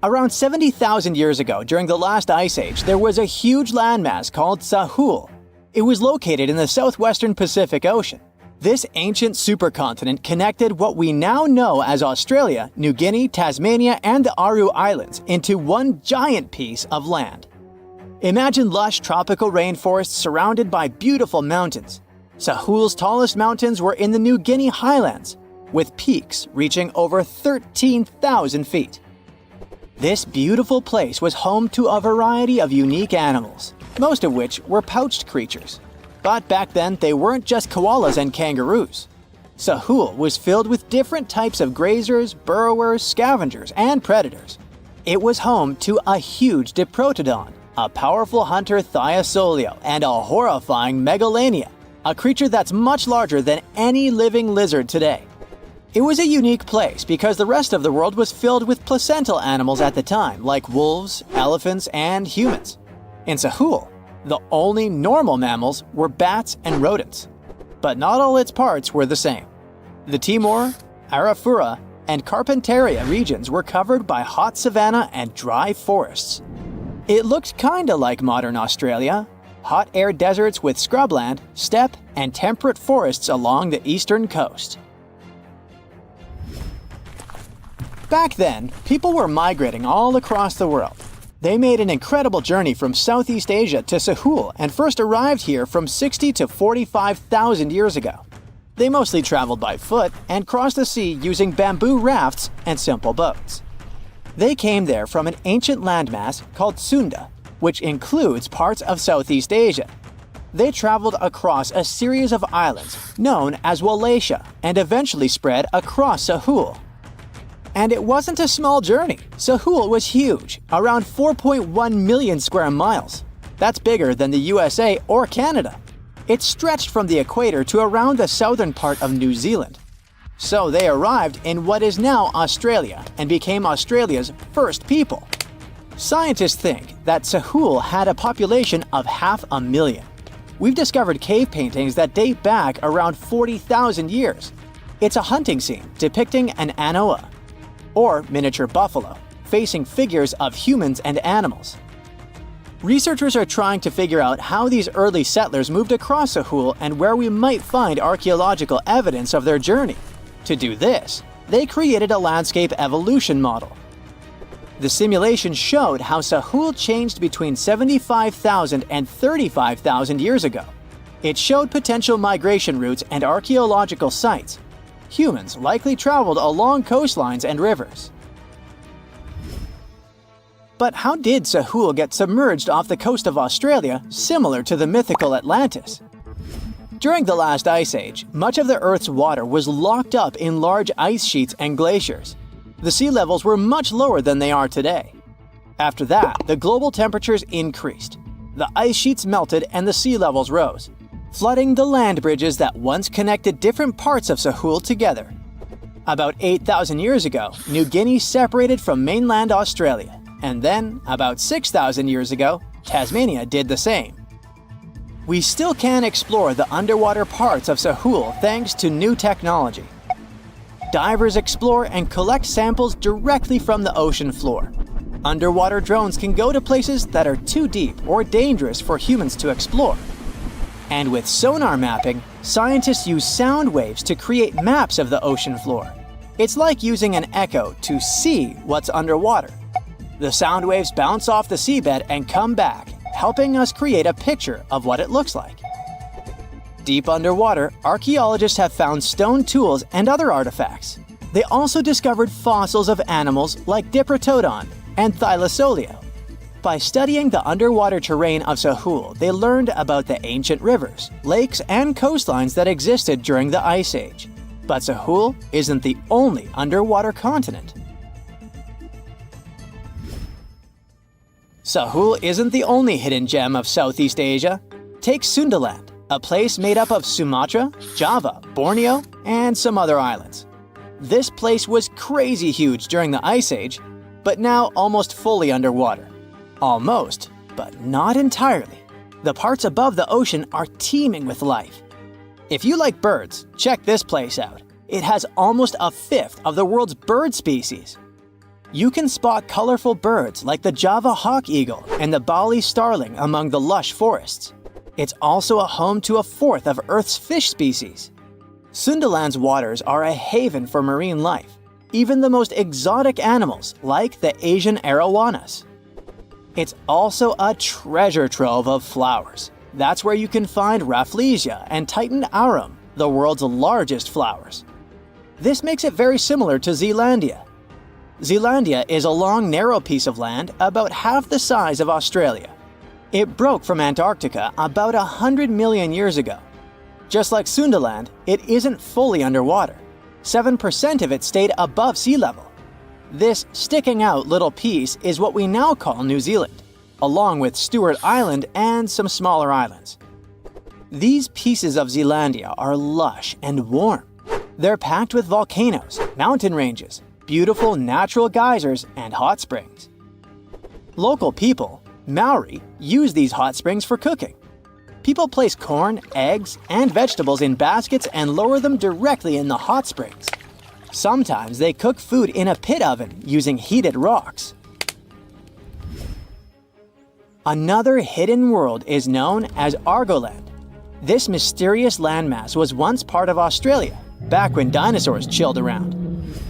Around 70,000 years ago, during the last ice age, there was a huge landmass called Sahul. It was located in the southwestern Pacific Ocean. This ancient supercontinent connected what we now know as Australia, New Guinea, Tasmania, and the Aru Islands into one giant piece of land. Imagine lush tropical rainforests surrounded by beautiful mountains. Sahul's tallest mountains were in the New Guinea highlands, with peaks reaching over 13,000 feet. This beautiful place was home to a variety of unique animals, most of which were pouched creatures. But back then, they weren't just koalas and kangaroos. Sahul was filled with different types of grazers, burrowers, scavengers, and predators. It was home to a huge diprotodon, a powerful hunter Thiosolio, and a horrifying Megalania, a creature that's much larger than any living lizard today. It was a unique place because the rest of the world was filled with placental animals at the time, like wolves, elephants, and humans. In Sahul, the only normal mammals were bats and rodents. But not all its parts were the same. The Timor, Arafura, and Carpentaria regions were covered by hot savanna and dry forests. It looked kinda like modern Australia, hot air deserts with scrubland, steppe, and temperate forests along the eastern coast. Back then, people were migrating all across the world. They made an incredible journey from Southeast Asia to Sahul and first arrived here from 60 to 45,000 years ago. They mostly traveled by foot and crossed the sea using bamboo rafts and simple boats. They came there from an ancient landmass called Sunda, which includes parts of Southeast Asia. They traveled across a series of islands known as Wallachia and eventually spread across Sahul. And it wasn't a small journey. Sahul was huge, around 4.1 million square miles. That's bigger than the USA or Canada. It stretched from the equator to around the southern part of New Zealand. So they arrived in what is now Australia and became Australia's first people. Scientists think that Sahul had a population of 500,000. We've discovered cave paintings that date back around 40,000 years. It's a hunting scene depicting an anoa, or miniature buffalo, facing figures of humans and animals. Researchers are trying to figure out how these early settlers moved across Sahul and where we might find archaeological evidence of their journey. To do this, they created a landscape evolution model. The simulation showed how Sahul changed between 75,000 and 35,000 years ago. It showed potential migration routes and archaeological sites. Humans likely traveled along coastlines and rivers. But how did Sahul get submerged off the coast of Australia, similar to the mythical Atlantis? During the last ice age, much of the Earth's water was locked up in large ice sheets and glaciers. The sea levels were much lower than they are today. After that, the global temperatures increased. The ice sheets melted and the sea levels rose, flooding the land bridges that once connected different parts of Sahul together. About 8,000 years ago, New Guinea separated from mainland Australia, and then, about 6,000 years ago, Tasmania did the same. We still can explore the underwater parts of Sahul thanks to new technology. Divers explore and collect samples directly from the ocean floor. Underwater drones can go to places that are too deep or dangerous for humans to explore. And with sonar mapping, scientists use sound waves to create maps of the ocean floor. It's like using an echo to see what's underwater. The sound waves bounce off the seabed and come back, helping us create a picture of what it looks like. Deep underwater, archaeologists have found stone tools and other artifacts. They also discovered fossils of animals like Diprotodon and Thylasolio. By studying the underwater terrain of Sahul, they learned about the ancient rivers, lakes, and coastlines that existed during the Ice Age. But Sahul isn't the only underwater continent. Sahul isn't the only hidden gem of Southeast Asia. Take Sundaland, a place made up of Sumatra, Java, Borneo, and some other islands. This place was crazy huge during the Ice Age, but now almost fully underwater. Almost, but not entirely. The parts above the ocean are teeming with life. If you like birds, check this place out. It has almost a fifth of the world's bird species. You can spot colorful birds like the Java hawk eagle and the Bali starling among the lush forests. It's also a home to a fourth of Earth's fish species. Sundaland's waters are a haven for marine life, even the most exotic animals like the Asian arowanas. It's also a treasure trove of flowers. That's where you can find Rafflesia and Titan arum, the world's largest flowers. This makes it very similar to Zealandia. Zealandia is a long, narrow piece of land about half the size of Australia. It broke from Antarctica about 100 million years ago. Just like Sundaland, it isn't fully underwater. 7% of it stayed above sea level. This sticking out little piece is what we now call New Zealand, along with Stewart Island and some smaller islands. These pieces of Zealandia are lush and warm. They're packed with volcanoes, mountain ranges, beautiful natural geysers, and hot springs. Local people, Maori, use these hot springs for cooking. People place corn, eggs, and vegetables in baskets and lower them directly in the hot springs. Sometimes they cook food in a pit oven using heated rocks. Another hidden world is known as Argoland. This mysterious landmass was once part of Australia, back when dinosaurs chilled around.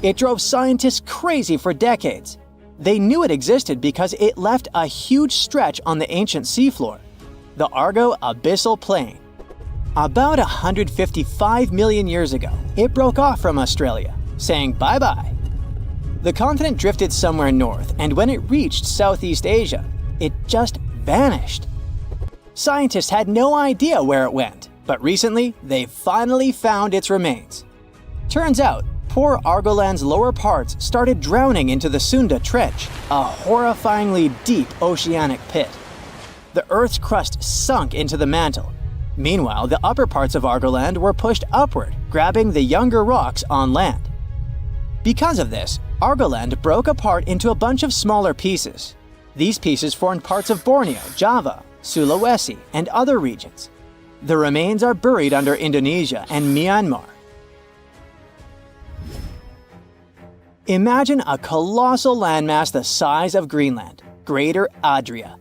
It drove scientists crazy for decades. They knew it existed because it left a huge stretch on the ancient seafloor, the Argo Abyssal Plain. About 155 million years ago, it broke off from Australia, saying bye-bye. The continent drifted somewhere north, and when it reached Southeast Asia, it just vanished. Scientists had no idea where it went, but recently they finally found its remains. Turns out, poor Argoland's lower parts started drowning into the Sunda Trench, a horrifyingly deep oceanic pit. The Earth's crust sunk into the mantle. Meanwhile, the upper parts of Argoland were pushed upward, grabbing the younger rocks on land. Because of this, Argoland broke apart into a bunch of smaller pieces. These pieces formed parts of Borneo, Java, Sulawesi, and other regions. The remains are buried under Indonesia and Myanmar. Imagine a colossal landmass the size of Greenland, Greater Adria.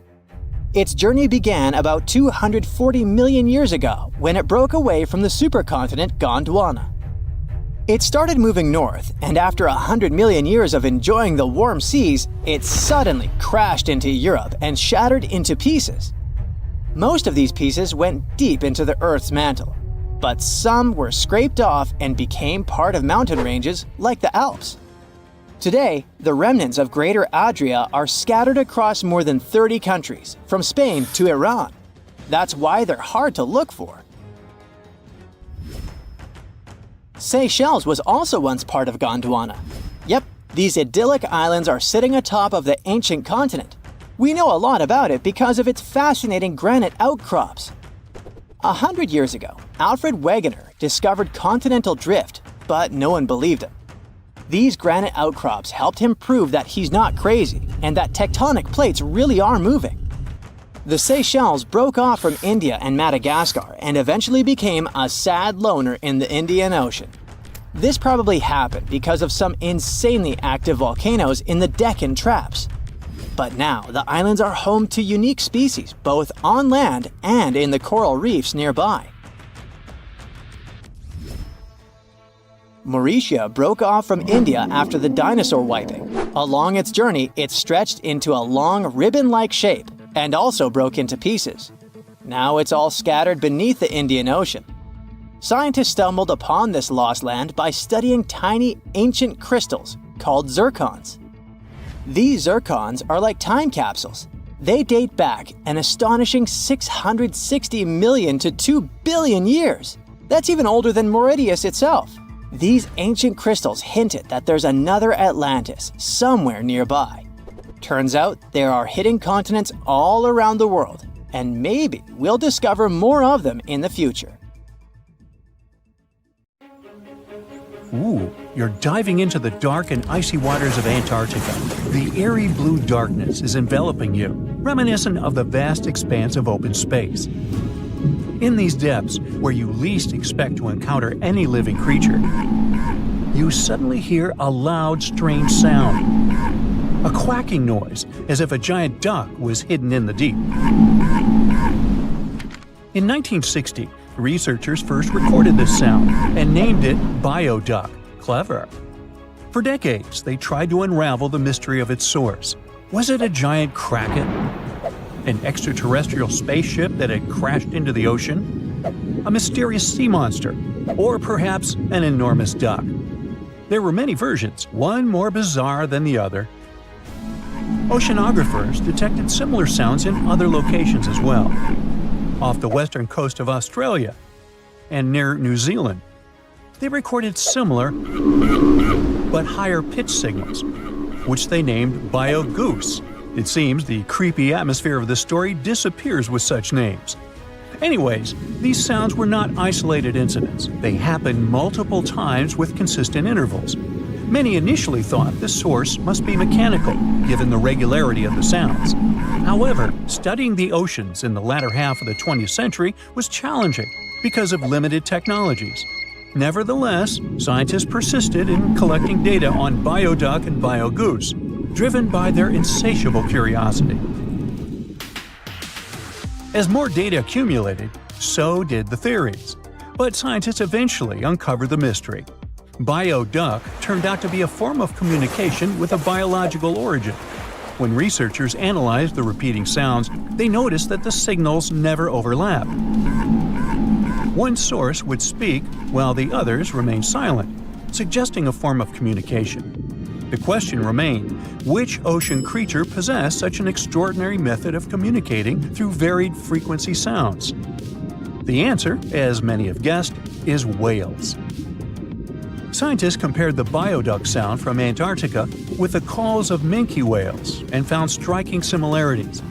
Its journey began about 240 million years ago when it broke away from the supercontinent Gondwana. It started moving north, and after 100 million years of enjoying the warm seas, it suddenly crashed into Europe and shattered into pieces. Most of these pieces went deep into the Earth's mantle, but some were scraped off and became part of mountain ranges like the Alps. Today, the remnants of Greater Adria are scattered across more than 30 countries, from Spain to Iran. That's why they're hard to look for. Seychelles was also once part of Gondwana. Yep, these idyllic islands are sitting atop of the ancient continent. We know a lot about it because of its fascinating granite outcrops. 100 years ago, Alfred Wegener discovered continental drift, but no one believed him. These granite outcrops helped him prove that he's not crazy and that tectonic plates really are moving. The Seychelles broke off from India and Madagascar and eventually became a sad loner in the Indian Ocean. This probably happened because of some insanely active volcanoes in the Deccan Traps. But now the islands are home to unique species both on land and in the coral reefs nearby. Mauritia broke off from India after the dinosaur wiping. Along its journey, it stretched into a long ribbon-like shape and also broke into pieces. Now it's all scattered beneath the Indian Ocean. Scientists stumbled upon this lost land by studying tiny ancient crystals called zircons. These zircons are like time capsules. They date back an astonishing 660 million to 2 billion years. That's even older than Mauritius itself. These ancient crystals hinted that there's another Atlantis somewhere nearby. Turns out there are hidden continents all around the world, and maybe we'll discover more of them in the future. Ooh, you're diving into the dark and icy waters of Antarctica. The eerie blue darkness is enveloping you, reminiscent of the vast expanse of open space. In these depths, where you least expect to encounter any living creature, you suddenly hear a loud, strange sound. a quacking noise, as if a giant duck was hidden in the deep. In 1960, researchers first recorded this sound and named it bioduck. Clever. For decades, they tried to unravel the mystery of its source. Was it a giant kraken? An extraterrestrial spaceship that had crashed into the ocean? A mysterious sea monster? Or perhaps an enormous duck? There were many versions, one more bizarre than the other. Oceanographers detected similar sounds in other locations as well, off the western coast of Australia and near New Zealand. They recorded similar but higher pitch signals, which they named bio-goose. It seems the creepy atmosphere of the story disappears with such names. Anyways, these sounds were not isolated incidents. They happened multiple times with consistent intervals. Many initially thought the source must be mechanical, given the regularity of the sounds. However, studying the oceans in the latter half of the 20th century was challenging because of limited technologies. Nevertheless, scientists persisted in collecting data on bioduck and biogoose, driven by their insatiable curiosity. As more data accumulated, so did the theories. But scientists eventually uncovered the mystery. Bioduck turned out to be a form of communication with a biological origin. When researchers analyzed the repeating sounds, they noticed that the signals never overlapped. One source would speak while the others remained silent, suggesting a form of communication. The question remained, which ocean creature possessed such an extraordinary method of communicating through varied frequency sounds? The answer, as many have guessed, is whales. Scientists compared the bioduck sound from Antarctica with the calls of minke whales and found striking similarities.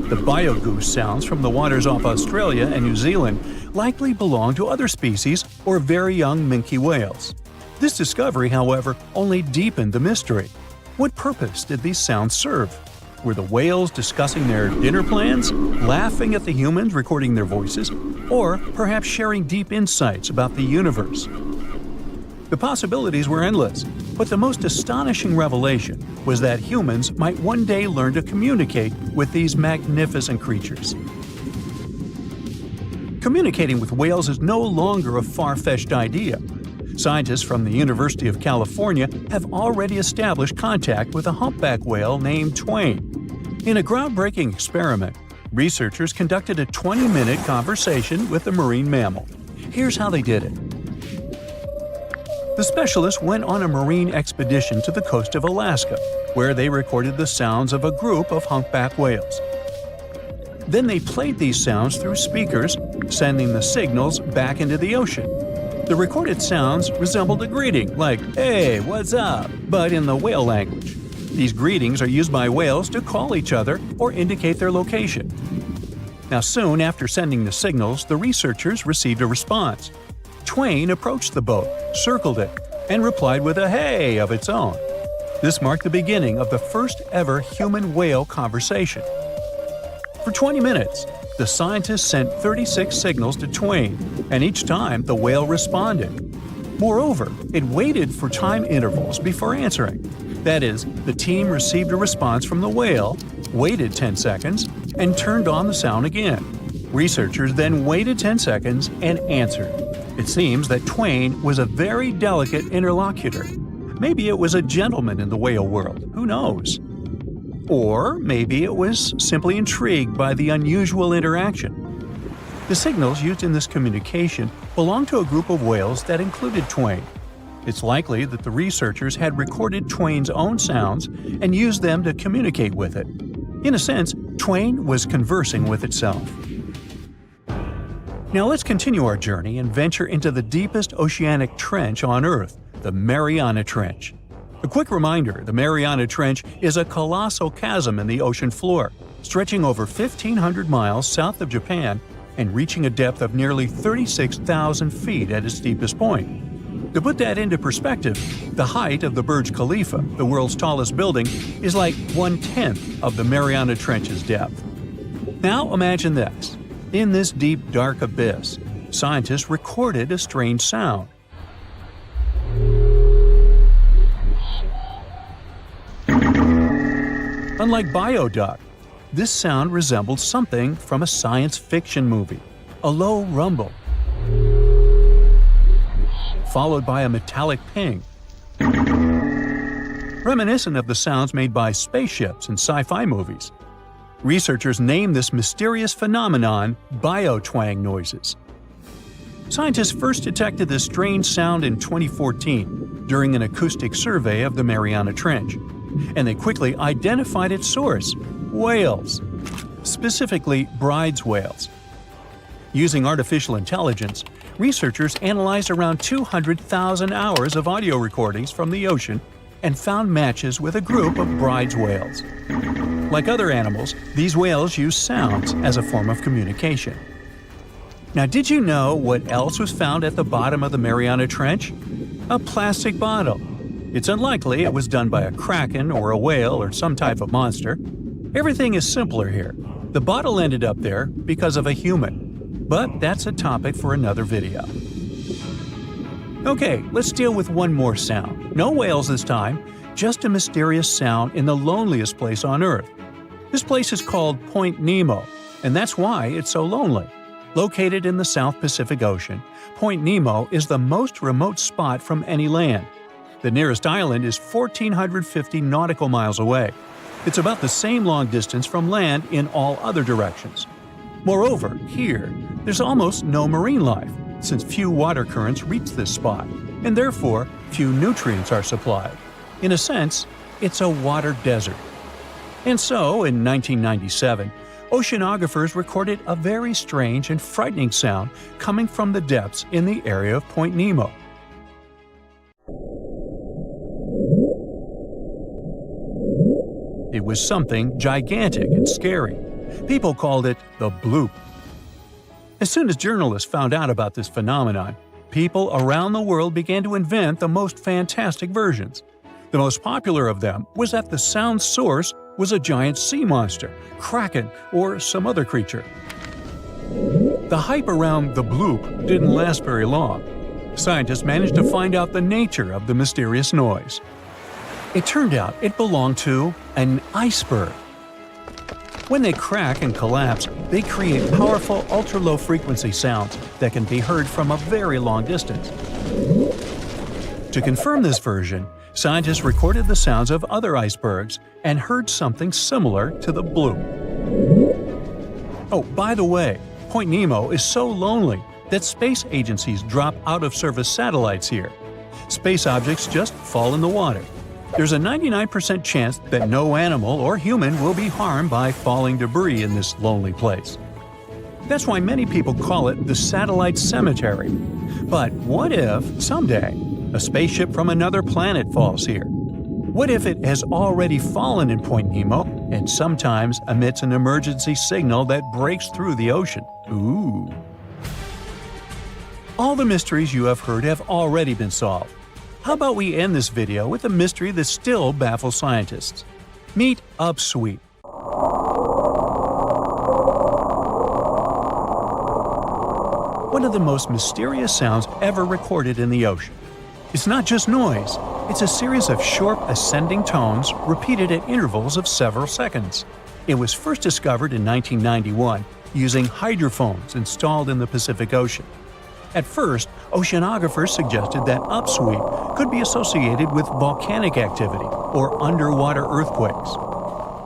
The biogoose sounds from the waters off Australia and New Zealand likely belong to other species or very young minke whales. This discovery, however, only deepened the mystery. What purpose did these sounds serve? Were the whales discussing their dinner plans, laughing at the humans recording their voices, or perhaps sharing deep insights about the universe? The possibilities were endless, but the most astonishing revelation was that humans might one day learn to communicate with these magnificent creatures. Communicating with whales is no longer a far-fetched idea. Scientists from the University of California have already established contact with a humpback whale named Twain. In a groundbreaking experiment, researchers conducted a 20-minute conversation with the marine mammal. Here's how they did it. The specialists went on a marine expedition to the coast of Alaska, where they recorded the sounds of a group of humpback whales. Then they played these sounds through speakers, sending the signals back into the ocean. The recorded sounds resembled a greeting, like, "Hey, what's up?" but in the whale language. These greetings are used by whales to call each other or indicate their location. Now, soon after sending the signals, the researchers received a response. Twain approached the boat, circled it, and replied with a "hey" of its own. This marked the beginning of the first ever human-whale conversation. For 20 minutes, the scientists sent 36 signals to Twain, and each time the whale responded. Moreover, it waited for time intervals before answering. That is, the team received a response from the whale, waited 10 seconds, and turned on the sound again. Researchers then waited 10 seconds and answered. It seems that Twain was a very delicate interlocutor. Maybe it was a gentleman in the whale world, who knows? Or maybe it was simply intrigued by the unusual interaction. The signals used in this communication belonged to a group of whales that included Twain. It's likely that the researchers had recorded Twain's own sounds and used them to communicate with it. In a sense, Twain was conversing with itself. Now let's continue our journey and venture into the deepest oceanic trench on Earth, the Mariana Trench. A quick reminder, the Mariana Trench is a colossal chasm in the ocean floor, stretching over 1,500 miles south of Japan and reaching a depth of nearly 36,000 feet at its deepest point. To put that into perspective, the height of the Burj Khalifa, the world's tallest building, is like 1/10 of the Mariana Trench's depth. Now imagine this. In this deep, dark abyss, scientists recorded a strange sound. Unlike bioduck, this sound resembled something from a science fiction movie, a low rumble, followed by a metallic ping, reminiscent of the sounds made by spaceships in sci-fi movies. Researchers name this mysterious phenomenon biotwang noises. Scientists first detected this strange sound in 2014 during an acoustic survey of the Mariana Trench, and they quickly identified its source: whales, specifically Bride's whales. Using artificial intelligence, researchers analyzed around 200,000 hours of audio recordings from the ocean and found matches with a group of Bride's whales. Like other animals, these whales use sounds as a form of communication. Now, did you know what else was found at the bottom of the Mariana Trench? A plastic bottle. It's unlikely it was done by a kraken or a whale or some type of monster. Everything is simpler here. The bottle ended up there because of a human. But that's a topic for another video. Okay, let's deal with one more sound. No whales this time, just a mysterious sound in the loneliest place on Earth. This place is called Point Nemo, and that's why it's so lonely. Located in the South Pacific Ocean, Point Nemo is the most remote spot from any land. The nearest island is 1,450 nautical miles away. It's about the same long distance from land in all other directions. Moreover, here, there's almost no marine life, since few water currents reach this spot, and therefore few nutrients are supplied. In a sense, it's a water desert. And so, in 1997, oceanographers recorded a very strange and frightening sound coming from the depths in the area of Point Nemo. It was something gigantic and scary. People called it the bloop. As soon as journalists found out about this phenomenon, people around the world began to invent the most fantastic versions. The most popular of them was that the sound source was a giant sea monster, kraken, or some other creature. The hype around the bloop didn't last very long. Scientists managed to find out the nature of the mysterious noise. It turned out it belonged to an iceberg. When they crack and collapse, they create powerful ultra-low frequency sounds that can be heard from a very long distance. To confirm this version, scientists recorded the sounds of other icebergs and heard something similar to the bloop. Oh, by the way, Point Nemo is so lonely that space agencies drop out-of-service satellites here. Space objects just fall in the water. There's a 99% chance that no animal or human will be harmed by falling debris in this lonely place. That's why many people call it the satellite cemetery. But what if, someday, a spaceship from another planet falls here? What if it has already fallen in Point Nemo and sometimes emits an emergency signal that breaks through the ocean? Ooh. All the mysteries you have heard have already been solved. How about we end this video with a mystery that still baffles scientists? Meet upsweep. One of the most mysterious sounds ever recorded in the ocean. It's not just noise, it's a series of short ascending tones repeated at intervals of several seconds. It was first discovered in 1991 using hydrophones installed in the Pacific Ocean. At first, oceanographers suggested that upsweep could be associated with volcanic activity or underwater earthquakes.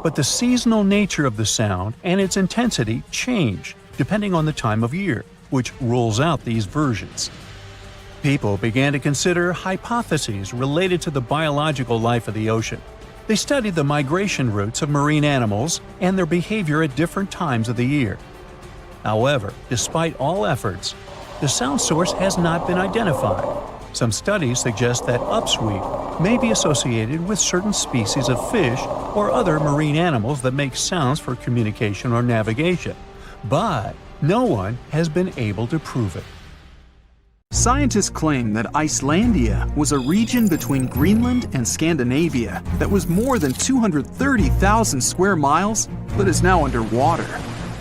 But the seasonal nature of the sound and its intensity change depending on the time of year, which rules out these versions. People began to consider hypotheses related to the biological life of the ocean. They studied the migration routes of marine animals and their behavior at different times of the year. However, despite all efforts, the sound source has not been identified. Some studies suggest that upsweep may be associated with certain species of fish or other marine animals that make sounds for communication or navigation, but no one has been able to prove it. Scientists claim that Icelandia was a region between Greenland and Scandinavia that was more than 230,000 square miles, but is now underwater.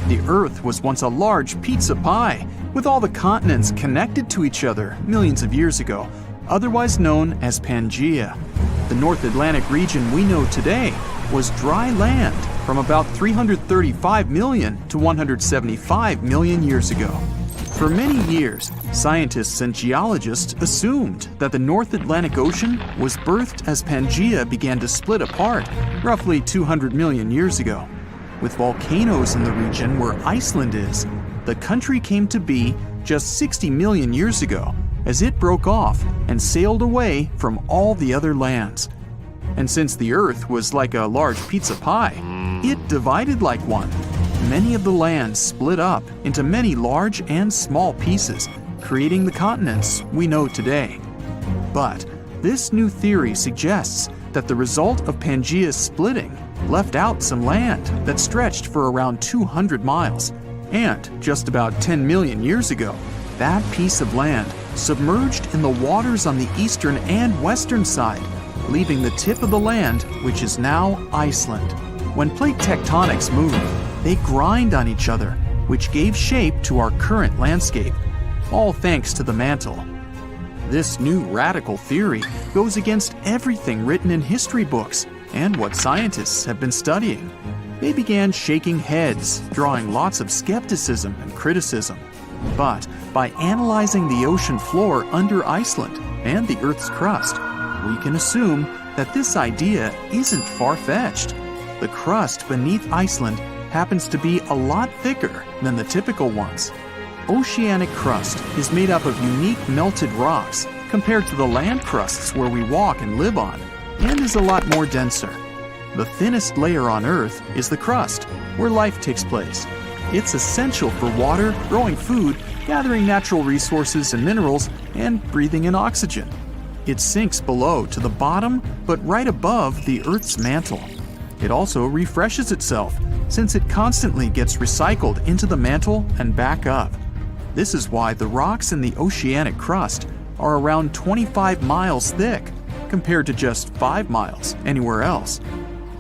The Earth was once a large pizza pie, with all the continents connected to each other millions of years ago, otherwise known as Pangaea. The North Atlantic region we know today was dry land from about 335 million to 175 million years ago. For many years, scientists and geologists assumed that the North Atlantic Ocean was birthed as Pangaea began to split apart roughly 200 million years ago. With volcanoes in the region where Iceland is, the country came to be just 60 million years ago as it broke off and sailed away from all the other lands. And since the Earth was like a large pizza pie, it divided like one. Many of the lands split up into many large and small pieces, creating the continents we know today. But this new theory suggests that the result of Pangaea's splitting left out some land that stretched for around 200 miles. And just about 10 million years ago, that piece of land submerged in the waters on the eastern and western side, leaving the tip of the land, which is now Iceland. When plate tectonics move, they grind on each other, which gave shape to our current landscape, all thanks to the mantle. This new radical theory goes against everything written in history books and what scientists have been studying. They began shaking heads, drawing lots of skepticism and criticism. But by analyzing the ocean floor under Iceland and the Earth's crust, we can assume that this idea isn't far-fetched. The crust beneath Iceland happens to be a lot thicker than the typical ones. Oceanic crust is made up of unique melted rocks compared to the land crusts where we walk and live on, and is a lot more denser. The thinnest layer on Earth is the crust, where life takes place. It's essential for water, growing food, gathering natural resources and minerals, and breathing in oxygen. It sinks below to the bottom, but right above the Earth's mantle. It also refreshes itself, since it constantly gets recycled into the mantle and back up. This is why the rocks in the oceanic crust are around 25 miles thick, compared to just 5 miles anywhere else.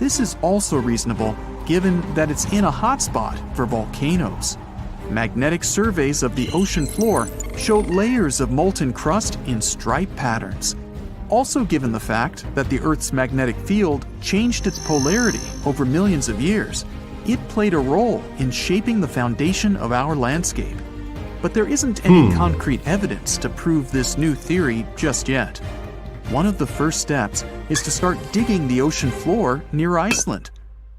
This is also reasonable given that it's in a hotspot for volcanoes. Magnetic surveys of the ocean floor show layers of molten crust in stripe patterns. Also, given the fact that the Earth's magnetic field changed its polarity over millions of years, it played a role in shaping the foundation of our landscape. But there isn't any concrete evidence to prove this new theory just yet. One of the first steps is to start digging the ocean floor near Iceland.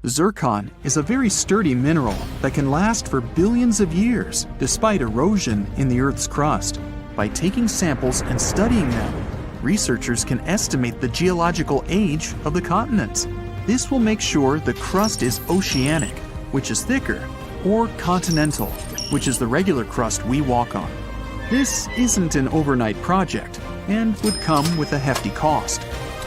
Zircon is a very sturdy mineral that can last for billions of years despite erosion in the Earth's crust. By taking samples and studying them, researchers can estimate the geological age of the continents. This will make sure the crust is oceanic, which is thicker, or continental, which is the regular crust we walk on. This isn't an overnight project and would come with a hefty cost.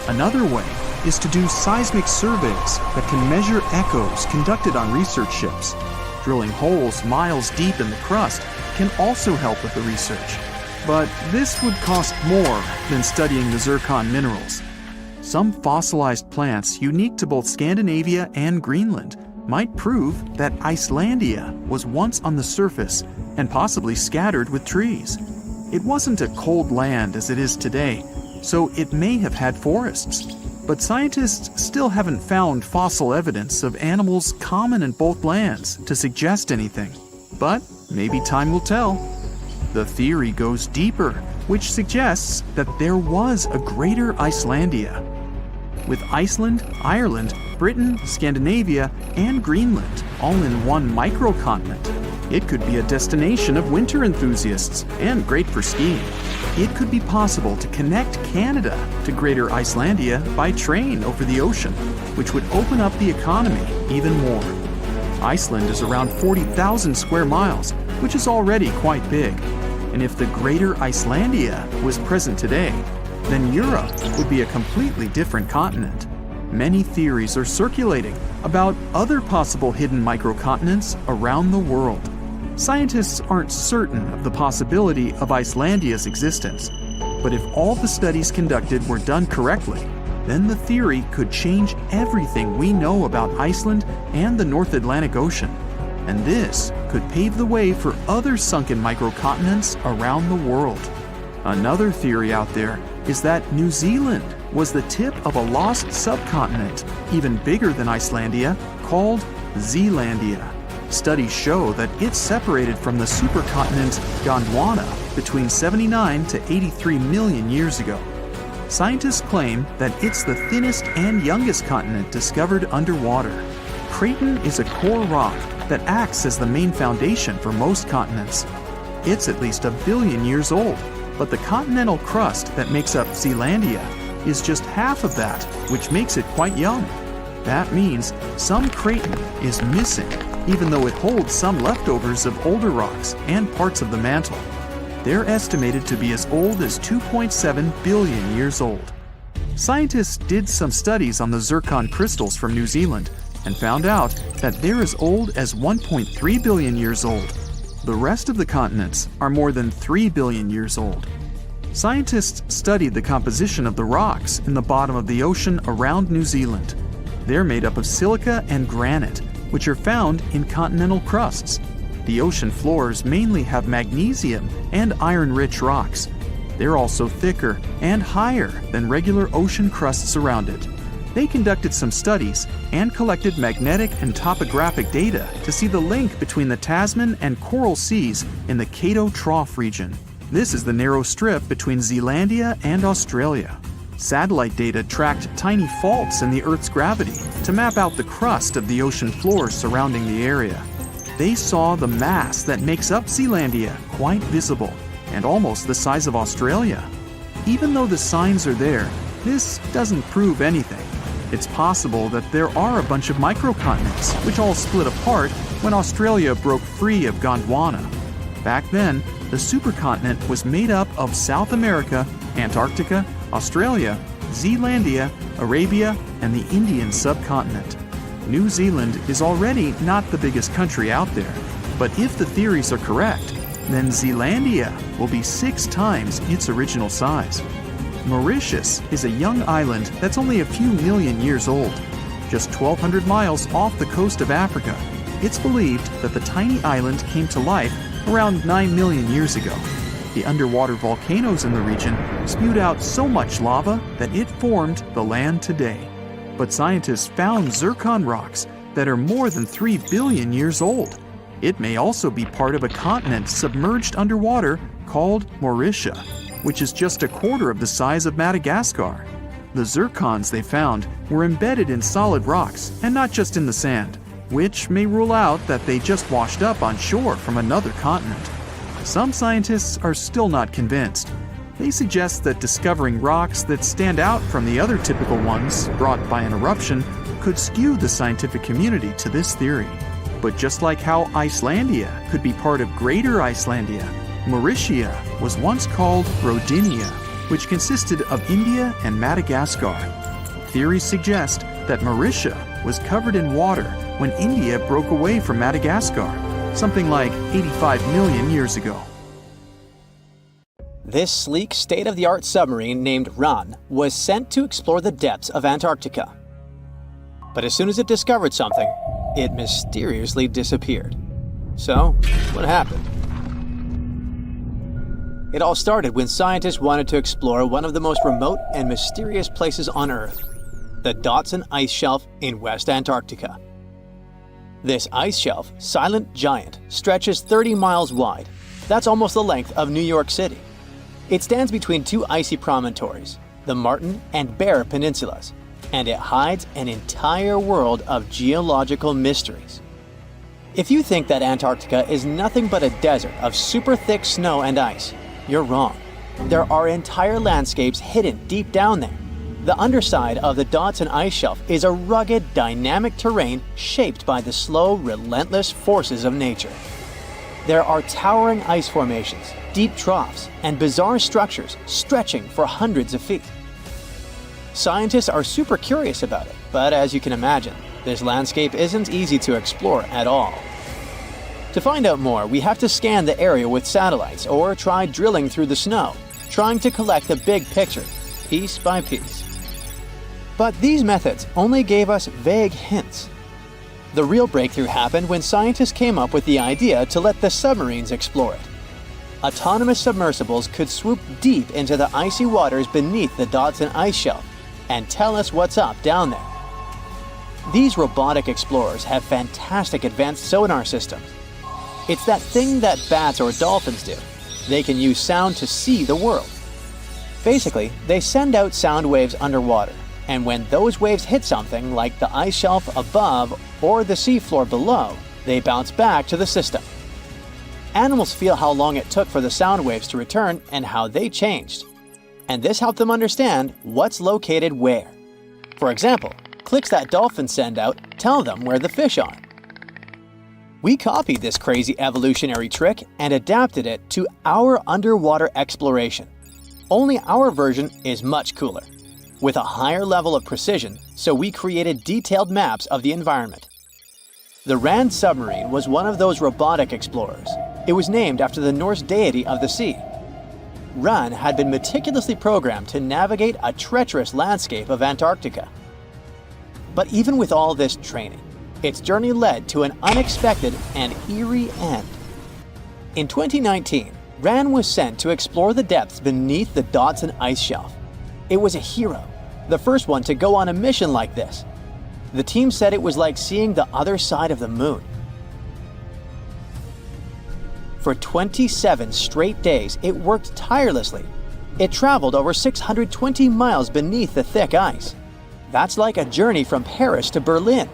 Another way is to do seismic surveys that can measure echoes conducted on research ships. Drilling holes miles deep in the crust can also help with the research. But this would cost more than studying the zircon minerals. Some fossilized plants unique to both Scandinavia and Greenland might prove that Icelandia was once on the surface and possibly scattered with trees. It wasn't a cold land as it is today, so it may have had forests. But scientists still haven't found fossil evidence of animals common in both lands to suggest anything. But maybe time will tell. The theory goes deeper, which suggests that there was a greater Icelandia. With Iceland, Ireland, Britain, Scandinavia, and Greenland all in one microcontinent, it could be a destination of winter enthusiasts and great for skiing. It could be possible to connect Canada to Greater Icelandia by train over the ocean, which would open up the economy even more. Iceland is around 40,000 square miles, which is already quite big. And if the Greater Icelandia was present today, then Europe would be a completely different continent. Many theories are circulating about other possible hidden microcontinents around the world. Scientists aren't certain of the possibility of Icelandia's existence, but if all the studies conducted were done correctly, then the theory could change everything we know about Iceland and the North Atlantic Ocean. And this could pave the way for other sunken microcontinents around the world. Another theory out there is that New Zealand was the tip of a lost subcontinent, even bigger than Icelandia, called Zealandia. Studies show that it's separated from the supercontinent Gondwana between 79 to 83 million years ago. Scientists claim that it's the thinnest and youngest continent discovered underwater. Craton is a core rock that acts as the main foundation for most continents. It's at least 1 billion years old, but the continental crust that makes up Zealandia is just half of that, which makes it quite young. That means some craton is missing, even though it holds some leftovers of older rocks and parts of the mantle. They're estimated to be as old as 2.7 billion years old. Scientists did some studies on the zircon crystals from New Zealand and found out that they're as old as 1.3 billion years old. The rest of the continents are more than 3 billion years old. Scientists studied the composition of the rocks in the bottom of the ocean around New Zealand. They're made up of silica and granite, which are found in continental crusts. The ocean floors mainly have magnesium and iron-rich rocks. They're also thicker and higher than regular ocean crusts around it. They conducted some studies and collected magnetic and topographic data to see the link between the Tasman and Coral Seas in the Cato Trough region. This is the narrow strip between Zealandia and Australia. Satellite data tracked tiny faults in the Earth's gravity to map out the crust of the ocean floor surrounding the area. They saw the mass that makes up Zealandia quite visible and almost the size of Australia. Even though the signs are there, this doesn't prove anything. It's possible that there are a bunch of microcontinents which all split apart when Australia broke free of Gondwana. Back then, the supercontinent was made up of South America, Antarctica, Australia, Zealandia, Arabia, and the Indian subcontinent. New Zealand is already not the biggest country out there, but if the theories are correct, then Zealandia will be 6 times its original size. Mauritius is a young island that's only a few million years old. Just 1,200 miles off the coast of Africa, it's believed that the tiny island came to life around 9 million years ago. The underwater volcanoes in the region spewed out so much lava that it formed the land today. But scientists found zircon rocks that are more than 3 billion years old. It may also be part of a continent submerged underwater called Mauritia, which is just a quarter of the size of Madagascar. The zircons they found were embedded in solid rocks and not just in the sand, which may rule out that they just washed up on shore from another continent. Some scientists are still not convinced. They suggest that discovering rocks that stand out from the other typical ones brought by an eruption could skew the scientific community to this theory. But just like how Icelandia could be part of Greater Icelandia, Mauritia was once called Rodinia, which consisted of India and Madagascar. Theories suggest that Mauritia was covered in water when India broke away from Madagascar, something like 85 million years ago. This sleek, state-of-the-art submarine named Ran was sent to explore the depths of Antarctica. But as soon as it discovered something, it mysteriously disappeared. So, what happened? It all started when scientists wanted to explore one of the most remote and mysterious places on Earth, the Dodson Ice Shelf in West Antarctica. This ice shelf, silent giant, stretches 30 miles wide. That's almost the length of New York City. It stands between 2 icy promontories, the Martin and Bear Peninsulas, and it hides an entire world of geological mysteries. If you think that Antarctica is nothing but a desert of super thick snow and ice, you're wrong. There are entire landscapes hidden deep down there. The underside of the Dodson Ice Shelf is a rugged, dynamic terrain shaped by the slow, relentless forces of nature. There are towering ice formations, deep troughs, and bizarre structures stretching for hundreds of feet. Scientists are super curious about it, but as you can imagine, this landscape isn't easy to explore at all. To find out more, we have to scan the area with satellites or try drilling through the snow, trying to collect the big picture, piece by piece. But these methods only gave us vague hints. The real breakthrough happened when scientists came up with the idea to let the submarines explore it. Autonomous submersibles could swoop deep into the icy waters beneath the Dodson Ice Shelf and tell us what's up down there. These robotic explorers have fantastic advanced sonar systems. It's that thing that bats or dolphins do. They can use sound to see the world. Basically, they send out sound waves underwater, and when those waves hit something like the ice shelf above or the seafloor below, they bounce back to the system. Animals feel how long it took for the sound waves to return and how they changed. And this helped them understand what's located where. For example, clicks that dolphins send out tell them where the fish are. We copied this crazy evolutionary trick and adapted it to our underwater exploration. Only our version is much cooler, with a higher level of precision, so we created detailed maps of the environment. The Rand submarine was one of those robotic explorers. It was named after the Norse deity of the sea. Ran had been meticulously programmed to navigate a treacherous landscape of Antarctica. But even with all this training, its journey led to an unexpected and eerie end. In 2019, Ran was sent to explore the depths beneath the Dodson ice shelf. It was a hero, the first one to go on a mission like this. The team said it was like seeing the other side of the moon. For 27 straight days, it worked tirelessly. It traveled over 620 miles beneath the thick ice. That's like a journey from Paris to Berlin.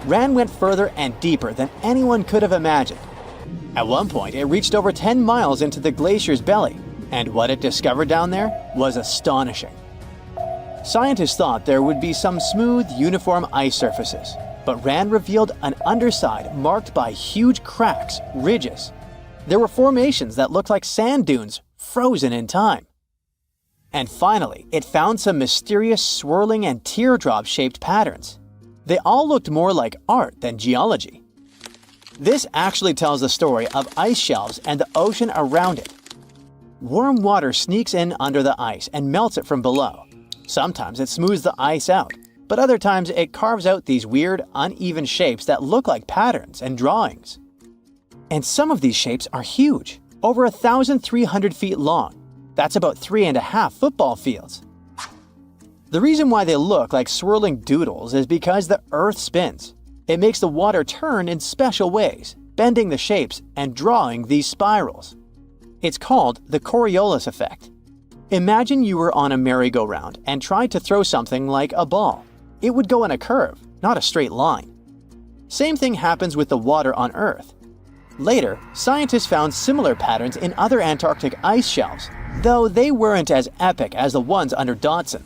Ran went further and deeper than anyone could have imagined. At one point, it reached over 10 miles into the glacier's belly, and what it discovered down there was astonishing. Scientists thought there would be some smooth, uniform ice surfaces, but Ran revealed an underside marked by huge cracks, ridges. There were formations that looked like sand dunes, frozen in time. And finally, it found some mysterious swirling and teardrop-shaped patterns. They all looked more like art than geology. This actually tells the story of ice shelves and the ocean around it. Warm water sneaks in under the ice and melts it from below. Sometimes it smooths the ice out, but other times it carves out these weird, uneven shapes that look like patterns and drawings. And some of these shapes are huge, over 1,300 feet long. That's about 3.5 football fields. The reason why they look like swirling doodles is because the Earth spins. It makes the water turn in special ways, bending the shapes and drawing these spirals. It's called the Coriolis effect. Imagine you were on a merry-go-round and tried to throw something like a ball. It would go in a curve, not a straight line. Same thing happens with the water on Earth. Later, scientists found similar patterns in other Antarctic ice shelves, though they weren't as epic as the ones under Dodson.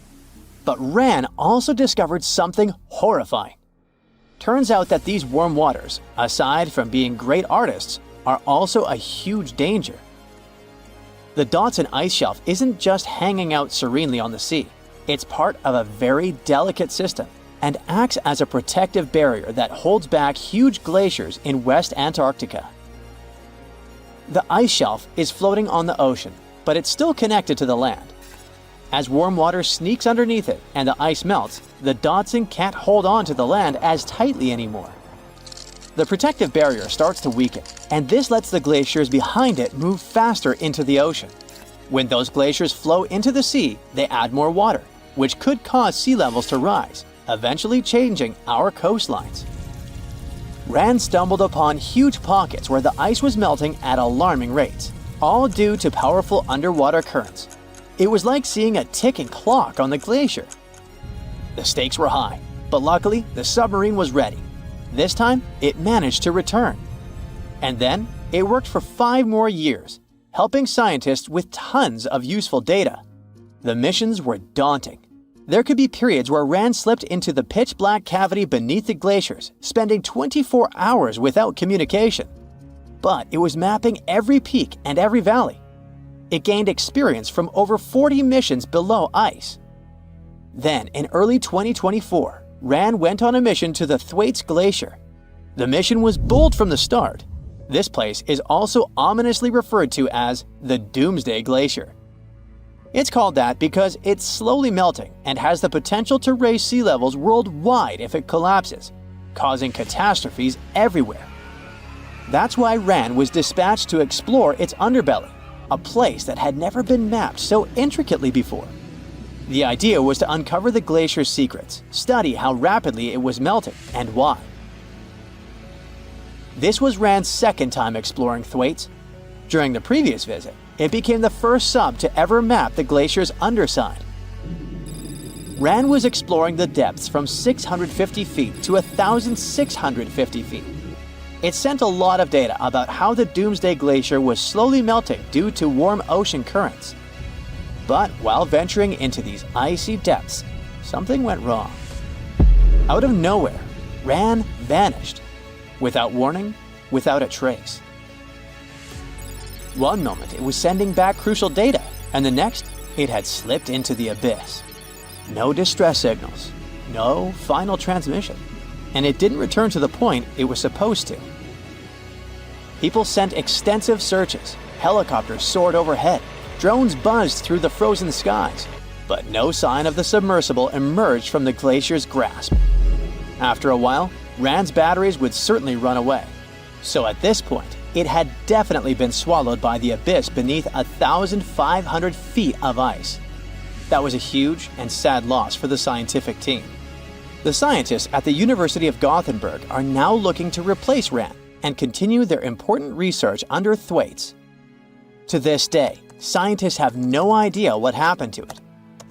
But Ran also discovered something horrifying. Turns out that these warm waters, aside from being great artists, are also a huge danger. The Dodson ice shelf isn't just hanging out serenely on the sea. It's part of a very delicate system and acts as a protective barrier that holds back huge glaciers in West Antarctica. The ice shelf is floating on the ocean, but it's still connected to the land. As warm water sneaks underneath it and the ice melts, the Dodson can't hold on to the land as tightly anymore. The protective barrier starts to weaken, and this lets the glaciers behind it move faster into the ocean. When those glaciers flow into the sea, they add more water, which could cause sea levels to rise, eventually changing our coastlines. Rand stumbled upon huge pockets where the ice was melting at alarming rates, all due to powerful underwater currents. It was like seeing a ticking clock on the glacier. The stakes were high, but luckily the submarine was ready. This time, it managed to return. And then, it worked for 5 more years, helping scientists with tons of useful data. The missions were daunting. There could be periods where Rand slipped into the pitch-black cavity beneath the glaciers, spending 24 hours without communication. But it was mapping every peak and every valley. It gained experience from over 40 missions below ice. Then, in early 2024, Rand went on a mission to the Thwaites Glacier. The mission was bold from the start. This place is also ominously referred to as the Doomsday Glacier. It's called that because it's slowly melting and has the potential to raise sea levels worldwide if it collapses, causing catastrophes everywhere. That's why Rand was dispatched to explore its underbelly, a place that had never been mapped so intricately before. The idea was to uncover the glacier's secrets, study how rapidly it was melting and why. This was Rand's second time exploring Thwaites. During the previous visit, it became the first sub to ever map the glacier's underside. Rand was exploring the depths from 650 feet to 1,650 feet. It sent a lot of data about how the Doomsday Glacier was slowly melting due to warm ocean currents. But while venturing into these icy depths, something went wrong. Out of nowhere, Rand vanished. Without warning, without a trace. One moment it was sending back crucial data, and the next it had slipped into the abyss. No distress signals, no final transmission, and it didn't return to the point it was supposed to. People sent extensive searches, helicopters soared overhead, drones buzzed through the frozen skies, but no sign of the submersible emerged from the glacier's grasp. After a while, Rand's batteries would certainly run away. So at this point, it had definitely been swallowed by the abyss beneath 1,500 feet of ice. That was a huge and sad loss for the scientific team. The scientists at the University of Gothenburg are now looking to replace Rand and continue their important research under Thwaites. To this day, scientists have no idea what happened to it.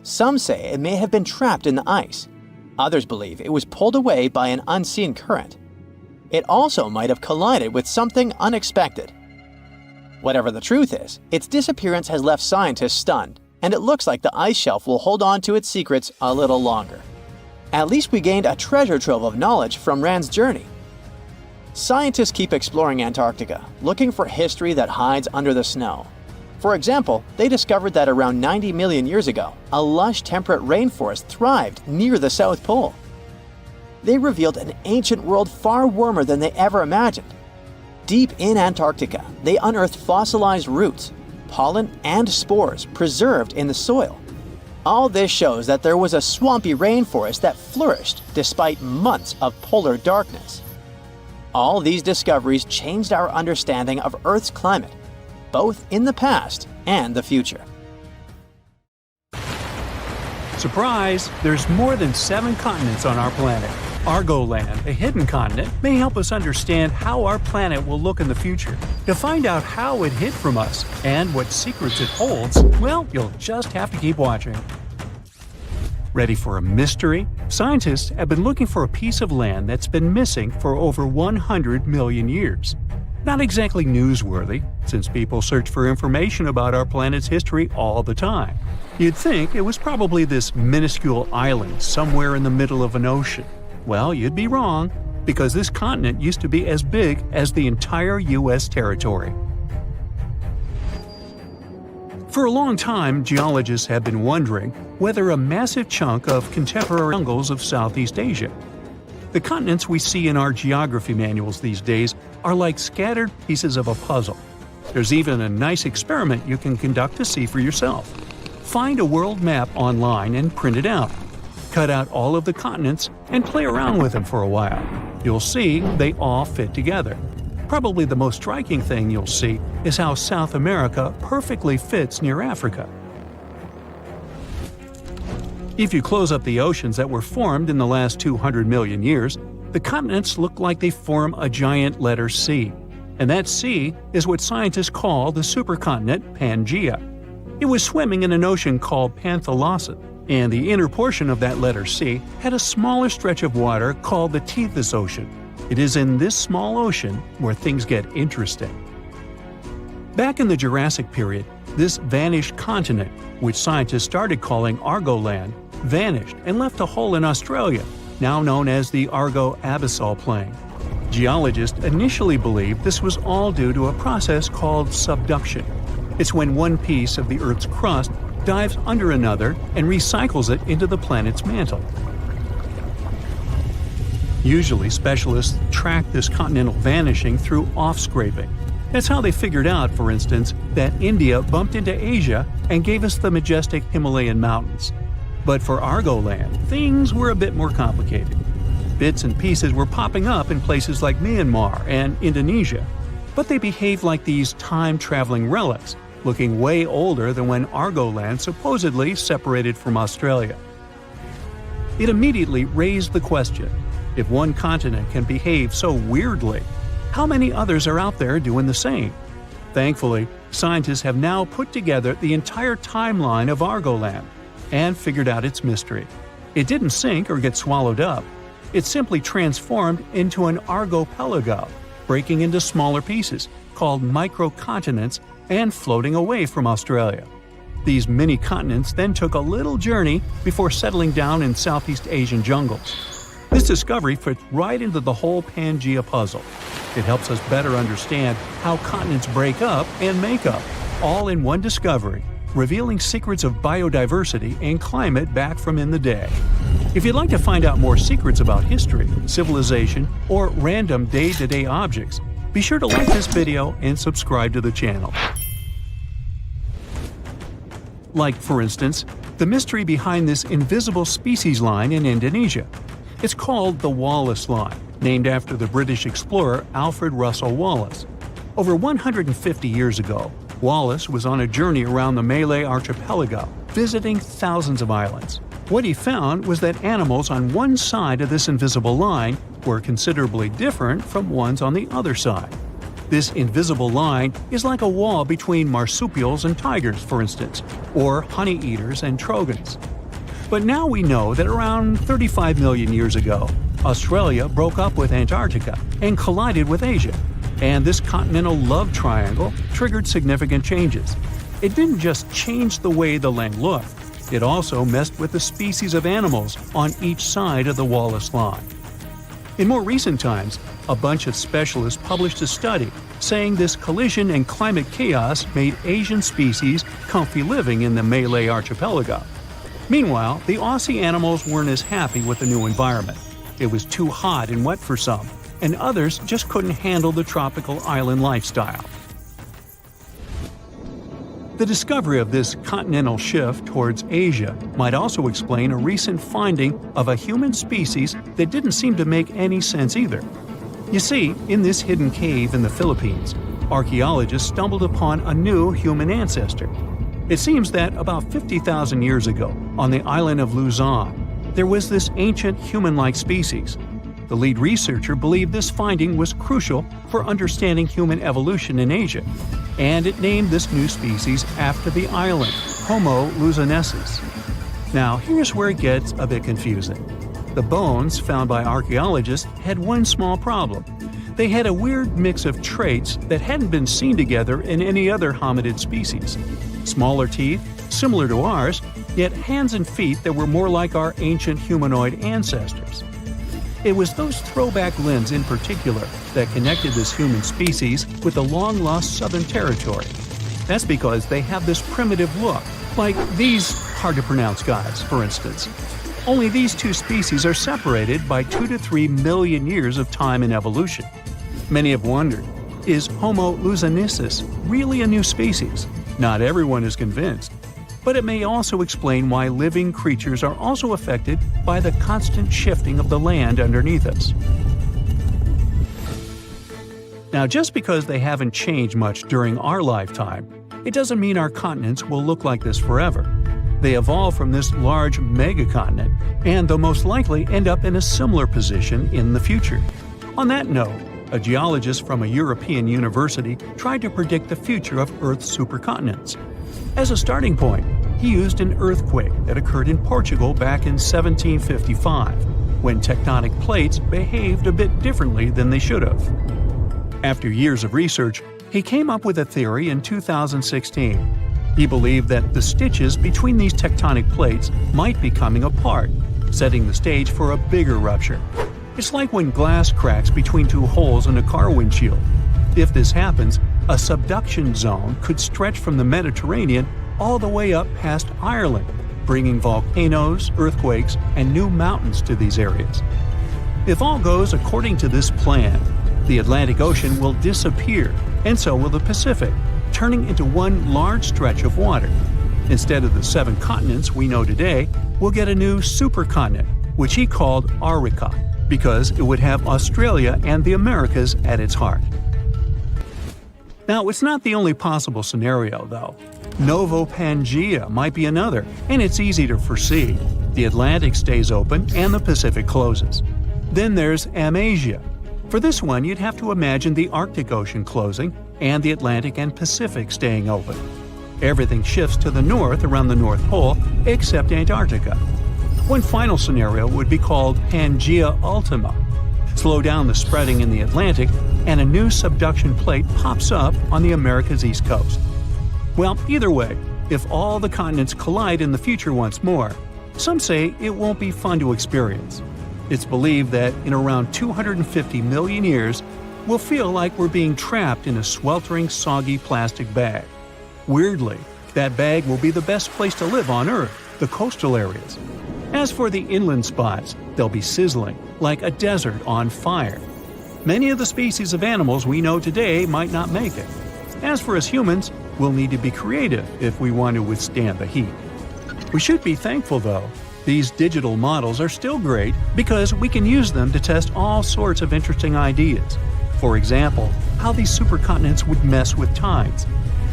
Some say it may have been trapped in the ice. Others believe it was pulled away by an unseen current. It also might have collided with something unexpected. Whatever the truth is, its disappearance has left scientists stunned, and it looks like the ice shelf will hold on to its secrets a little longer. At least we gained a treasure trove of knowledge from Rand's journey. Scientists keep exploring Antarctica, looking for history that hides under the snow. For example, they discovered that around 90 million years ago, a lush temperate rainforest thrived near the South Pole. They revealed an ancient world far warmer than they ever imagined. Deep in Antarctica, they unearthed fossilized roots, pollen, and spores preserved in the soil. All this shows that there was a swampy rainforest that flourished despite months of polar darkness. All these discoveries changed our understanding of Earth's climate, both in the past and the future. Surprise! There's more than 7 continents on our planet. Argoland, a hidden continent, may help us understand how our planet will look in the future. To find out how it hid from us and what secrets it holds, well, you'll just have to keep watching. Ready for a mystery? Scientists have been looking for a piece of land that's been missing for over 100 million years. Not exactly newsworthy, since people search for information about our planet's history all the time. You'd think it was probably this minuscule island somewhere in the middle of an ocean. Well, you'd be wrong, because this continent used to be as big as the entire U.S. territory. For a long time, geologists have been wondering whether a massive chunk of contemporary jungles of Southeast Asia. The continents we see in our geography manuals these days are like scattered pieces of a puzzle. There's even a nice experiment you can conduct to see for yourself. Find a world map online and print it out. Cut out all of the continents and play around with them for a while. You'll see they all fit together. Probably the most striking thing you'll see is how South America perfectly fits near Africa. If you close up the oceans that were formed in the last 200 million years, the continents look like they form a giant letter C. And that C is what scientists call the supercontinent Pangaea. It was swimming in an ocean called Panthalassa, and the inner portion of that letter C had a smaller stretch of water called the Tethys Ocean. It is in this small ocean where things get interesting. Back in the Jurassic period, this vanished continent, which scientists started calling Argoland, vanished and left a hole in Australia, now known as the Argo-Abyssal Plain. Geologists initially believed this was all due to a process called subduction. It's when one piece of the Earth's crust dives under another and recycles it into the planet's mantle. Usually, specialists track this continental vanishing through off-scraping. That's how they figured out, for instance, that India bumped into Asia and gave us the majestic Himalayan mountains. But for Argoland, things were a bit more complicated. Bits and pieces were popping up in places like Myanmar and Indonesia, but they behaved like these time-traveling relics, looking way older than when Argoland supposedly separated from Australia. It immediately raised the question, if one continent can behave so weirdly, how many others are out there doing the same? Thankfully, scientists have now put together the entire timeline of Argoland and figured out its mystery. It didn't sink or get swallowed up. It simply transformed into an archipelago, breaking into smaller pieces, called microcontinents, and floating away from Australia. These mini-continents then took a little journey before settling down in Southeast Asian jungles. This discovery fits right into the whole Pangea puzzle. It helps us better understand how continents break up and make up, all in one discovery, revealing secrets of biodiversity and climate back from in the day. If you'd like to find out more secrets about history, civilization, or random day-to-day objects, be sure to like this video and subscribe to the channel. Like, for instance, the mystery behind this invisible species line in Indonesia. It's called the Wallace Line, named after the British explorer Alfred Russel Wallace. Over 150 years ago, Wallace was on a journey around the Malay archipelago, visiting thousands of islands. What he found was that animals on one side of this invisible line were considerably different from ones on the other side. This invisible line is like a wall between marsupials and tigers, for instance, or honey-eaters and trogons. But now we know that around 35 million years ago, Australia broke up with Antarctica and collided with Asia, and this continental love triangle triggered significant changes. It didn't just change the way the land looked, it also messed with the species of animals on each side of the Wallace Line. In more recent times, a bunch of specialists published a study saying this collision and climate chaos made Asian species comfy living in the Malay archipelago. Meanwhile, the Aussie animals weren't as happy with the new environment. It was too hot and wet for some, and others just couldn't handle the tropical island lifestyle. The discovery of this continental shift towards Asia might also explain a recent finding of a human species that didn't seem to make any sense either. You see, in this hidden cave in the Philippines, archaeologists stumbled upon a new human ancestor. It seems that about 50,000 years ago, on the island of Luzon, there was this ancient human-like species. The lead researcher believed this finding was crucial for understanding human evolution in Asia, and it named this new species after the island, Homo luzonensis. Now, here's where it gets a bit confusing. The bones found by archaeologists had one small problem. They had a weird mix of traits that hadn't been seen together in any other hominid species. Smaller teeth, similar to ours, yet hands and feet that were more like our ancient humanoid ancestors. It was those throwback limbs in particular that connected this human species with the long-lost Southern Territory. That's because they have this primitive look, like these hard-to-pronounce guys, for instance. Only these two species are separated by 2 to 3 million years of time in evolution. Many have wondered, is Homo luzonensis really a new species? Not everyone is convinced. But it may also explain why living creatures are also affected by the constant shifting of the land underneath us. Now, just because they haven't changed much during our lifetime, it doesn't mean our continents will look like this forever. They evolved from this large megacontinent, and they'll most likely end up in a similar position in the future. On that note, a geologist from a European university tried to predict the future of Earth's supercontinents. As a starting point, he used an earthquake that occurred in Portugal back in 1755, when tectonic plates behaved a bit differently than they should have. After years of research, he came up with a theory in 2016. He believed that the stitches between these tectonic plates might be coming apart, setting the stage for a bigger rupture. It's like when glass cracks between two holes in a car windshield. If this happens, a subduction zone could stretch from the Mediterranean all the way up past Ireland, bringing volcanoes, earthquakes, and new mountains to these areas. If all goes according to this plan, the Atlantic Ocean will disappear, and so will the Pacific, turning into one large stretch of water. Instead of the 7 continents we know today, we'll get a new supercontinent, which he called Arica, because it would have Australia and the Americas at its heart. Now, it's not the only possible scenario, though. Novo-Pangea might be another, and it's easy to foresee. The Atlantic stays open and the Pacific closes. Then there's Amasia. For this one, you'd have to imagine the Arctic Ocean closing and the Atlantic and Pacific staying open. Everything shifts to the north around the North Pole, except Antarctica. One final scenario would be called Pangea Ultima. Slow down the spreading in the Atlantic, and a new subduction plate pops up on the America's east coast. Well, either way, if all the continents collide in the future once more, some say it won't be fun to experience. It's believed that in around 250 million years, we'll feel like we're being trapped in a sweltering, soggy plastic bag. Weirdly, that bag will be the best place to live on Earth, the coastal areas. As for the inland spots, they'll be sizzling, like a desert on fire. Many of the species of animals we know today might not make it. As for us humans, we'll need to be creative if we want to withstand the heat. We should be thankful, though. These digital models are still great because we can use them to test all sorts of interesting ideas. For example, how these supercontinents would mess with tides.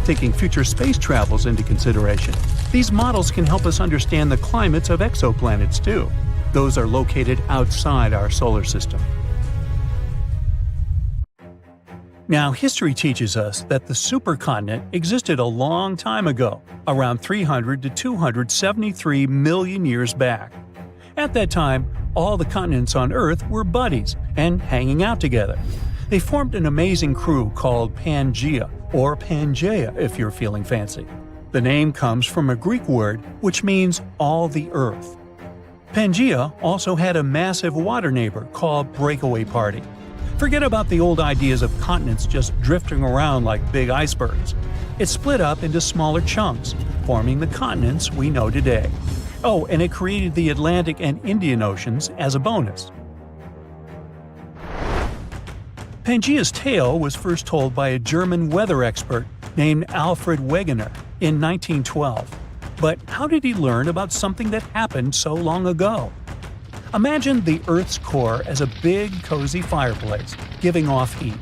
Taking future space travels into consideration, these models can help us understand the climates of exoplanets too. Those are located outside our solar system. Now, history teaches us that the supercontinent existed a long time ago, around 300 to 273 million years back. At that time, all the continents on Earth were buddies and hanging out together. They formed an amazing crew called Pangea, or Pangea if you're feeling fancy. The name comes from a Greek word which means all the Earth. Pangea also had a massive water neighbor called Breakaway Party. Forget about the old ideas of continents just drifting around like big icebergs. It split up into smaller chunks, forming the continents we know today. Oh, and it created the Atlantic and Indian Oceans as a bonus. Pangea's tale was first told by a German weather expert named Alfred Wegener in 1912. But how did he learn about something that happened so long ago? Imagine the Earth's core as a big, cozy fireplace, giving off heat.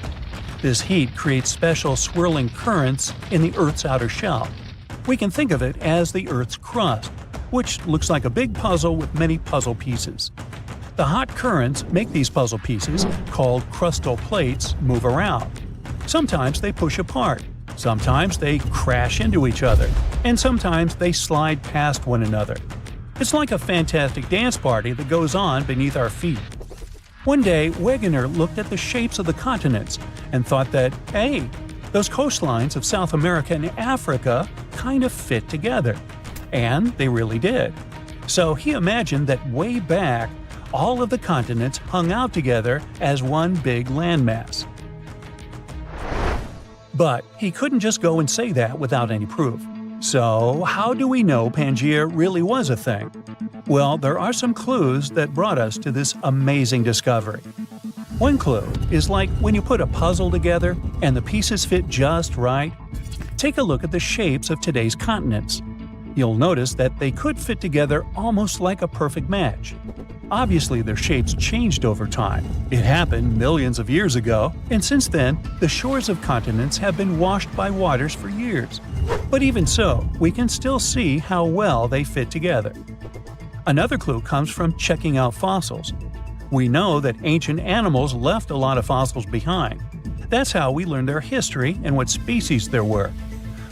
This heat creates special swirling currents in the Earth's outer shell. We can think of it as the Earth's crust, which looks like a big puzzle with many puzzle pieces. The hot currents make these puzzle pieces, called crustal plates, move around. Sometimes they push apart, sometimes they crash into each other, and sometimes they slide past one another. It's like a fantastic dance party that goes on beneath our feet. One day, Wegener looked at the shapes of the continents and thought that, hey, those coastlines of South America and Africa kind of fit together. And they really did. So he imagined that way back, all of the continents hung out together as one big landmass. But he couldn't just go and say that without any proof. So, how do we know Pangea really was a thing? Well, there are some clues that brought us to this amazing discovery. One clue is like when you put a puzzle together and the pieces fit just right. Take a look at the shapes of today's continents. You'll notice that they could fit together almost like a perfect match. Obviously, their shapes changed over time. It happened millions of years ago, and since then, the shores of continents have been washed by waters for years. But even so, we can still see how well they fit together. Another clue comes from checking out fossils. We know that ancient animals left a lot of fossils behind. That's how we learn their history and what species there were.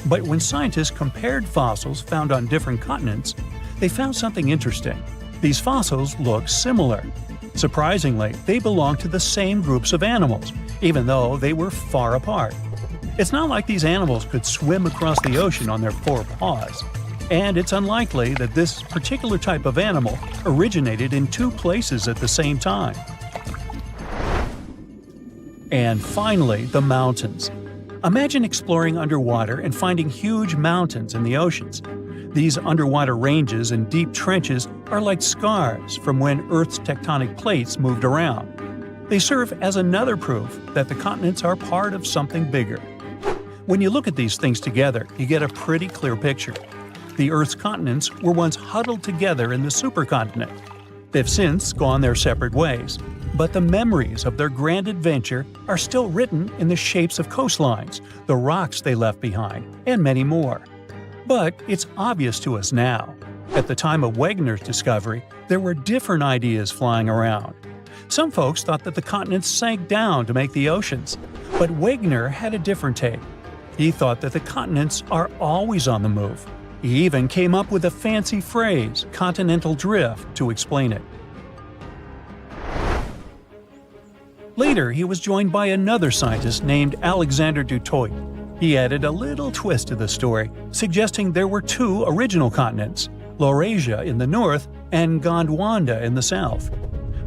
But when scientists compared fossils found on different continents, they found something interesting. These fossils look similar. Surprisingly, they belong to the same groups of animals, even though they were far apart. It's not like these animals could swim across the ocean on their four paws. And it's unlikely that this particular type of animal originated in two places at the same time. And finally, the mountains. Imagine exploring underwater and finding huge mountains in the oceans. These underwater ranges and deep trenches are like scars from when Earth's tectonic plates moved around. They serve as another proof that the continents are part of something bigger. When you look at these things together, you get a pretty clear picture. The Earth's continents were once huddled together in the supercontinent. They've since gone their separate ways. But the memories of their grand adventure are still written in the shapes of coastlines, the rocks they left behind, and many more. But it's obvious to us now. At the time of Wegener's discovery, there were different ideas flying around. Some folks thought that the continents sank down to make the oceans, but Wegener had a different take. He thought that the continents are always on the move. He even came up with a fancy phrase, continental drift, to explain it. Later, he was joined by another scientist named Alexander du Toit. He added a little twist to the story, suggesting there were two original continents, Laurasia in the north and Gondwana in the south.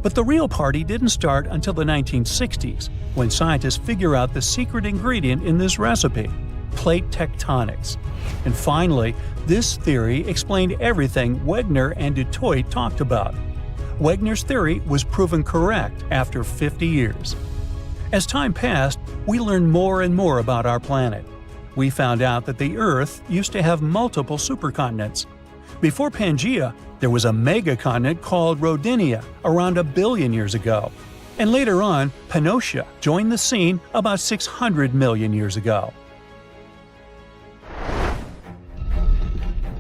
But the real party didn't start until the 1960s, when scientists figure out the secret ingredient in this recipe, plate tectonics. And finally, this theory explained everything Wegener and du Toit talked about. Wegener's theory was proven correct after 50 years. As time passed, we learned more and more about our planet. We found out that the Earth used to have multiple supercontinents. Before Pangaea, there was a megacontinent called Rodinia around 1 billion years ago. And later on, Pannotia joined the scene about 600 million years ago.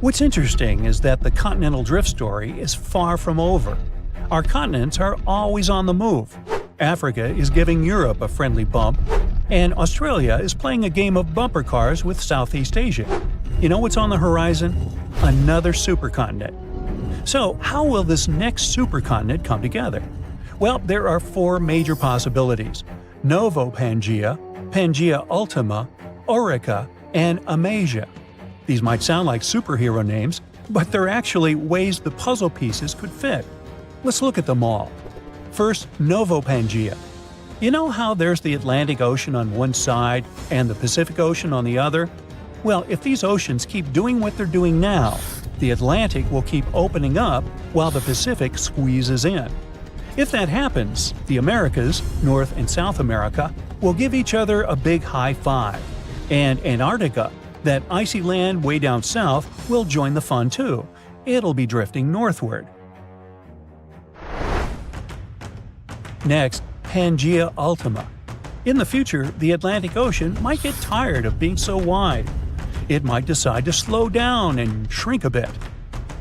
What's interesting is that the continental drift story is far from over. Our continents are always on the move. Africa is giving Europe a friendly bump, and Australia is playing a game of bumper cars with Southeast Asia. You know what's on the horizon? Another supercontinent. So, how will this next supercontinent come together? Well, there are 4 major possibilities: Novo Pangaea, Pangaea Ultima, Orica, and Amasia. These might sound like superhero names, but they're actually ways the puzzle pieces could fit. Let's look at them all. First, Novo Pangaea. You know how there's the Atlantic Ocean on one side and the Pacific Ocean on the other? Well, if these oceans keep doing what they're doing now, the Atlantic will keep opening up while the Pacific squeezes in. If that happens, the Americas, North and South America, will give each other a big high five. And Antarctica, that icy land way down south, will join the fun too. It'll be drifting northward. Next, Pangaea Ultima. In the future, the Atlantic Ocean might get tired of being so wide. It might decide to slow down and shrink a bit.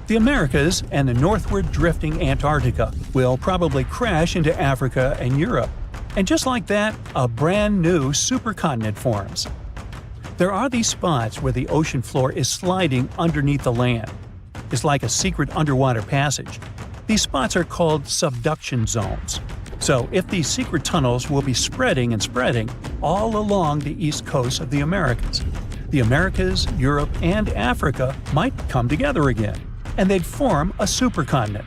The Americas and the northward drifting Antarctica will probably crash into Africa and Europe. And just like that, a brand new supercontinent forms. There are these spots where the ocean floor is sliding underneath the land. It's like a secret underwater passage. These spots are called subduction zones. So, if these secret tunnels will be spreading and spreading all along the east coast of the Americas. The Americas, Europe, and Africa might come together again, and they'd form a supercontinent.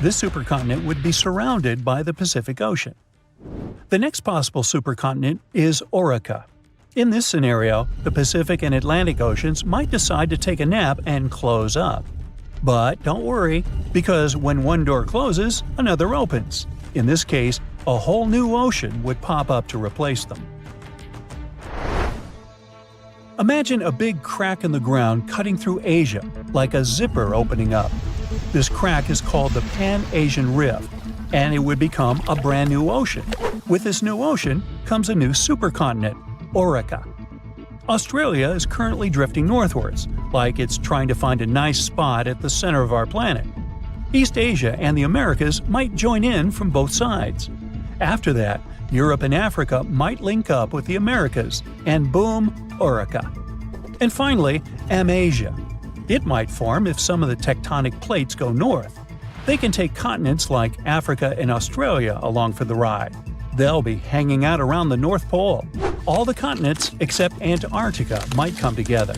This supercontinent would be surrounded by the Pacific Ocean. The next possible supercontinent is Orica. In this scenario, the Pacific and Atlantic Oceans might decide to take a nap and close up. But don't worry, because when one door closes, another opens. In this case, a whole new ocean would pop up to replace them. Imagine a big crack in the ground cutting through Asia, like a zipper opening up. This crack is called the Pan-Asian Rift, and it would become a brand new ocean. With this new ocean comes a new supercontinent, Orica. Australia is currently drifting northwards, like it's trying to find a nice spot at the center of our planet. East Asia and the Americas might join in from both sides. After that, Europe and Africa might link up with the Americas, and boom, Orica. And finally, Amasia. It might form if some of the tectonic plates go north. They can take continents like Africa and Australia along for the ride. They'll be hanging out around the North Pole. All the continents except Antarctica might come together.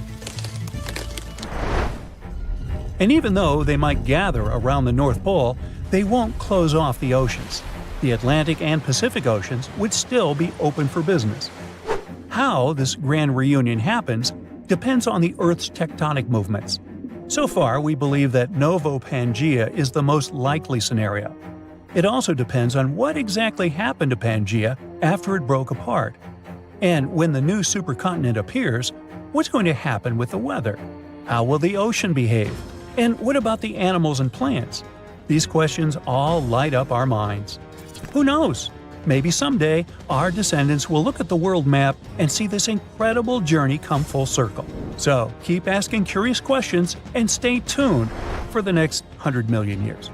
And even though they might gather around the North Pole, they won't close off the oceans. The Atlantic and Pacific Oceans would still be open for business. How this grand reunion happens depends on the Earth's tectonic movements. So far, we believe that Novo Pangaea is the most likely scenario. It also depends on what exactly happened to Pangaea after it broke apart. And when the new supercontinent appears, what's going to happen with the weather? How will the ocean behave? And what about the animals and plants? These questions all light up our minds. Who knows? Maybe someday our descendants will look at the world map and see this incredible journey come full circle. So keep asking curious questions and stay tuned for the next 100 million years.